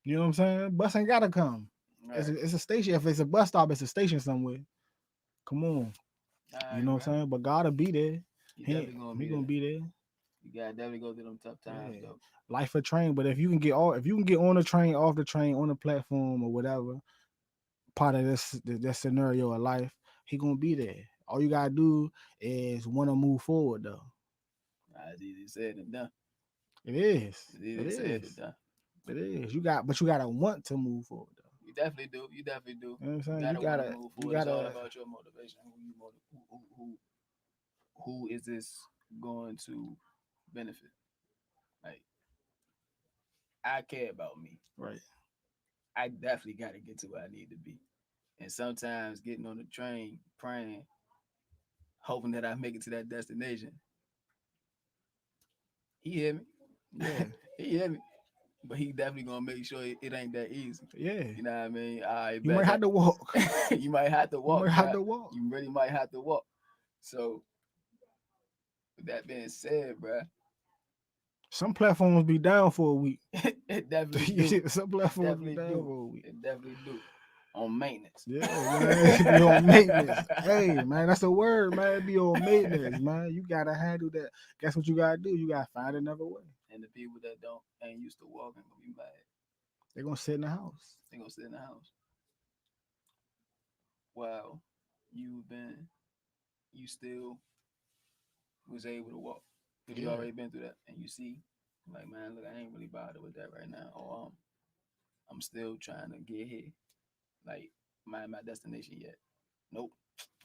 You know what I'm saying? Bus ain't gotta come. It's Right. a, it's a station. If it's a bus stop, it's a station somewhere. Come on. All You right, know what bro. I'm saying? But God'll be there. You He definitely gonna he be gonna there. be there. You gotta definitely go through them tough times Yeah. though. Life a train, but if you can get on the train, off the train, on the platform or whatever, part of this scenario of life, he gonna be there. All you gotta do is want to move forward though. It's easy said than done. It is. It's It easy said than is. done. It is. You gotta want to move forward though. You definitely do. You definitely do. You know what I'm You saying? gotta want to move You forward. It's all gotta about your motivation. Who is this going to benefit? Like I care about me. right. I definitely got to get to where I need to be. And sometimes getting on the train, praying, hoping that I make it to that destination. He hear me. Yeah. He hear me. But he definitely gonna make sure it ain't that easy. Yeah. You know what I mean? I You bet might have that to walk. you might have to You walk, might have bro. to walk. You really might have to walk. So with that being said, bro, Some platforms be down for a week. it definitely do. Some It platforms be definitely down do. for a week. It definitely do. On maintenance. Yeah, man. It be on maintenance. Hey, man, that's a word, man. It be on maintenance, man. You gotta handle that. Guess what you gotta do? You gotta find another way. And the people that don't ain't used to walking gonna be mad. They're gonna sit in the house. They gonna sit in the house. Wow, you've been you still was able to walk. Because you Yeah. already been through that. And you see, like, man, look, I ain't really bothered with that right now. Or I'm still trying to get here. Like, my destination yet. Nope.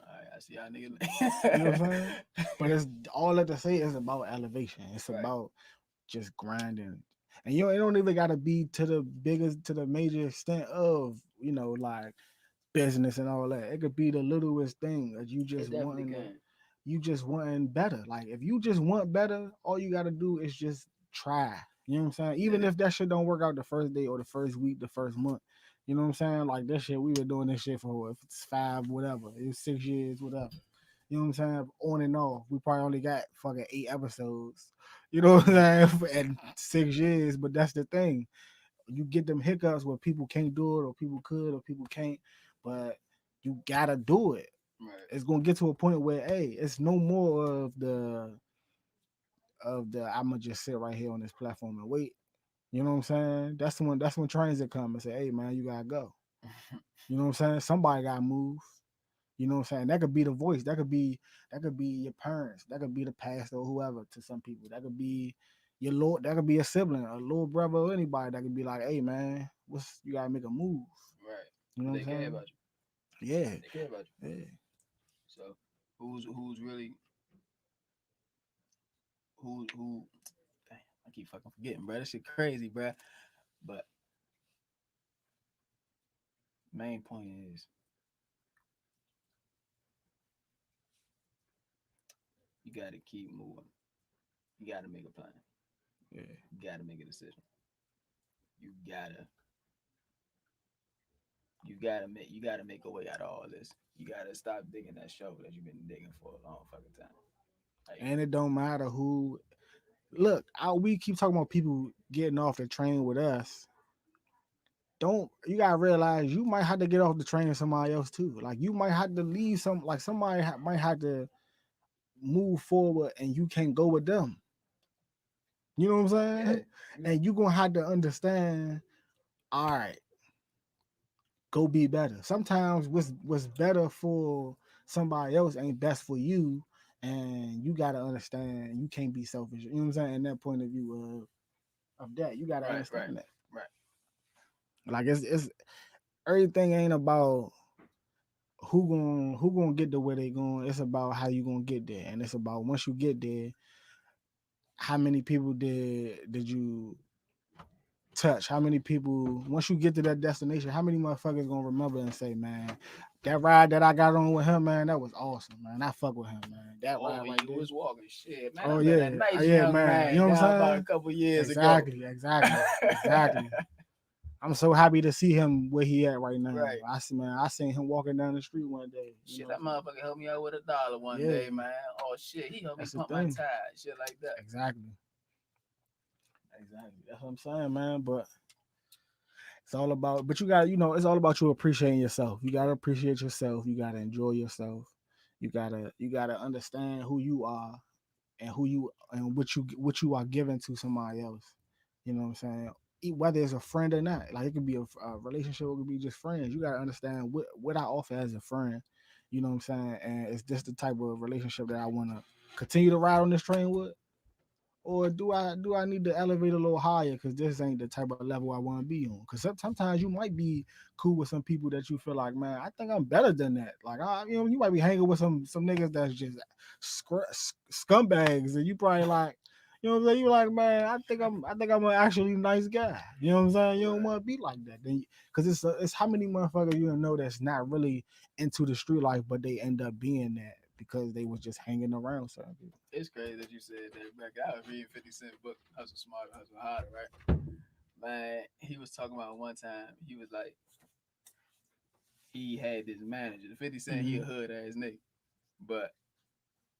All right, I see y'all You know what I'm saying? niggas. But it's all that to say is about elevation. It's Right. about just grinding. And it don't even gotta be to the major extent of, like business and all that. It could be the littlest thing that It definitely can. you just wanting better. Like if you just want better, all you gotta do is just try. You know what I'm saying? Even Yeah. if that shit don't work out the first day or the first week, the first month. You know what I'm saying? Like this shit, we were doing this shit for if it's 5, whatever. It was 6 years, whatever. You know what I'm saying? On and off. We probably only got fucking 8 episodes. You know what I'm saying? In 6 years, but that's the thing. You get them hiccups where people can't do it, or people could, or people can't, but you gotta do it. Right. It's gonna get to a point where, hey, it's no more of the I'm gonna just sit right here on this platform and wait. You know what I'm saying? That's when transit come and say, hey man, you gotta go. You know what I'm saying? Somebody gotta move. You know what I'm saying? That could be the voice. That could be your parents. That could be the pastor or whoever to some people. That could be your Lord. That could be a sibling, a little brother, or anybody that could be like, hey man, what's you gotta make a move. Right. You know But what they I'm care saying? about you. Yeah. They care about you. Yeah. So who's really who? Dang, I keep fucking forgetting, bro. This shit crazy, bro. But main point is you got to keep moving. You got to make a plan. Yeah. You got to make a decision. You gotta you gotta make a way out of all this. You gotta stop digging that shovel that you've been digging for a long fucking time. Like And it don't matter who. Look, we keep talking about people getting off the train with us. Don't you gotta realize you might have to get off the train with somebody else too. Like you might have to leave some. Like somebody might have to move forward, and you can't go with them. You know what I'm yeah, saying? And you gonna have to understand. All right, go be better. Sometimes what's better for somebody else ain't best for you, and you gotta understand. You can't be selfish. You know what I'm saying? In that point of view of that, you gotta right, right, understand that. right. Like it's everything ain't about who gonna get to where they going. It's about how you gonna get there, and it's about once you get there, how many people did you touch? How many people once you get to that destination? How many motherfuckers gonna remember and say, man, that ride that I got on with him, man, that was awesome, man. I fuck with him, man. That Oh, ride when right you there. was walking shit, man. I Oh met a yeah, nice yeah, young man. You man know what down I'm about a saying? couple years ago. Exactly, exactly, exactly. I'm so happy to see him where he at right now. Right. I seen him walking down the street one day. You Shit, know, that motherfucker helped me out with $1 one yeah, day, man. Oh shit, he helped me that's the pump my thing. tires, shit like that. Exactly, exactly. That's what I'm saying, man. But it's all about, but you got, it's all about you appreciating yourself. You gotta appreciate yourself. You gotta enjoy yourself. You gotta understand who you are and what you are giving to somebody else. You know what I'm saying? Whether it's a friend or not, like it could be a relationship, it could be just friends. You gotta understand what I offer as a friend. You know what I'm saying? And is this the type of relationship that I want to continue to ride on this train with? Or do I need to elevate a little higher because this ain't the type of level I want to be on? Because sometimes you might be cool with some people that you feel like, man, I think I'm better than that. Like, you might be hanging with some niggas that's just scumbags, and you probably like, you know what I'm saying? You like, man, I think I'm an actually nice guy. You know what I'm saying? You don't Right. want to be like that, then, because it's how many motherfuckers you know that's not really into the street life, but they end up being that because they was just hanging around certain people. It's crazy that you said that, back. I was reading 50 Cent book, Hustle Smarter, Hustle Harder, right? Man, he was talking about one time, he was like, he had this manager. 50 Cent, he a Hmm. hood ass nigga. But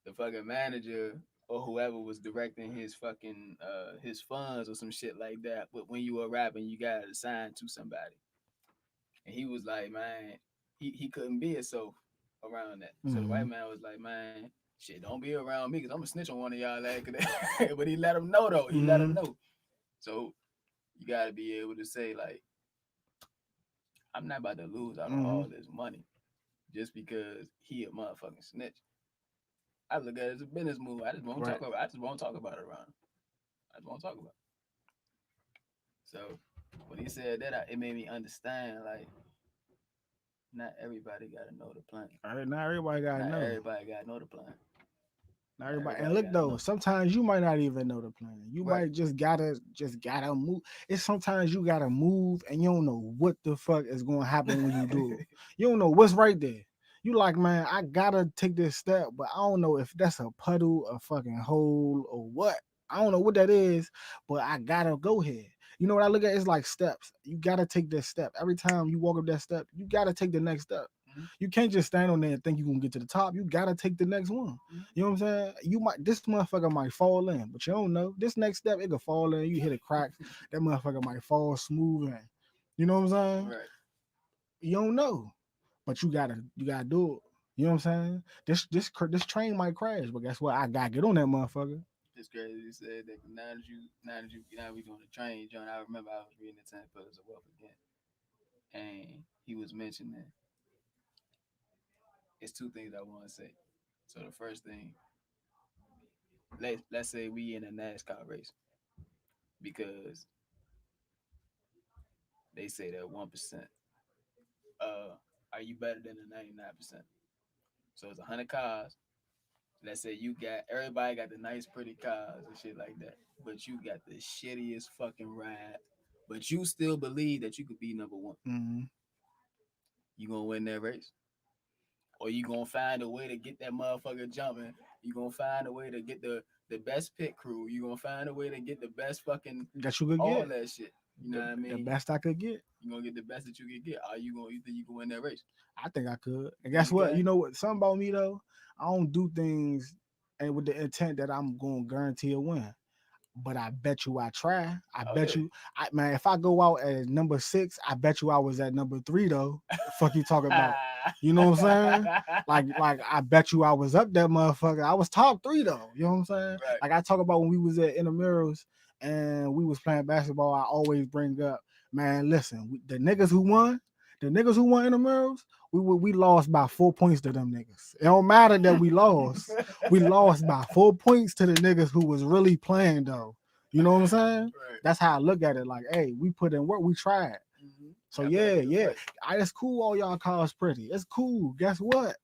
the fucking manager or whoever was directing his funds or some shit like that. But when you were rapping, you got assigned to somebody. And he was like, man, he couldn't be himself around that. So the white Hmm. man was like, man, shit, don't be around me because I'm gonna snitch on one of y'all. But he let him know though. He let him Hmm. know. So you gotta be able to say like, I'm not about to lose out on Hmm. all this money just because he a motherfucking snitch. I look at it as a business move. I just won't talk Right. about. I just won't talk about it around. I just won't talk about it. So when he said that, it made me understand like not everybody gotta know the plan. All right, not everybody gotta Not know. everybody gotta know the plan. Not Not everybody. And everybody look gotta though, know. sometimes you might not even know the plan. You Right. might just gotta move. It's sometimes you gotta move and you don't know what the fuck is gonna happen when you do it. You don't know what's right there. You like, man, I gotta take this step, but I don't know if that's a puddle, a fucking hole, or what. I don't know what that is, but I gotta go here. You know what I look at? It's like steps. You gotta take this step. Every time you walk up that step, you gotta take the next step. You can't just stand on there and think you're gonna get to the top. You gotta take the next one. You know what I'm saying? This motherfucker might fall in, but you don't know. This next step, it could fall in. You hit a crack, that motherfucker might fall smooth in. You know what I'm saying? Right. You don't know, but you gotta do it. You know what I'm saying? This train might crash, but guess what? I gotta get on that motherfucker. It's crazy. You said that now we doing the train, John. I remember I was reading the 10 Pillars of Wealth again, and he was mentioning it's two things I want to say. So the first thing, let's say we in a NASCAR race because they say that 1%. Are you better than the 99%? So it's 100 cars. Let's say you got everybody got the nice, pretty cars and shit like that, but you got the shittiest fucking ride. But you still believe that you could be number one. Mm-hmm. You gonna win that race, or you gonna find a way to get that motherfucker jumping. You gonna find a way to get the best pit crew. You gonna find a way to get the best fucking That you could all get that shit. You know what I mean? the best I could get. You gonna get the best that you can get. Are you think you can win that race? I think I could. And guess what? Okay. You know what? Something about me though. I don't do things and with the intent that I'm gonna guarantee a win. But I bet you I try. I bet you, man. If I go out at number 6, I bet you I was at number 3 though. The fuck you talking about? You know what I'm saying? Like I bet you I was up that motherfucker. I was top 3 though. You know what I'm saying? Right. Like I talk about when we was at Intramurals and we was playing basketball. I always bring up, man. Listen, the niggas who won Intramurals, we lost by 4 points to them niggas. It don't matter that we lost. We lost by 4 points to the niggas who was really playing though. You know what I'm saying? Right. That's how I look at it. Like, hey, we put in work, we tried. Mm-hmm. So yeah. It's cool all y'all cars pretty. It's cool. Guess what?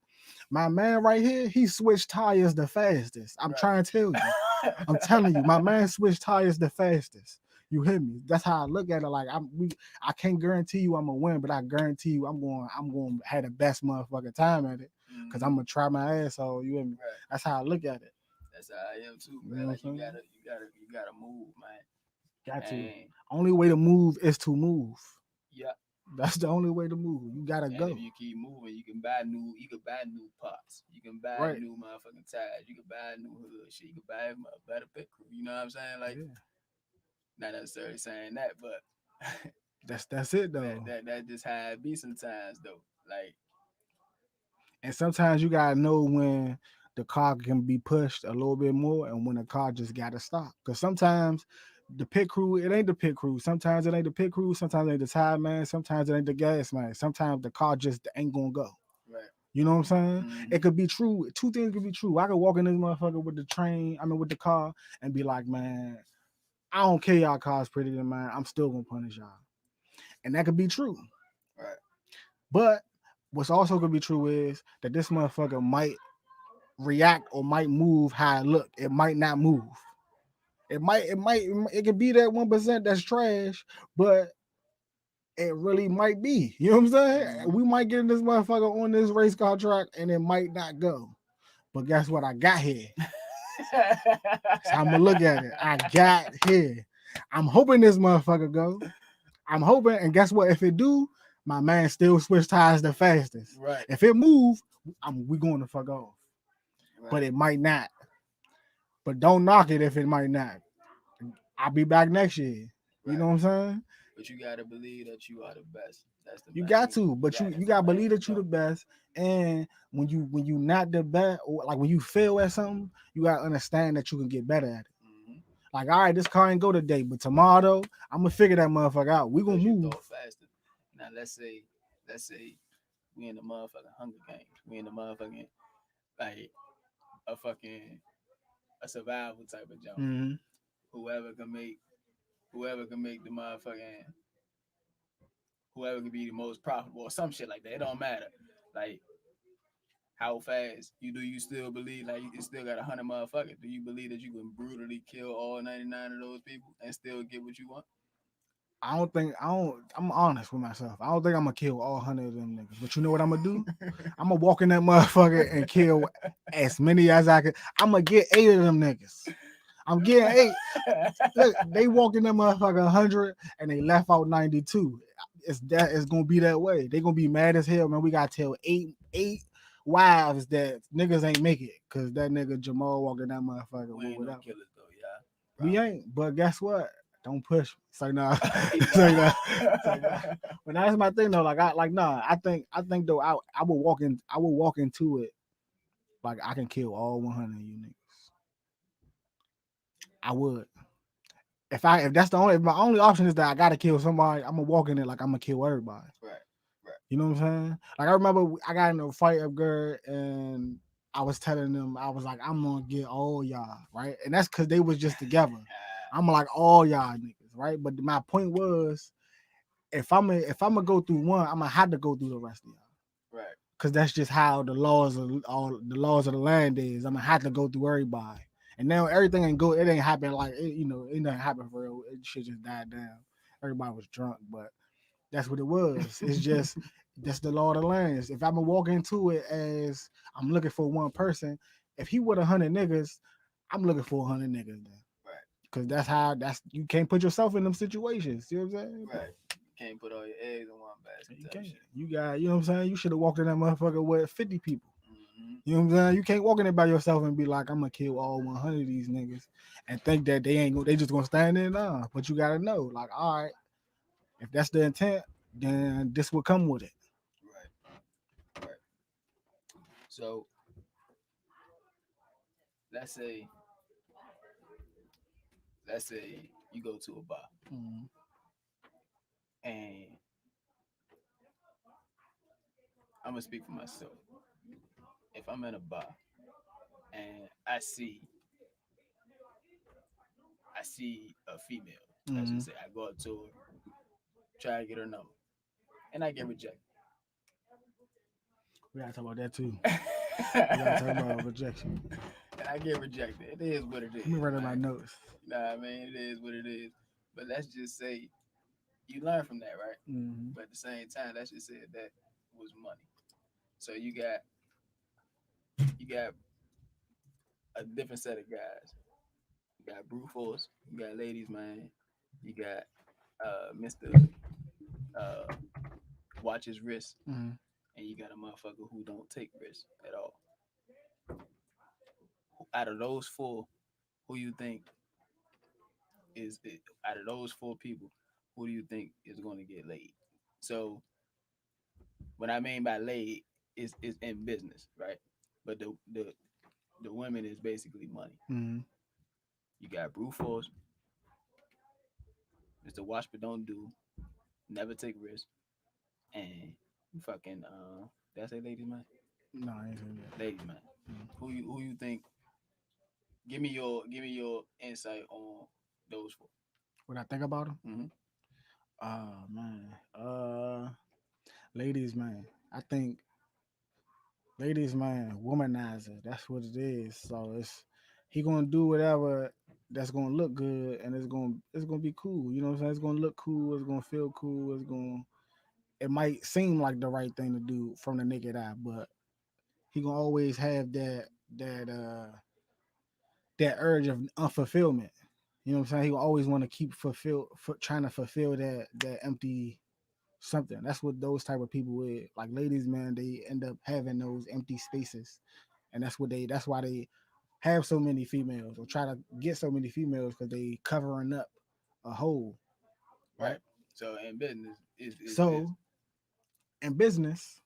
My man right here, he switched tires the fastest. I'm trying to tell you. I'm telling you, my man switched tires the fastest. You hear me? That's how I look at it. Like I can't guarantee you I'm gonna win, but I guarantee you I'm going to have the best motherfucking time at it. Cause I'm gonna try my ass off. You hear me? Right. That's how I look at it. That's how I am too, man. You know Like what I'm you gotta move, man. Got to. And Only way to move is to move. yeah. That's the only way to move. You gotta And go. if you keep moving, you can buy new parts. You can buy Right. new motherfucking tires. You can buy new hood shit. You can buy a better pit crew. You know what I'm saying? Like, not necessarily saying that, but That's it though. that just how it be sometimes though. Like, and sometimes you gotta know when the car can be pushed a little bit more and when the car just gotta stop. Cause sometimes the pit crew, it ain't the pit crew. Sometimes it ain't the pit crew. Sometimes it ain't the tire man. Sometimes it ain't the gas man. Sometimes the car just ain't gonna go. right. You know what I'm saying? Mhm. It could be true. Two things could be true. I could walk in this motherfucker with the train, with the car, and be like, man, I don't care y'all cars pretty than mine. I'm still gonna punish y'all. And that could be true. Right. But what's also gonna be true is that this motherfucker might react or might move how it look. It might not move. It could be that 1% that's trash, but it really might be. You know what I'm saying? Mhm. We might get this motherfucker on this race car track and it might not go. But guess what? I got here. So I'm gonna look at it. I got here. I'm hoping this motherfucker go. I'm hoping, and guess what? If it do, my man still switch tires the fastest. Right. If it move, we going to fuck off. Right. But it might not. But don't knock it if it might not. I'll be back next year. You Right. know what I'm saying? But you gotta believe that you are the best. That's the You main- got to, but you that's gotta the main believe that you the jump. best. And when you not the best, or like when you fail at something, you gotta understand that you can get better at it. Mhm. Like, all right, this car ain't go today, but tomorrow I'm gonna figure that motherfucker out. We gonna Because you move. thought faster. Now let's say we in the motherfucking Hunger Games. We in the motherfucking like a survival type of jump. Mm-hmm. Whoever can make the motherfucking whoever can be the most profitable or some shit like that. It don't matter. Like how fast you still believe like you still got 100 motherfuckers? Do you believe that you can brutally kill all 99 of those people and still get what you want? I'm honest with myself. I don't think I'm gonna kill all 100 of them niggas. But you know what I'm gonna do? I'm gonna walk in that motherfucker and kill as many as I can. I'm gonna get 8 of them niggas. I'm getting 8. Look, they walked in that motherfucker 100 and they left out 92. it's gonna be that way. They gonna be mad as hell, man. We gotta tell eight wives that niggas ain't make it because that nigga Jamal walking that motherfucker We with ain't no whatever. killers though, yeah. We ain't, but guess what? Don't push me. Say nah. Right. Say nah. Say nah. But that's my thing though. Like nah. I think though I would walk into it like I can kill all 100 of you niggas. I would. If that's the only if my only option is that I gotta kill somebody, I'm gonna walk in it like I'm gonna kill everybody. Right. You know what I'm saying? Like I remember I got in a fight up girl and I was telling them I was like I'm gonna get all y'all right, and that's because they was just together. I'm like all y'all niggas right, but my point was if I'm gonna go through one, I'm gonna have to go through the rest of y'all. Right. Cause that's just how the laws of the land is. I'm gonna have to go through everybody. And now everything ain't go. It ain't happen like it didn't happen for real. It shit just died down. Everybody was drunk, but that's what it was. It's just that's the law of the lands. If I'm gonna walk into it as I'm looking for one person, if he with 100 niggas, I'm looking for 100 niggas then. Right. Cause that's you can't put yourself in them situations. See what I'm saying? Right. You can't put all your eggs in one basket. You type can't. shit. You got, you know what I'm saying? You should have walked in that motherfucker with 50 people. Mm-hmm. You know what I'm saying? You can't walk in there by yourself and be like, I'm gonna kill all 100 of these niggas and think that they just gonna stand there. Nah, but you gotta know, like, all right, if that's the intent, then this will come with it. Right. Right. So let's say you go to a bar Mm-hmm. and I'm gonna speak for myself. If I'm in a bar and I see a female, let's Mm-hmm. just say I go up to her, try to get her number, and I get rejected. We gotta talk about that too. And We gotta talk about rejection. I get rejected. It is what it is. Let me write in my man. notes. Nah, I mean, it is what it is. But let's just say you learn from that, right? Mm-hmm. But at the same time, let's just say that was money. So you got a different set of guys. You got brute force. You got ladies, man. You got Mister uh, watch his wrist, Mm-hmm. and you got a motherfucker who don't take risks at all. Out of those four, who you think out of those four people, who do you think is going to get laid? So what I mean by laid is in business, right? But the women is basically money. Mm-hmm. You got brute force, Mr. Watch but don't do, never take risks, and you fucking did I say ladies man? No, I ain't saying that. Ladies man. Mm. Who you think? Give me your insight on those 4. What I think about them? Mm-hmm. Oh man. Ladies, man. I think ladies, man, womanizer. That's what it is. So he gonna do whatever that's gonna look good and it's gonna be cool. You know what I'm saying? It's gonna look cool, it's gonna feel cool, it might seem like the right thing to do from the naked eye, but he gonna always have that urge of unfulfillment. You know what I'm saying? He will always want to keep trying to fulfill that empty something. That's what those type of people with like ladies, man, they end up having those empty spaces, and that's why they have so many females or try to get so many females because they covering up a hole, Right. right? So in business is this. So in business,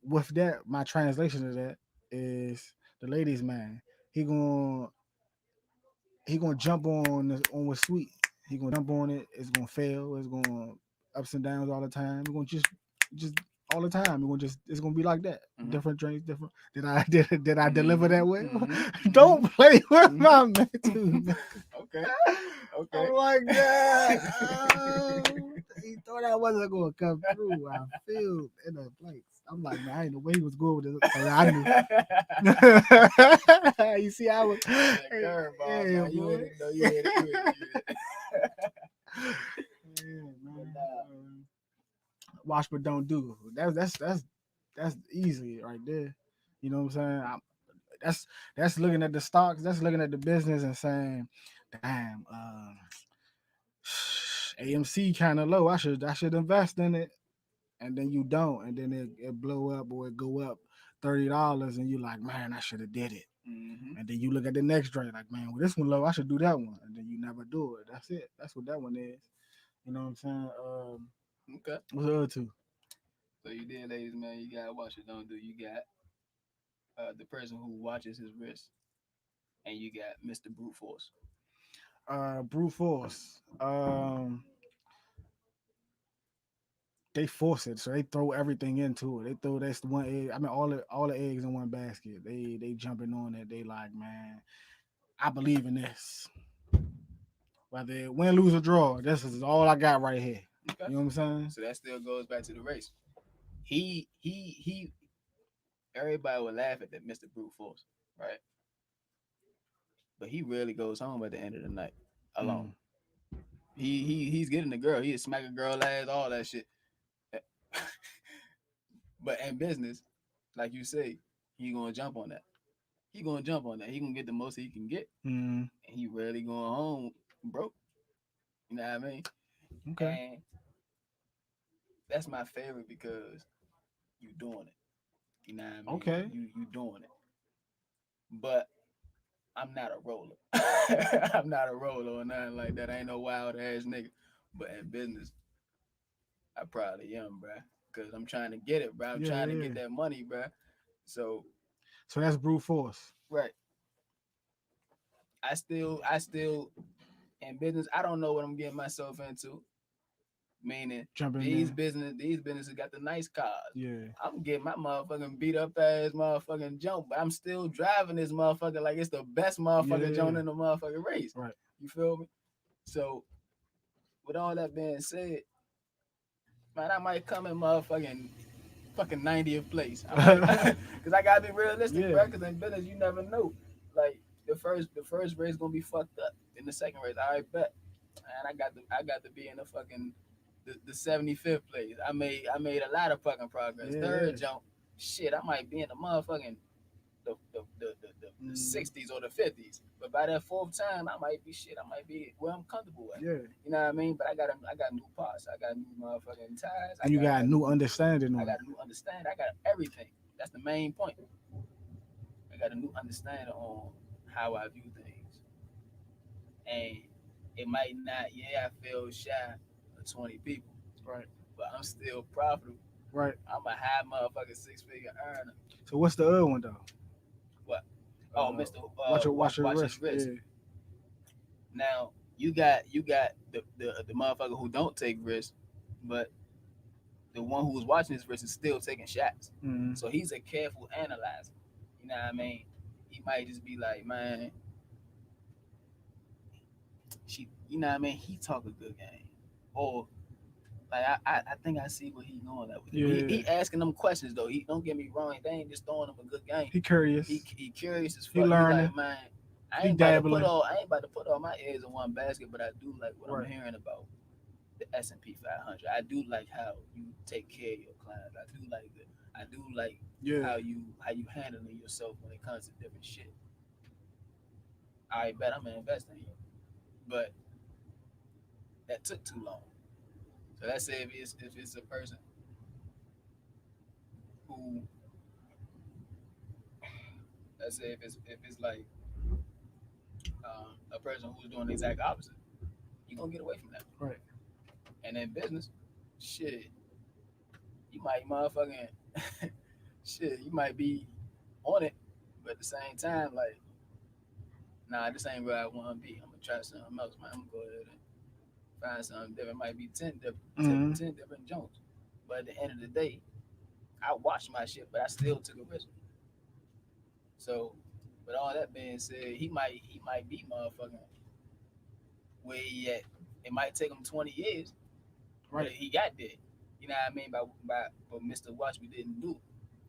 with that, my translation of that is the ladies, man. He gonna he gonna jump on what's sweet. He gonna jump on it. It's gonna fail. It's gonna ups and downs all the time. We're gonna just all the time. We're gonna just it's gonna be like that. Mm-hmm. Different drinks, different. Did I deliver that well? Mm-hmm. Don't play with Mm-hmm. my mental. Man. Okay. Okay. Oh my god! Oh, he thought I wasn't gonna come through. I feel in the place. I'm like, man, I ain't know where he was going with this. So I knew. You see, I was. That curveball, Yeah, man. You boy. hit it. No, you hit it. You hit it. Yeah, man. Nah. Watch but don't do. That's easy right there. You know what I'm saying? That's looking at the stocks. That's looking at the business and saying, damn, AMC kind of low. I should invest in it, and then you don't, and then it blow up or it go up $30, and you like, man, I should have did it. Mm-hmm. And then you look at the next drink like, man, well, this one low, I should do that one, and then you never do it. That's it. That's what that one is. You know what I'm saying? Okay. What's the other two? So you did, ladies, man. You gotta watch it. Don't do. You got the person who watches his wrist, and you got Mr. Brute Force. Brute force. They force it, so they throw everything into it. They throw that's the one egg. I mean, all the eggs in one basket. They jumping on it. They like, man, I believe in this. Whether it win, lose, or draw, this is all I got right here. Okay. You know what I'm saying? So that still goes back to the race. He. Everybody would laugh at that Mr. Brute Force, right? But he rarely goes home at the end of the night alone. He's getting the girl. He'd smack a girl ass, all that shit. But in business, like you say, he gonna jump on that. He gonna jump on that. He gonna get the most he can get, Mm. and he rarely going home broke. You know what I mean? Okay. And that's my favorite because you doing it. You know what I mean? Okay. You doing it. But I'm not a roller. I'm not a roller or nothing like that. I ain't no wild ass nigga. But in business, I probably am, bruh. Cause I'm trying to get it, bruh. I'm trying to get that money, bruh. So that's brute force. right. I still in business. I don't know what I'm getting myself into. Meaning Jumping these in. businesses got the nice cars. Yeah. I'm getting my motherfucking beat up ass motherfucking jump, but I'm still driving this motherfucker like it's the best motherfucking jump in the motherfucking race. Right. You feel me? So with all that being said, man, I might come in motherfucking fucking 90th place. Cause I gotta be realistic, bro. Cause in business you never know. Like the first race gonna be fucked up. In the second race, I bet. And I got to be in the fucking the 75th place. I made a lot of fucking progress. Third jump, shit, I might be in the motherfucking the 60s or the 50s. But by that fourth time, I might be where I'm comfortable at. Yeah. You know what I mean? But I got new parts. I got new motherfucking tires. And you got a new understanding on it. I got a new understanding. I got everything. That's the main point. I got a new understanding on how I view things. And it might not, I feel shy of 20 people. Right. But I'm still profitable. Right. I'm a high motherfucking 6-figure earner. So what's the other one though? What? Oh, Mr. Watch your his wrist. Yeah. Now you got the motherfucker who don't take risks, but the one who's watching his wrist is still taking shots. Mm-hmm. So he's a careful analyzer. You know what I mean? He might just be like, man, you know what I mean? He talk a good game, or like I think I see what he going at with it. Yeah. He asking them questions though. He don't get me wrong. They ain't just throwing him a good game. He curious. He curious as fuck. He learning. Like, man, I He ain't dabbling. about to put all my eggs in one basket, but I do like what I'm hearing about the S&P 500. I do like how you take care of your clients. I do like how you handling yourself when it comes to different shit. I bet I'm gonna invest in you, but that took too long. So let's say if it's a person who, let's say if it's like a person who's doing the exact opposite, you gonna get away from that. Right. And in business, shit, you might motherfucking shit, you might be on it, but at the same time, like, nah, this ain't where I want to be. I'm gonna try something else, man. I'm gonna go ahead and find something different. It might be 10 different jumps, but at the end of the day, I watched my shit, but I still took a risk. So, with all that being said, he might be motherfucking where he at. It might take him 20 years, but he got there. You know what I mean? But Mr. Watch we didn't do.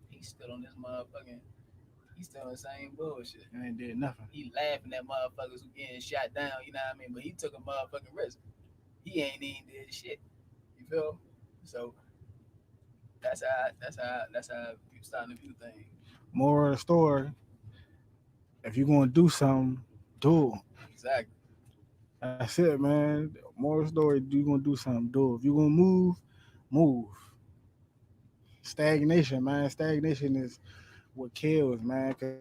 He's still on this motherfucking. He's still on the same bullshit. And ain't did nothing. He laughing at motherfuckers who getting shot down. You know what I mean? But he took a motherfucking risk. He ain't even did shit. You feel me? So that's how you starting to view things. Moral of the story: if you're gonna do something, do it. Exactly. That's it, man. Moral story: you gonna do something, do it. If you gonna move, move. Stagnation, man. Stagnation is what kills, man. Cause